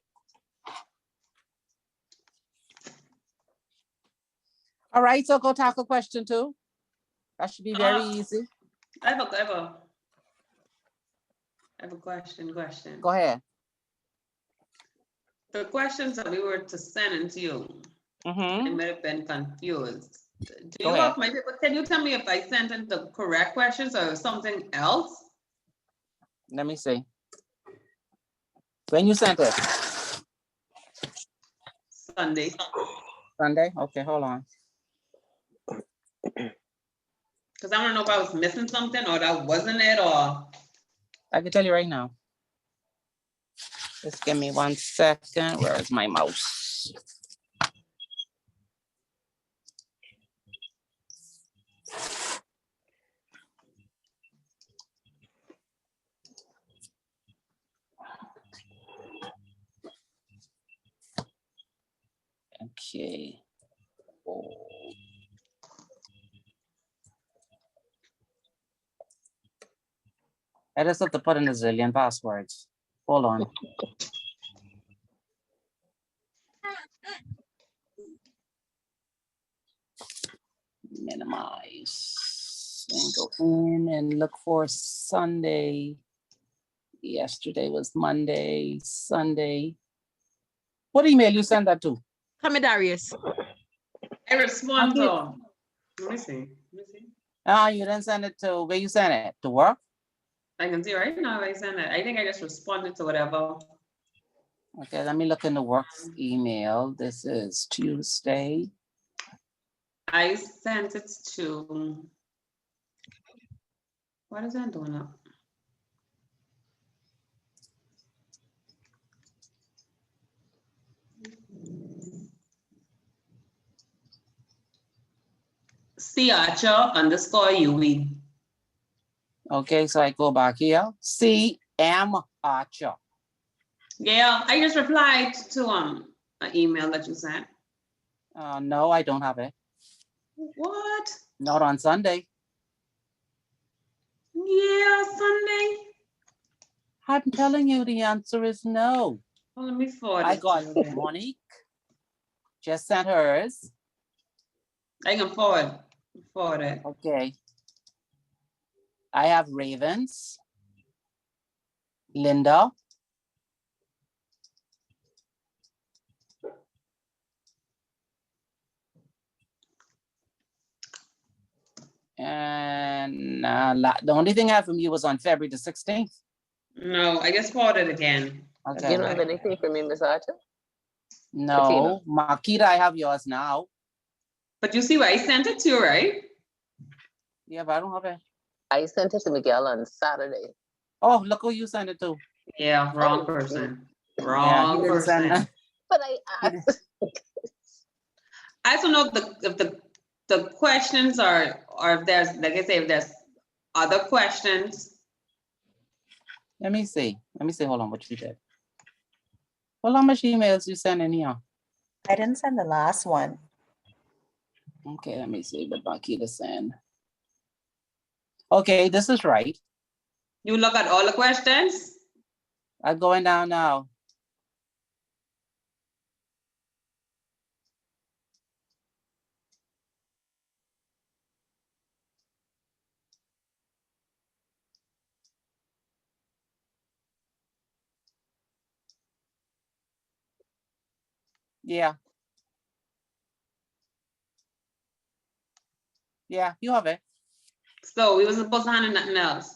All right, so go tackle question 2. That should be very easy. I have a question. Go ahead. The questions that we were to send into you, I might have been confused. Do you Go have my paper? Can you tell me if I sent in the correct questions or something else? Let me see. When you sent it? Sunday. Sunday? Okay, hold on. Because I don't know if I was missing something or that wasn't it, or I can tell you right now. Just give me 1 second. Where is my mouse? Okay. Oh. I just have to put in a zillion passwords. Hold on. Minimize and go in and look for Sunday. Yesterday was Monday, Sunday. What email you send that to? Come, Darius. I respond to. Let me see. Ah, you didn't send it to where you sent it? To work? I can see right now I sent it. I think I just responded to whatever. Okay, let me look in the work's email. This is Tuesday. I sent it to. What is that doing up? Archer_UE. Okay, so I go back here. CM Archer. Yeah, I just replied to an email that you sent. No, I don't have it. What? Not on Sunday. Yeah, Sunday. I'm telling you, the answer is no. Well, let me forward I it got to you then. Monique. Just sent hers. I can forward it. Okay. I have Ravens. Linda. And the only thing I have from you was on February the 16th. No, I just forwarded again. Okay. You don't have anything for me, Miss Archer? No, Makita, I have yours now. But you see where I sent it to, right? Yeah, but I don't have it. I sent it to Miguel on Saturday. Oh, look who you sent it to. Yeah, wrong person. Yeah, Wrong he didn't send person. that. But I asked. I don't know if the questions are, or if there's, like I say, if there's other questions. Let me see. Hold on, what you did. Well, how much emails you send in here? I didn't send the last one. Okay, let me see what Makita sent. Okay, this is right. You look at all the questions? I'm going down now. Yeah. Yeah, you have it. So we were supposed to handle nothing else.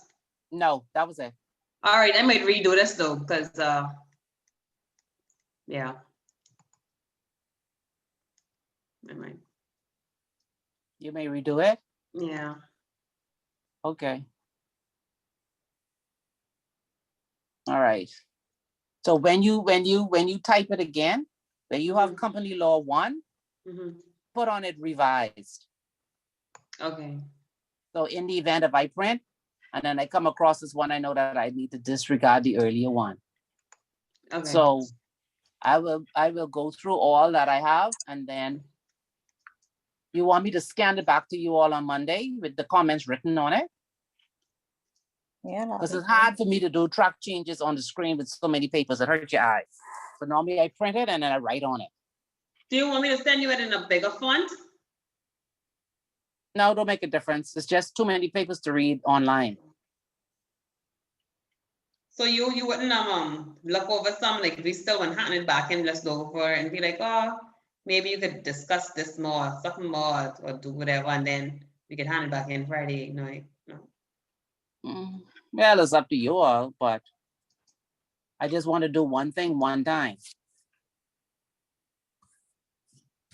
No, that was it. All right, I might redo this though, because yeah. I might. You may redo it. Yeah. Okay. All right. So when you type it again, when you have company law 1, put on it revised. Okay. So in the event if I print and then I come across this one, I know that I need to disregard the earlier one. Okay. So I will go through all that I have, and then you want me to scan it back to you all on Monday with the comments written on it? Yeah, that'll Because be it's great. hard for me to do track changes on the screen with so many papers. It hurts your eyes. So normally I print it and then I write on it. Do you want me to send you it in a bigger font? No, don't make a difference. It's just too many papers to read online. So you wouldn't look over some, like we still wouldn't hand it back and just look over and be like, oh, maybe you could discuss this more, something more, or do whatever, and then we could hand it back in Friday night. No. Well, it's up to you all, but I just want to do one thing one time.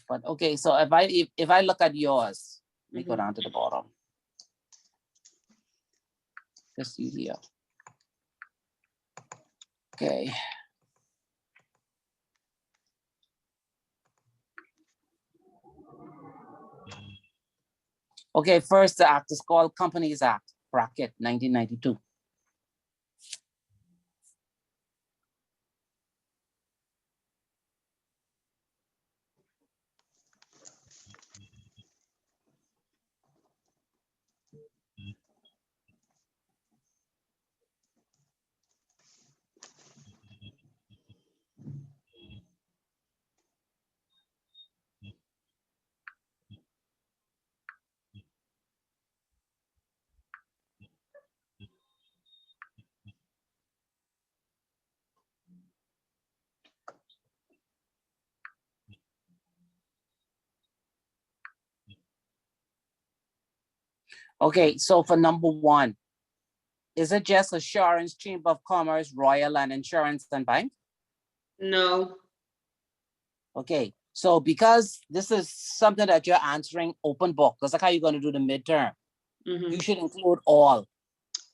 But okay, so if I look at yours, let me go down to the bottom. Just see here. Okay. Okay, first the act is called Companies Act, bracket 1992. Okay, so for number one, is it just Assurance, Chamber of Commerce, Royal, and Insurance and Bank? No. Okay, so because this is something that you're answering open book, that's like how you're going to do the midterm. You should include all.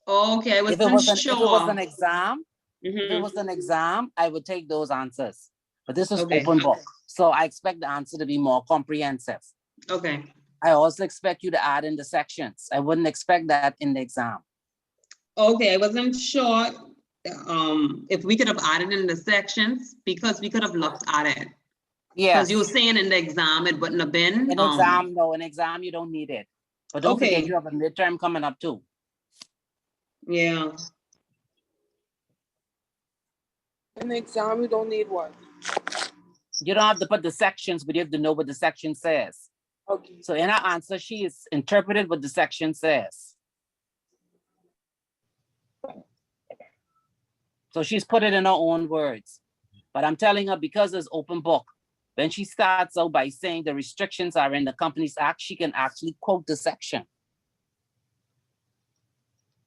Okay, I wasn't sure. If it was an exam, if it was an exam, I would take those answers. But this is Okay. open book, so I expect the answer to be more comprehensive. Okay. I also expect you to add in the sections. I wouldn't expect that in the exam. Okay, I wasn't sure if we could have added in the sections because we could have looked at it. Yeah. Because you were saying in the exam it wouldn't have been. An exam, no, an exam you don't need it. But don't forget you have a midterm coming up too. Yeah. In the exam, you don't need one. You don't have to put the sections, but you have to know what the section says. Okay. So in her answer, she is interpreted what the section says. So she's put it in her own words. But I'm telling her because it's open book, when she starts out by saying the restrictions are in the Companies Act, she can actually quote the section.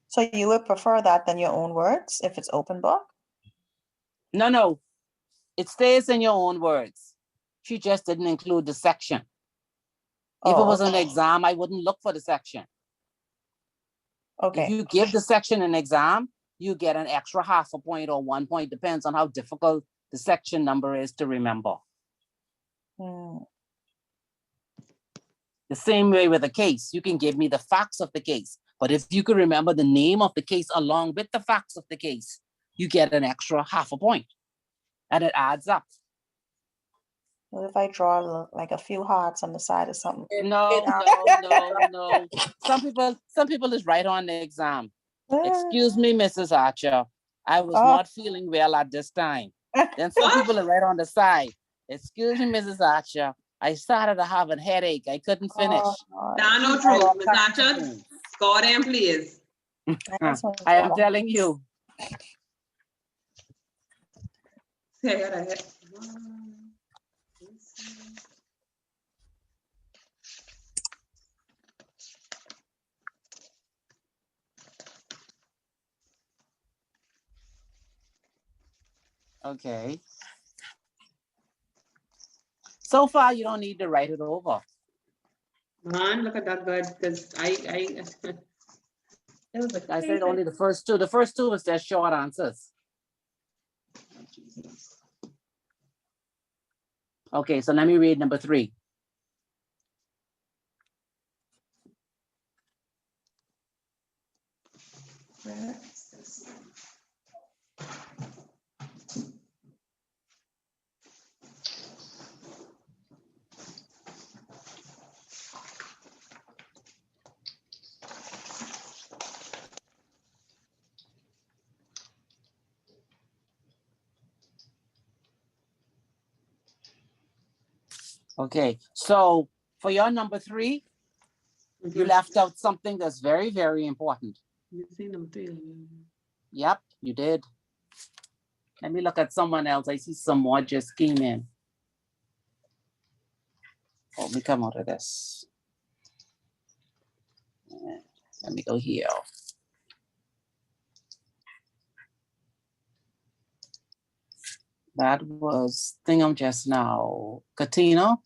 So you would prefer that than your own words if it's open book? No, it stays in your own words. She just didn't include the section. If it was an exam, I wouldn't look for the section. Okay. If you give the section an exam, you get an extra half a point or 1 point, depends on how difficult the section number is to remember. The same way with a case, you can give me the facts of the case, but if you could remember the name of the case along with the facts of the case, you get an extra half a point, and it adds up. What if I draw like a few hearts on the side or something? No. Some people is right on the exam. Excuse me, Mrs. Archer. I was not feeling well at this time. Then some people are right on the side. Excuse me, Mrs. Archer. I started to have a headache. I couldn't finish. That's no truth, Miss Archer. Score them, please. I am telling you. Okay. So far, you don't need to write it over. Man, look at that good, because I said only the first two. The first two was just short answers. Okay, so let me read number 3. Okay, so for your number 3, you left out something that's very, very important. You see number 3. Yep, you did. Let me look at someone else. I see some more just came in. Oh, let me come out of this. Let me go here. That was Thingam just now. Katina?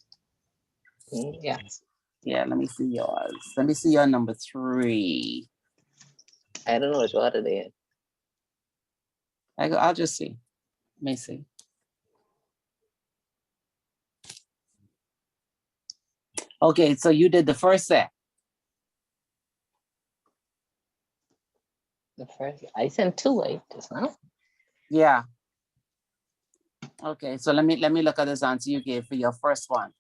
Yes. Yeah, let me see yours. Let me see your number 3. I don't know which order they in. I'll just see. Let me see. Okay, so you did the first set. The first, I sent 2 just now. Yeah. Okay, so let me look at this answer you gave for your first one.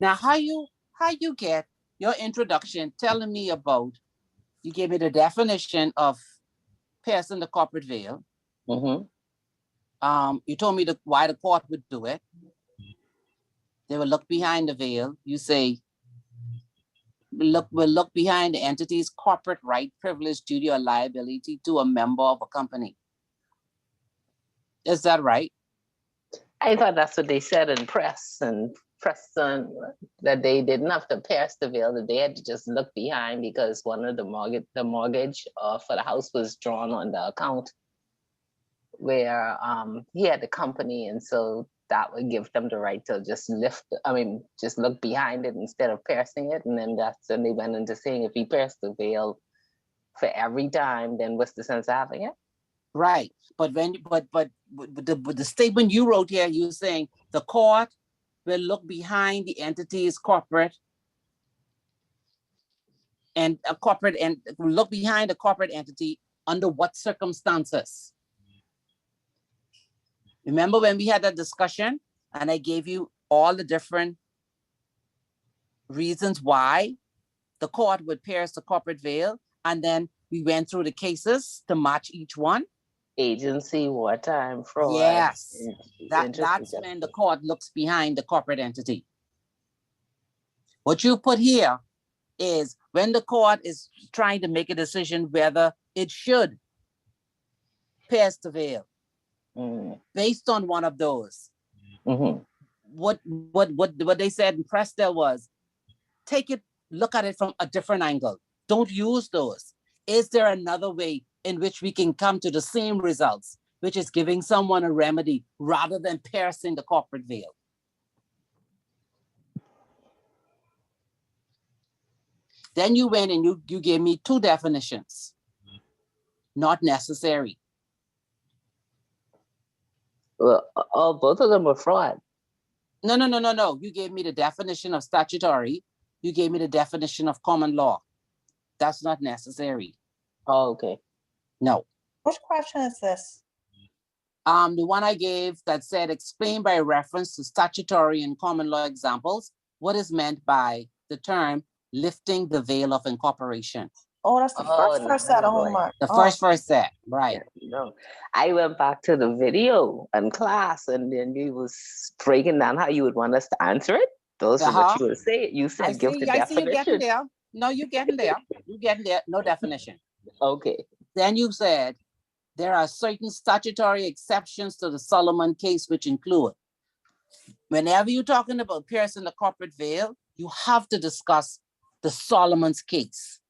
Now, how you get your introduction telling me about, you gave me the definition of piercing the corporate veil. Mm-hmm. You told me why the court would do it. They will look behind the veil. You say, we'll look behind the entity's corporate right, privilege, duty, or liability to a member of a company. Is that right? I thought that's what they said in Preston, that they didn't have to pierce the veil, that they had to just look behind because one of the mortgage for the house was drawn on the account where he had the company, and so that would give them the right to just just look behind it instead of piercing it. And then that's when they went into saying, if he pierced the veil for every time, then what's the sense of having it? Right, but the statement you wrote here, you're saying the court will look behind the entity's corporate and look behind the corporate entity under what circumstances? Remember when we had that discussion and I gave you all the different reasons why the court would pierce the corporate veil, and then we went through the cases to match each one? Agency, wartime, fraud. Yes, that's when the court looks behind the corporate entity. What you put here is when the court is trying to make a decision whether it should pierce the veil based on one of those. Mm-hmm. What they said in Precedent was, look at it from a different angle. Don't use those. Is there another way in which we can come to the same results, which is giving someone a remedy rather than piercing the corporate veil? Then you went and you gave me 2 definitions. Not necessary. Well, both of them were fraud. No. You gave me the definition of statutory. You gave me the definition of common law. That's not necessary. Oh, okay. No. Which question is this? The one I gave that said, explain by reference to statutory and common law examples what is meant by the term lifting the veil of incorporation. Oh, that's the first set of homework. The first set, right. Yeah, no, I went back to the video in class, and then you was breaking down how you would want us to answer it. Those are what you would say. You said give the definition. I see you getting there. No, you're getting there. You're getting there. No definition. Okay. Then you said there are certain statutory exceptions to the Solomon case, which include, whenever you're talking about piercing the corporate veil, you have to discuss the Solomon's case.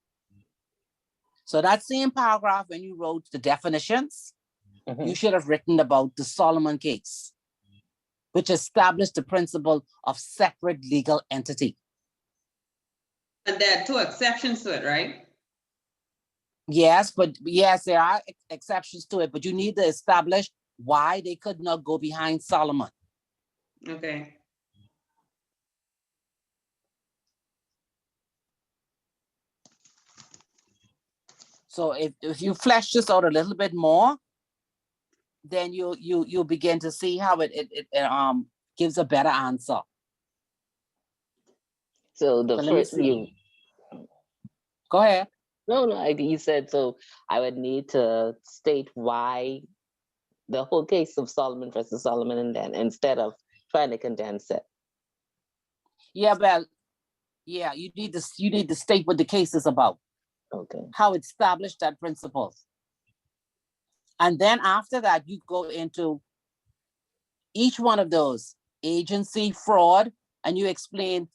So that same paragraph, when you wrote the definitions, you should have written about the Solomon case, which established the principle of separate legal entity. And there are 2 exceptions to it, right? Yes, there are exceptions to it, but you need to establish why they could not go behind Solomon. Okay. So if you flesh this out a little bit more, then you'll begin to see how it gives a better answer. So the So let me first see. Go ahead. no, you said, so I would need to state why the whole case of Solomon versus Solomon, and then instead of trying to condense it. Yeah, well, yeah, you need to state what the case is about. Okay. How it established that principle. And then after that, you go into each one of those, agency, fraud, and you explain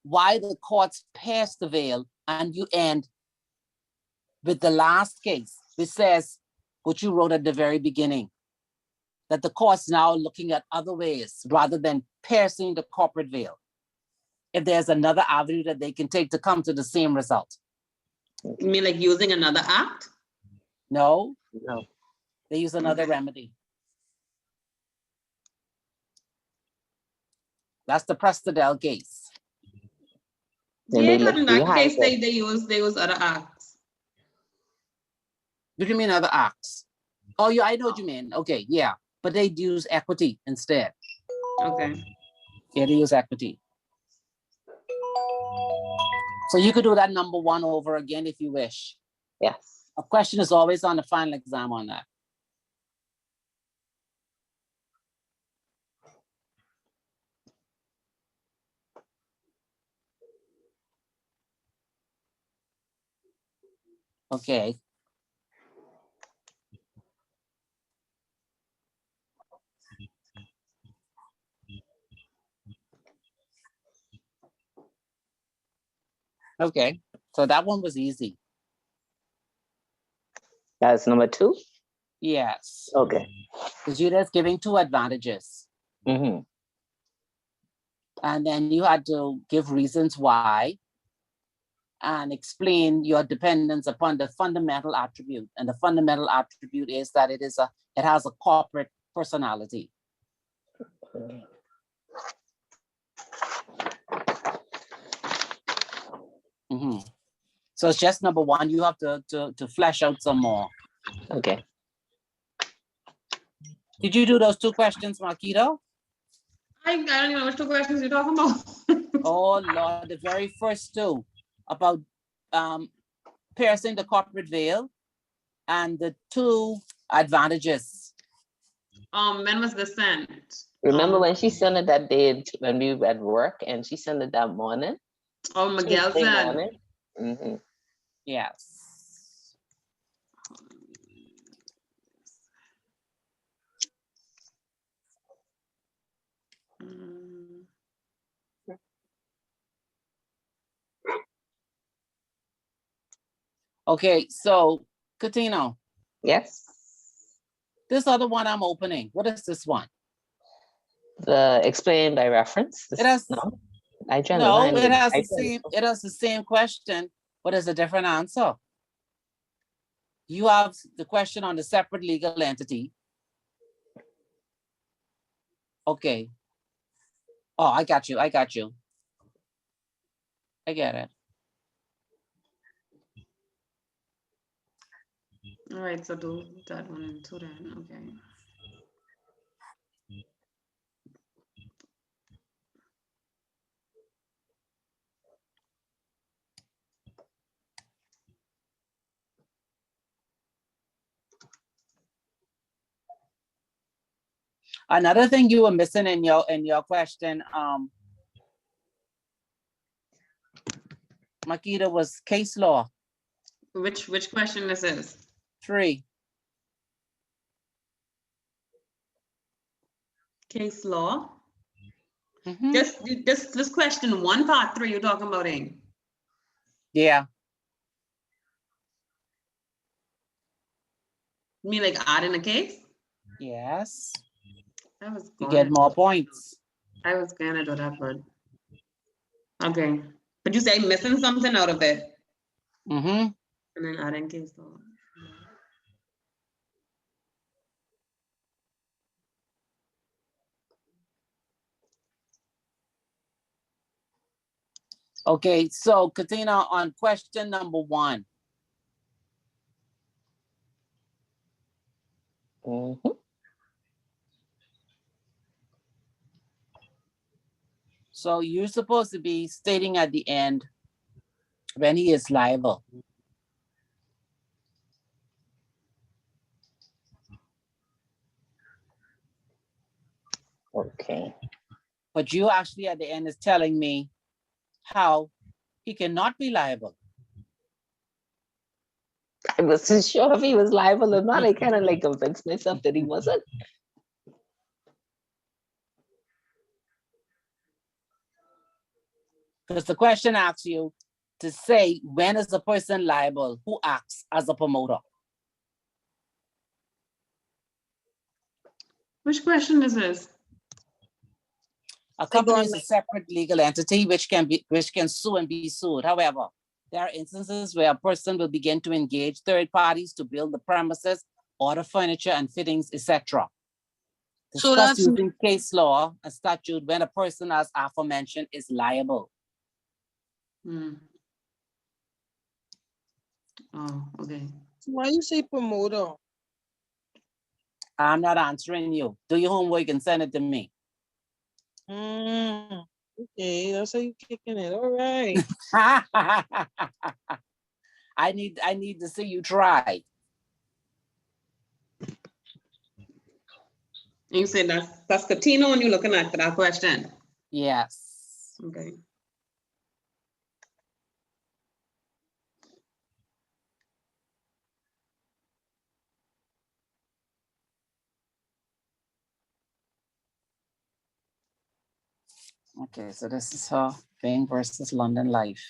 why the courts passed the veil, and you end with the last case, which says what you wrote at the very beginning, that the court's now looking at other ways rather than piercing the corporate veil. If there's another avenue that they can take to come to the same result. You mean like using another act? No, No. they use another remedy. That's the Precedent case. And Yeah, they I thought look in that behind case it. they use other acts. What do you mean other acts? Oh, yeah, I know what you mean. Okay, yeah, but they use equity instead. Okay. Yeah, they use equity. So you could do that number one over again if you wish. Yes. A question is always on the final exam on that. Okay. Okay, so that one was easy. That's number two? Yes. Okay. Because you're just giving two advantages. Mm-hmm. And then you had to give reasons why and explain your dependence upon the fundamental attribute. And the fundamental attribute is that it has a corporate personality. Mm-hmm. So it's just number one. You have to flesh out some more. Okay. Did you do those two questions, Marquito? I don't even know which two questions you're talking about. Oh Lord, the very first two about piercing the corporate veil and the two advantages. When was the sent? Remember when she sent it that day when we were at work, and she sent it that morning? Oh, Miguel Tuesday said. morning? Mm-hmm. Yes. Mm. Okay, so Katina, Yes. this other one I'm opening. What is this one? The explain by reference. It has no. I try to no. find It has I the same. It has the same question, but it's a different answer. You have the question on the separate legal entity. Okay. Oh, I got you. I got you. I get it. All right, so do that one and two then. Okay. Another thing you were missing in your question, Makita, was case law. Which question this is? 3. Case law. Mm-hmm. This question 1 part 3 you're talking about, Ing? Yeah. You mean like adding a case? Yes. I was You going get to more do- points. I was gonna do that, but okay. But you say missing something out of it, Mm-hmm. and then adding case law. Okay, so Katina, on question number 1, Mhm. So you're supposed to be stating at the end when he is liable. Okay. But you actually at the end is telling me how he cannot be liable. I wasn't sure if he was liable or not. I kind of like convinced myself that he wasn't. Because the question asks you to say when is the person liable who acts as a promoter. Which question is this? A company is a separate legal entity which can sue and be sued. However, there are instances where a person will begin to engage third parties to build the premises, order furniture and fittings, etc. So Discuss that's using case law and statute when a person as aforementioned is liable. Hmm. Oh, okay. why you say promoter? I'm not answering you. Do your homework and send it to me. Okay, that's how you kicking it. All right. I need to see you try. You say that's Catino when you're looking at for that question. Yes. Okay. Okay, so this is her Bing versus London Life.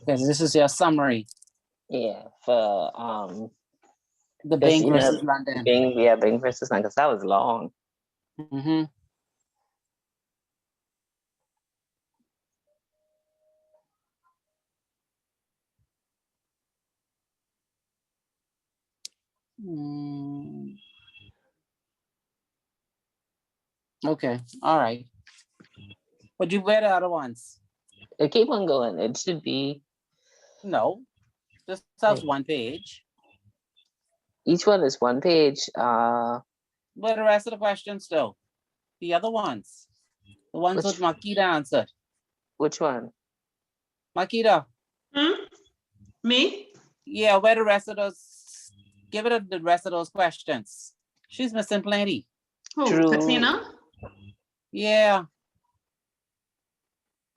Okay, so this is your summary. Yeah, for The just, Bing versus London. Bing versus London, because that was long. Mm-hmm. Okay, all right. But you read the other ones? Keep on going. It should be. No, this has one page. Each one is one page. But the rest of the questions though, the other ones, the ones with Makita answered. Which one? Makita. Me? Yeah, where the rest of those? Give it the rest of those questions. She's missing plenty. Who? Katina? Yeah.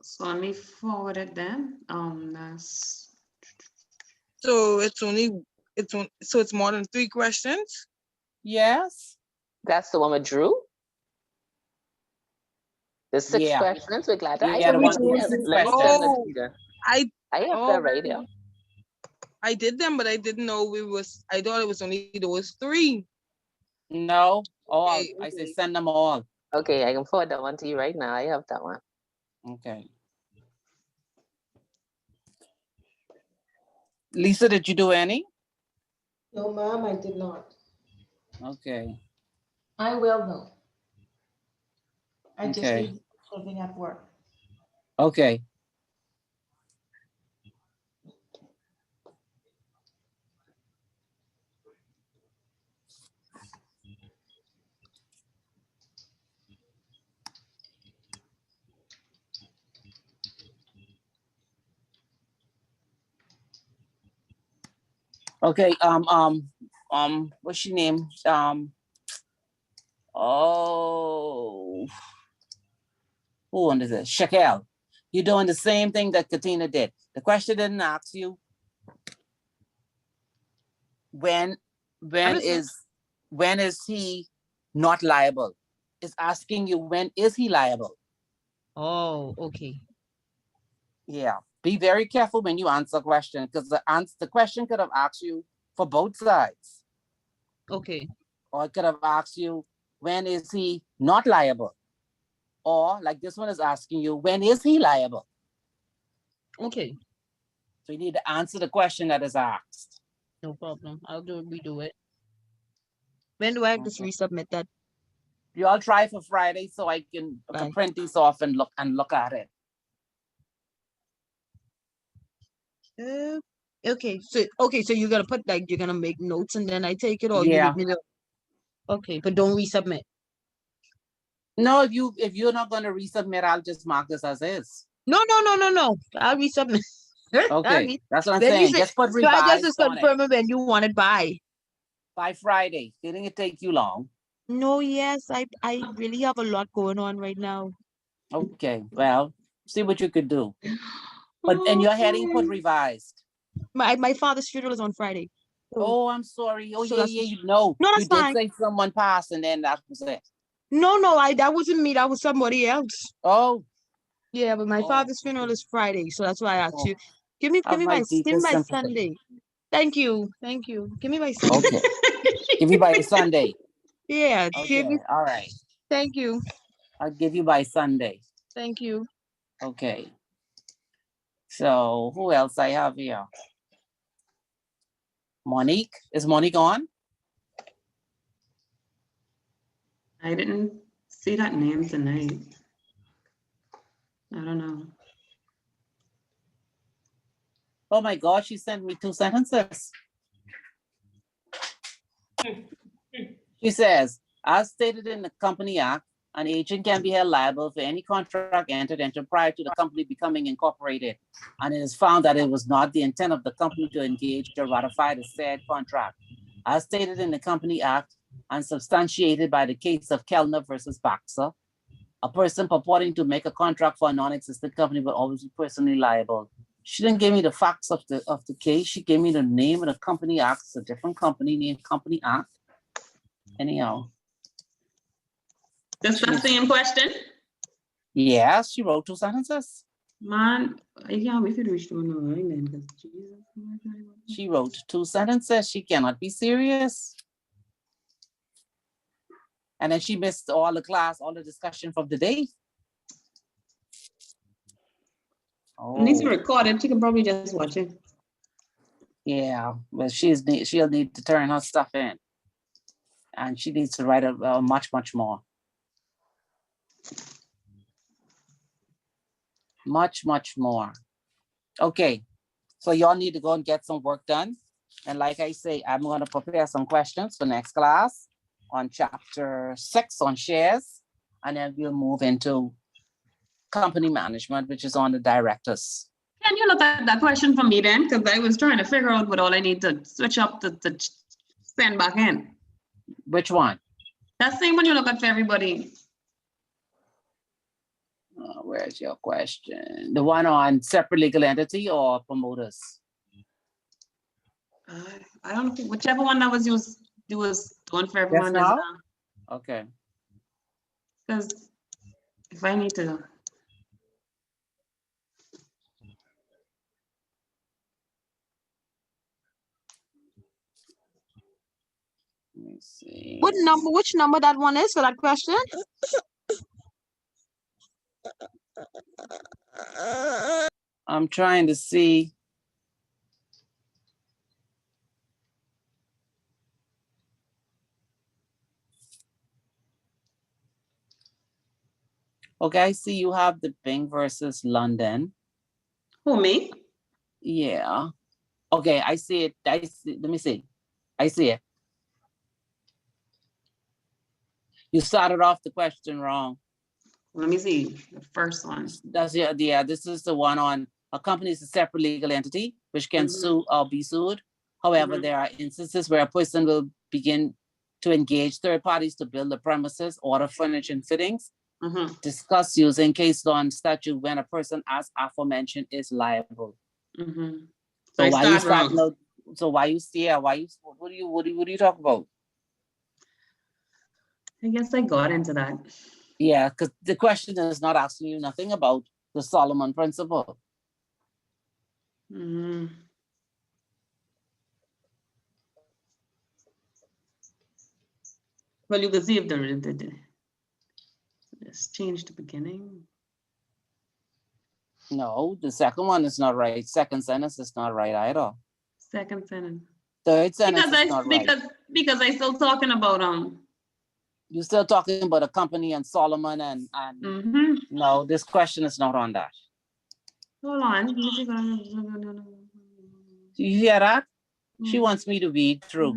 So let me forward it then. That's. So it's more than 3 questions? Yes. That's the one with Drew? The 6 questions. We're glad. Yeah, the one with 6 questions. I have that right here. I did them, but I didn't know I thought it was only those 3. No, all. I say send them all. Okay, I can forward that one to you right now. I have that one. Okay. Lisa, did you do any? No, ma'am, I did not. Okay. I will though. I just Okay. need something at work. Okay. Okay, what's your name? Who is it? Shaquille. You're doing the same thing that Katina did. The question didn't ask you when is he not liable? It's asking you when is he liable? Oh, okay. Yeah. Be very careful when you answer a question because the question could have asked you for both sides. Okay. Or it could have asked you, when is he not liable? Or like this one is asking you, when is he liable? Okay. So you need to answer the question that is asked. No problem. I'll redo it. When do I have to Okay. resubmit that? You all try for Friday so I can Bye. print these off and look at it. Okay, so you're gonna put like you're gonna make notes and then I take it, or you Yeah. need me to? Okay, but don't resubmit. No, if you're not gonna resubmit, I'll just mark this as is. No. I'll resubmit. Okay, that's what I'm Then you saying. say, Just put so I just revised on it confirm when you want it by. Friday. Didn't it take you long? No, yes, I really have a lot going on right now. Okay, well, see what you could do. But in your heading, put revised. My father's funeral is on Friday. Oh, I'm sorry. Oh, So yeah, that's you know. no, You that's did fine. say someone passed and then that was it. No, that wasn't me. That was somebody else. Oh. Yeah, but my Oh, father's funeral is Friday, so that's why I asked oh. you. Give me Have my give me deepest by sympathy. Sunday. Thank you. Give me by Sunday. Okay. Give you by Sunday. Yeah, Okay, all right. thank you. I'll give you by Sunday. Thank you. Okay. So who else I have here? Monique. Is Monique on? I didn't see that name tonight. I don't know. Oh my God, she sent me 2 sentences. She says, as stated in the Company Act, an agent can be held liable for any contract entered into prior to the company becoming incorporated, and it is found that it was not the intent of the company to engage or ratify the said contract. As stated in the Company Act and substantiated by the case of Kellner versus Baxter, a person purporting to make a contract for a non-existent company will always be personally liable. She didn't give me the facts of the case. She gave me the name of the Company Act. It's a different company named Company Act. Anyhow. Just the same question? Yes, she wrote 2 sentences. Man, yeah, we could reach to annoying then, because Jesus. She wrote 2 sentences. She cannot be serious. And then she missed all the class, all the discussion from the day. It needs to Oh, record it. She can probably just watch it. yeah, but she'll need to turn her stuff in. And she needs to write a much more. Much more. Okay, so y'all need to go and get some work done. And like I say, I'm going to prepare some questions for next class on chapter 6 on shares. And then we'll move into company management, which is on the directors. Can you look at that question for me then? Because I was trying to figure out what all I need to switch up to send back in. Which one? That same one you look at for everybody. Where's your question? The one on separate legal entity or promoters? I don't know, whichever one that was used, it was going for everyone. Yes, now? Okay. Because if I need to. Let me see. Which number that one is for that question? I'm trying to see. Okay, I see you have the Bing versus London. Who, me? Yeah. Okay, I see it. Let me see. I see it. You started off the question wrong. Let me see the first one. This is the one on a company is a separate legal entity which can sue or be sued. However, there are instances where a person will begin to engage third parties to build the premises, order furniture and fittings, discuss using case law and statute when a person as aforementioned is liable. So why you start? So why you what do you talk about? I guess I got into that. Yeah, because the question is not asking you nothing about the Solomon principle. Well, you can see if let's change the beginning. No, the second one is not right. Second sentence is not right either. Second sentence. Third sentence Because is not right. because I still talking about You're still talking about a company and Solomon and no, this question is not on that. hold on. Do you hear that? She wants me to read through.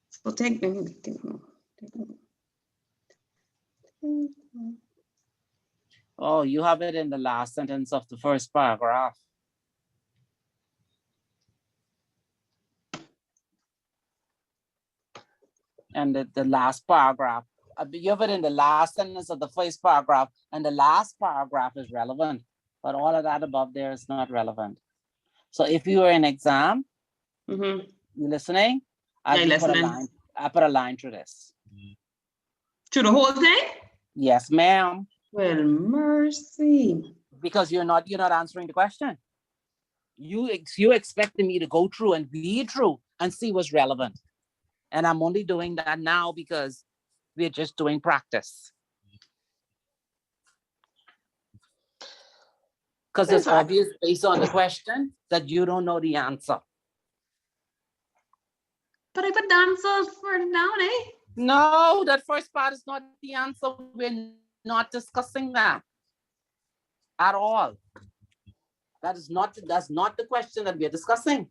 So take me. Oh, you have it in the last sentence of the first paragraph. And the last paragraph. You have it in the last sentence of the first paragraph, and the last paragraph is relevant, but all of that above there is not relevant. So if you were in exam, you listening? I put a line through this. To the whole thing? Yes, ma'am. Well, mercy. Because you're not answering the question. You expected me to go through and read through and see what's relevant. And I'm only doing that now because we're just doing practice. Because it's obvious based on the question that you don't know the answer. But I put the answer further down, eh? No, that first part is not the answer. We're not discussing that at all. That's not the question that we're discussing.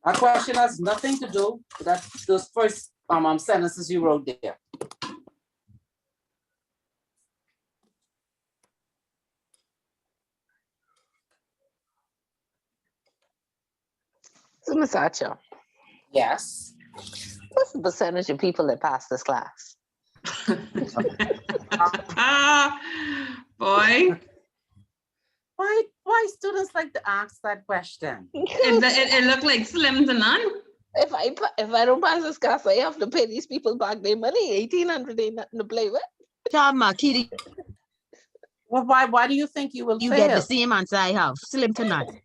Our question has nothing to do with those first sentences you wrote there. So, Ms. Archer, yes. What's the percentage of people that pass this class? Boy. Why students like to ask that question? It looked like slim to none. If I don't pass this class, I have to pay these people back their money. $1,800 ain't nothing to play with. Well, why do you think you will fail? Get the same answer I have. Slim to none.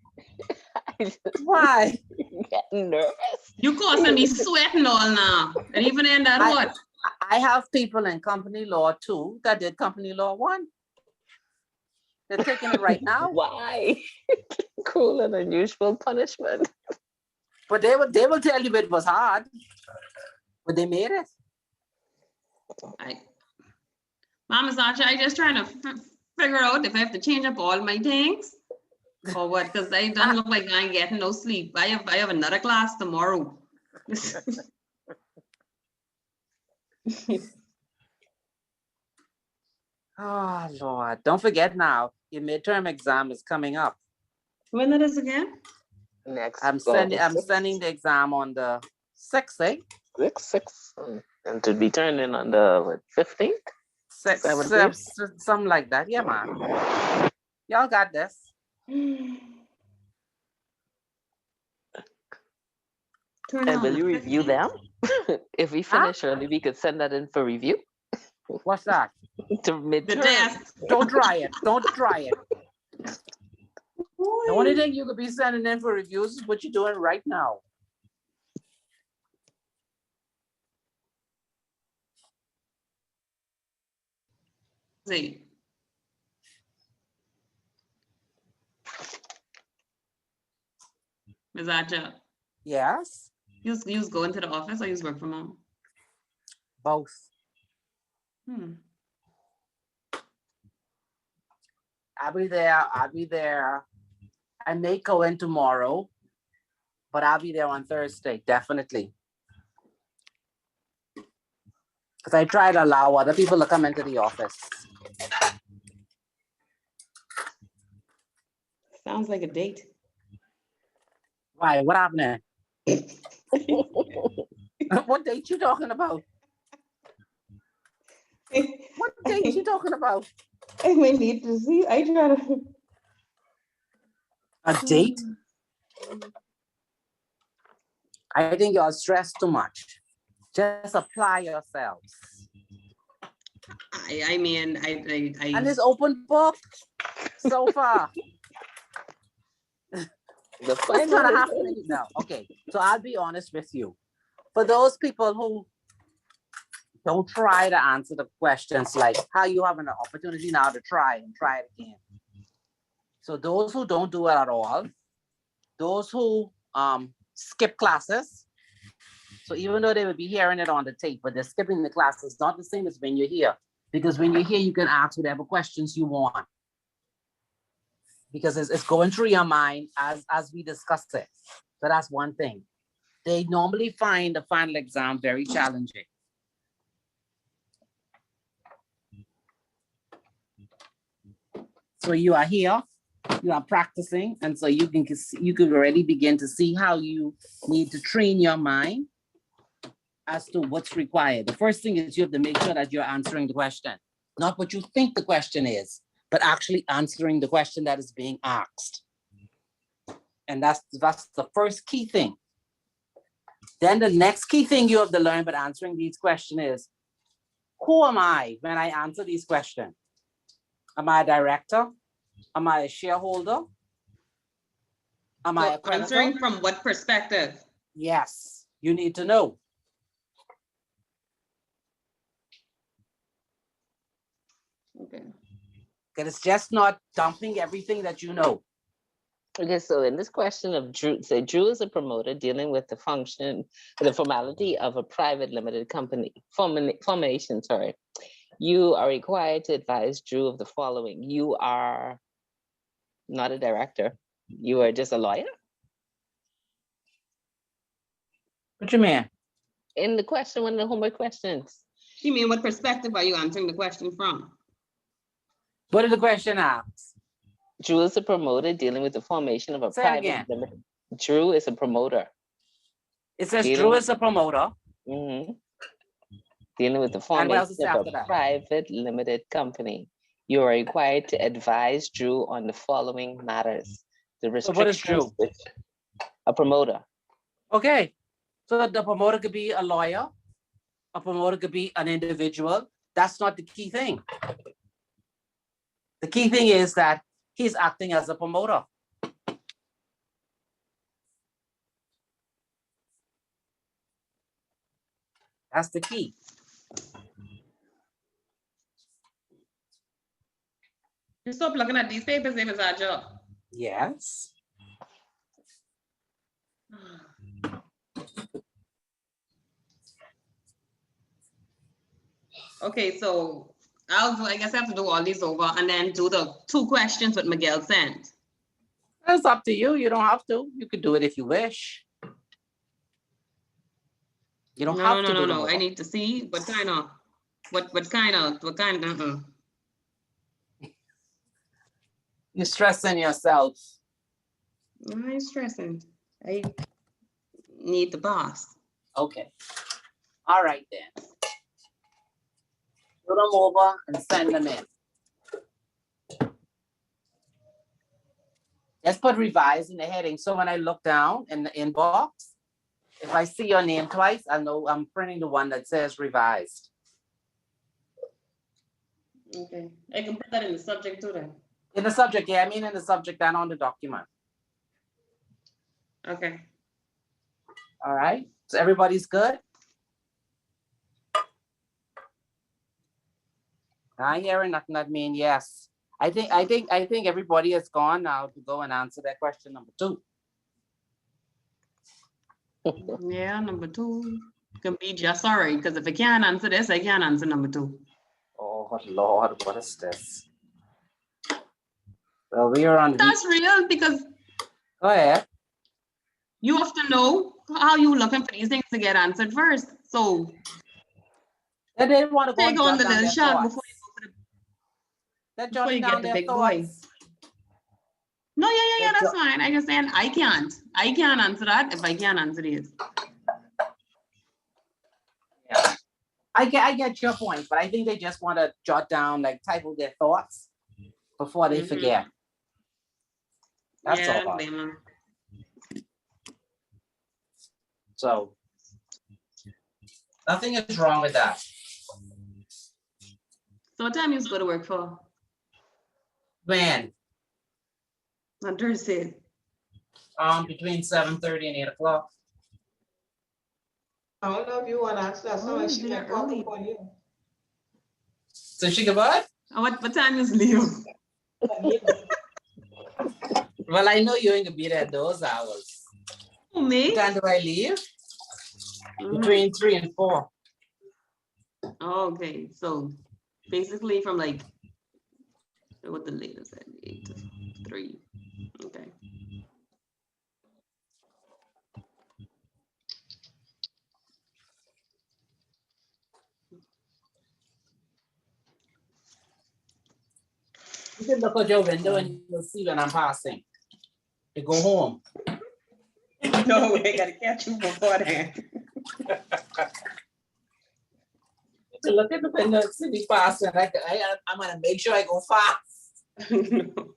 Why? Getting nervous. You causing me sweating all now. And even in that what? I have people in company law too that did company law 1. They're taking it right now. Why? Cruel and unusual punishment. But they will tell you it was hard, but they made it. Mama's Archer, I just trying to figure out if I have to change up all my things or what, because I don't look like I'm getting no sleep. I have another class tomorrow. Oh Lord, don't forget now, your midterm exam is coming up. When it is again? Next. I'm sending the exam on the 6th, eh? 6th. And to be turned in on the 15th? 6th, something like that. Yeah, man. Y'all got this. And will you review them? If we finish early, we could send that in for review. What's that? To midterm. Don't try it. Don't try it. The only thing you could be sending in for reviews is what you're doing right now. See. Ms. Archer. Yes. You going to the office or you work from home? Both. I'll be there. I may go in tomorrow, but I'll be there on Thursday, definitely. Because I try to allow other people to come into the office. Sounds like a date. Why? What happened? What date you talking about? What date you talking about? I may need to see. I try to. A date? I think you're stressed too much. Just apply yourselves. I mean, I and it's open book so far. The final it's gonna happen now. Okay, so I'll be honest with you. For those people who don't try to answer the questions, like how you have an opportunity now to try it again. So those who don't do it at all, those who skip classes, so even though they would be hearing it on the tape, but they're skipping the class, it's not the same as when you're here. Because when you're here, you can ask whatever questions you want. Because it's going through your mind as we discuss it. So that's one thing. They normally find the final exam very challenging. So you are here, you are practicing, and so you can already begin to see how you need to train your mind as to what's required. The first thing is you have to make sure that you're answering the question, not what you think the question is, but actually answering the question that is being asked. And that's the first key thing. Then the next key thing you have to learn about answering these questions is, who am I when I answer these questions? Am I a director? Am I a shareholder? Am I a creditor? Answering from what perspective? Yes, you need to know. Okay. Because it's just not dumping everything that you know. Okay, so in this question of Drew, say Drew is a promoter dealing with the formality of a private limited company formation. Sorry, you are required to advise Drew of the following: you are not a director; you are just a lawyer. What you mean? In the question, one of the homework questions. You mean what perspective are you answering the question from? What did the question ask? Drew is a promoter dealing with the formation of a Say it private again. limited. Drew is a promoter. It says Dealing- Drew is a promoter. Mhm. Dealing with the And what else is formation of after a that? private limited company. You are required to advise Drew on the following matters. The So what is restrictions. Drew? A promoter. Okay. So the promoter could be a lawyer. A promoter could be an individual. That's not the key thing. The key thing is that he's acting as a promoter. That's the key. You stop looking at these papers if it's our job. Yes. Okay, so I guess I have to do all these over and then do the 2 questions what Miguel sent. That's up to you. You don't have to. You could do it if you wish. You don't have to do No. them I all. need to see what kind of. You're stressing yourself. I'm not stressing. I need the boss. Okay. All right then. Put them over and send them in. Let's put revise in the heading. So when I look down in the inbox, if I see your name twice, I know I'm printing the one that says revised. Okay, I can put that in the subject too then. In the subject, yeah, I mean in the subject and on the document. Okay. All right, so everybody's good? I hearing nothing that mean yes. I think everybody has gone now to go and answer that question number 2. Yeah, number 2 can be just sorry, because if I can't answer this, I can't answer number 2. Oh Lord, what is this? Well, we are on. That's real because Go ahead. you have to know how you looking for these things to get answered first. So They didn't want to go take and on jot the down little their shot thoughts. before you go for the They're before you jotting get down the their big boy. thoughts. No, yeah, They're that's fine. I just saying I can't answer that if I can't answer these. Yeah. I get your point, but I think they just want to jot down, like type of their thoughts before they forget. That's Yeah, I all. don't blame them. So nothing is wrong with that. So what time you go to work for? When? On Thursday. Between 7:30 and 8 o'clock. I don't know if you want to ask that. Someone she they're can call early. upon you. So she can what? What time you leave? Well, I know you ain't gonna be there those hours. Who, me? What time do I leave? Mhm. Between 3 and 4. Oh, okay, so basically from like, what the latest at, 8 to 3, okay. You can look out your window and you'll see when I'm passing. To go home. No, I gotta catch you before then. To look at the window and see me passing. I'm gonna make sure I go fast. No.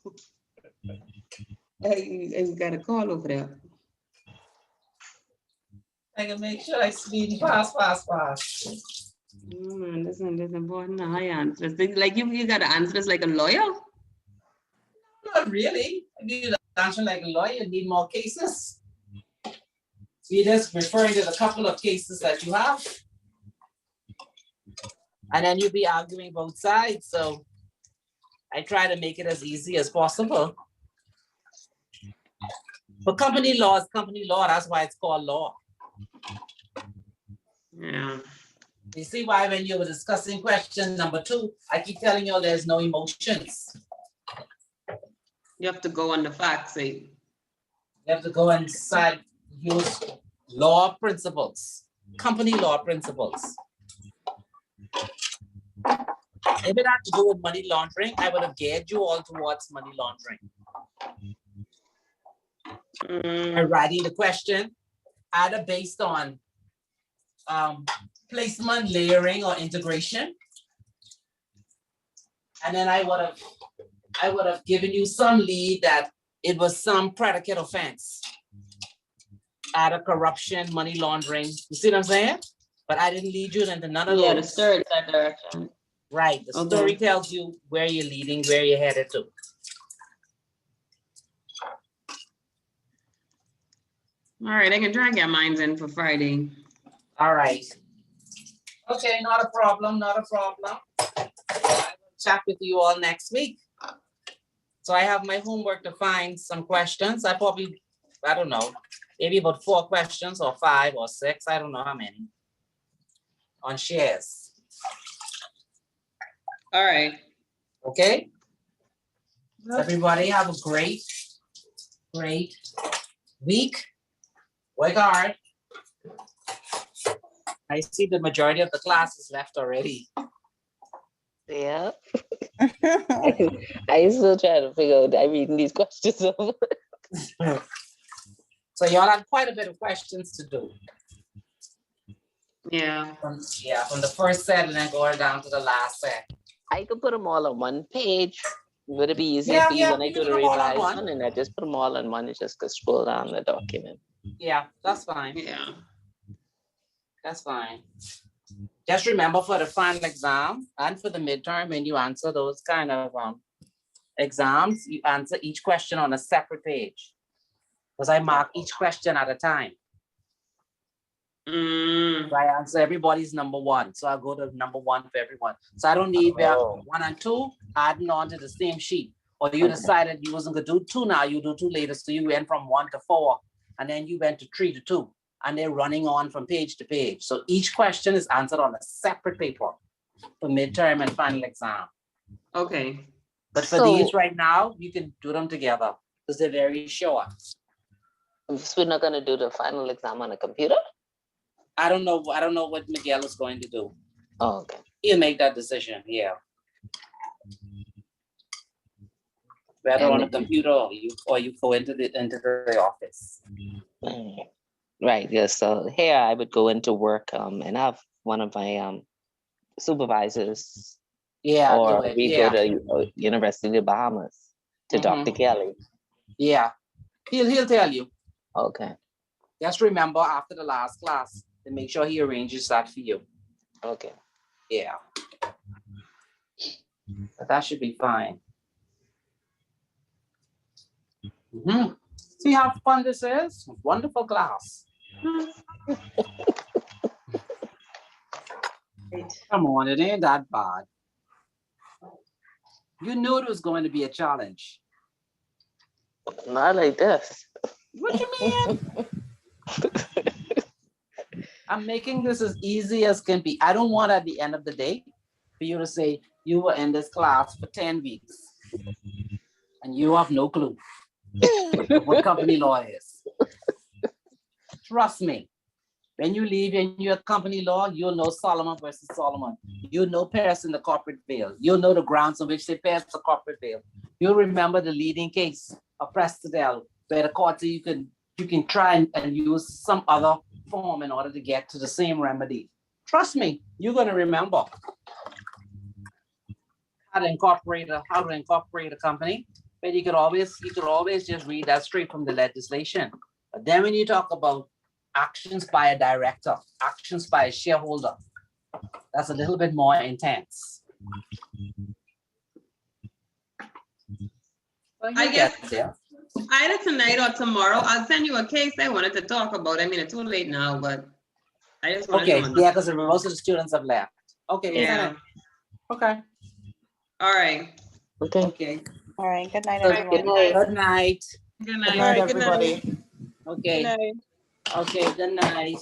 I got a call over there. I can make sure I speed fast. Oh man, this one is important. I answer this. Like you gotta answer this like a lawyer. Not really. I need to answer like a lawyer. You need more cases. You're just referring to the couple of cases that you have. And then you'll be arguing both sides. So I try to make it as easy as possible. But company law is company law. That's why it's called law. Yeah. You see why when you were discussing question number 2, I keep telling you there's no emotions. You have to go on the facts. Eh? You have to go inside, use law principles, company law principles. If it had to do with money laundering, I would have geared you all towards money laundering. I'm writing the question either based on placement, layering, or integration. And then I would have given you some lead that it was some predicate offense. Either corruption, money laundering. You see what I'm saying? But I didn't lead you into none of those. Yeah, the story that direction. Right. The story tells you where you're leading, where you're headed to. All right, I can try and get mine in for Friday. All right. Okay, not a problem. I will chat with you all next week. So I have my homework to find some questions. I don't know, maybe about 4 questions or 5 or 6. I don't know how many. On shares. All right. Okay. Everybody have a great week. Work hard. I see the majority of the class is left already. Yeah. I still trying to figure out, I'm reading these questions over. So y'all have quite a bit of questions to do. Yeah. From the first set and then going down to the last set. I could put them all on one page. Would it be easier for you when I do the revised one? And I just put them all on one and just go scroll down the document. Yeah, that's fine. Yeah. That's fine. Just remember for the final exam and for the midterm, when you answer those kind of exams, you answer each question on a separate page. Because I mark each question at a time. So I answer everybody's number 1. So I go to number 1 for everyone. So I don't need 1 and 2 adding on to the same sheet. Or you decided you wasn't gonna do 2 now, you do 2 later. So you went from 1 to 4, and then you went to 3 to 2. And they're running on from page to page. So each question is answered on a separate paper for midterm and final exam. Okay. But for these right now, you can do them together because they're very short. So we're not gonna do the final exam on a computer? I don't know what Miguel is going to do. Oh, okay. He'll make that decision, yeah. Whether on a computer or you go into the office. Right, yes. So here I would go into work and have one of my supervisors. Yeah. Or we go to University of the Bahamas to Dr. Kelly. Yeah. He'll tell you. Okay. Just remember after the last class to make sure he arranges that for you. Okay. Yeah. But that should be fine. See how fun this is? Wonderful class. Come on, it ain't that bad. You knew it was going to be a challenge. Not like this. What you mean? I'm making this as easy as can be. I don't want at the end of the day for you to say you were in this class for 10 weeks and you have no clue what company law is. Trust me, when you leave in your company law, you'll know Solomon versus Solomon. You'll know Paris in the corporate veil. You'll know the grounds on which they pass the corporate veil. You'll remember the leading case of Precedent, where the court said you can try and use some other form in order to get to the same remedy. Trust me, you're going to remember how to incorporate a company. But you could always just read that straight from the legislation. But then when you talk about actions by a director, actions by a shareholder, that's a little bit more intense. Well, I you guess- get there. Either tonight or tomorrow, I'll send you a case I wanted to talk about. I mean, it's too late now, but I just wanted Okay, to know. yeah, because most of the students have left. Okay, Yeah. okay, All right. Okay. okay. All right, good night, Good everyone. night. Good night. Good Good night. night, Good night. everybody. Okay, okay, good night.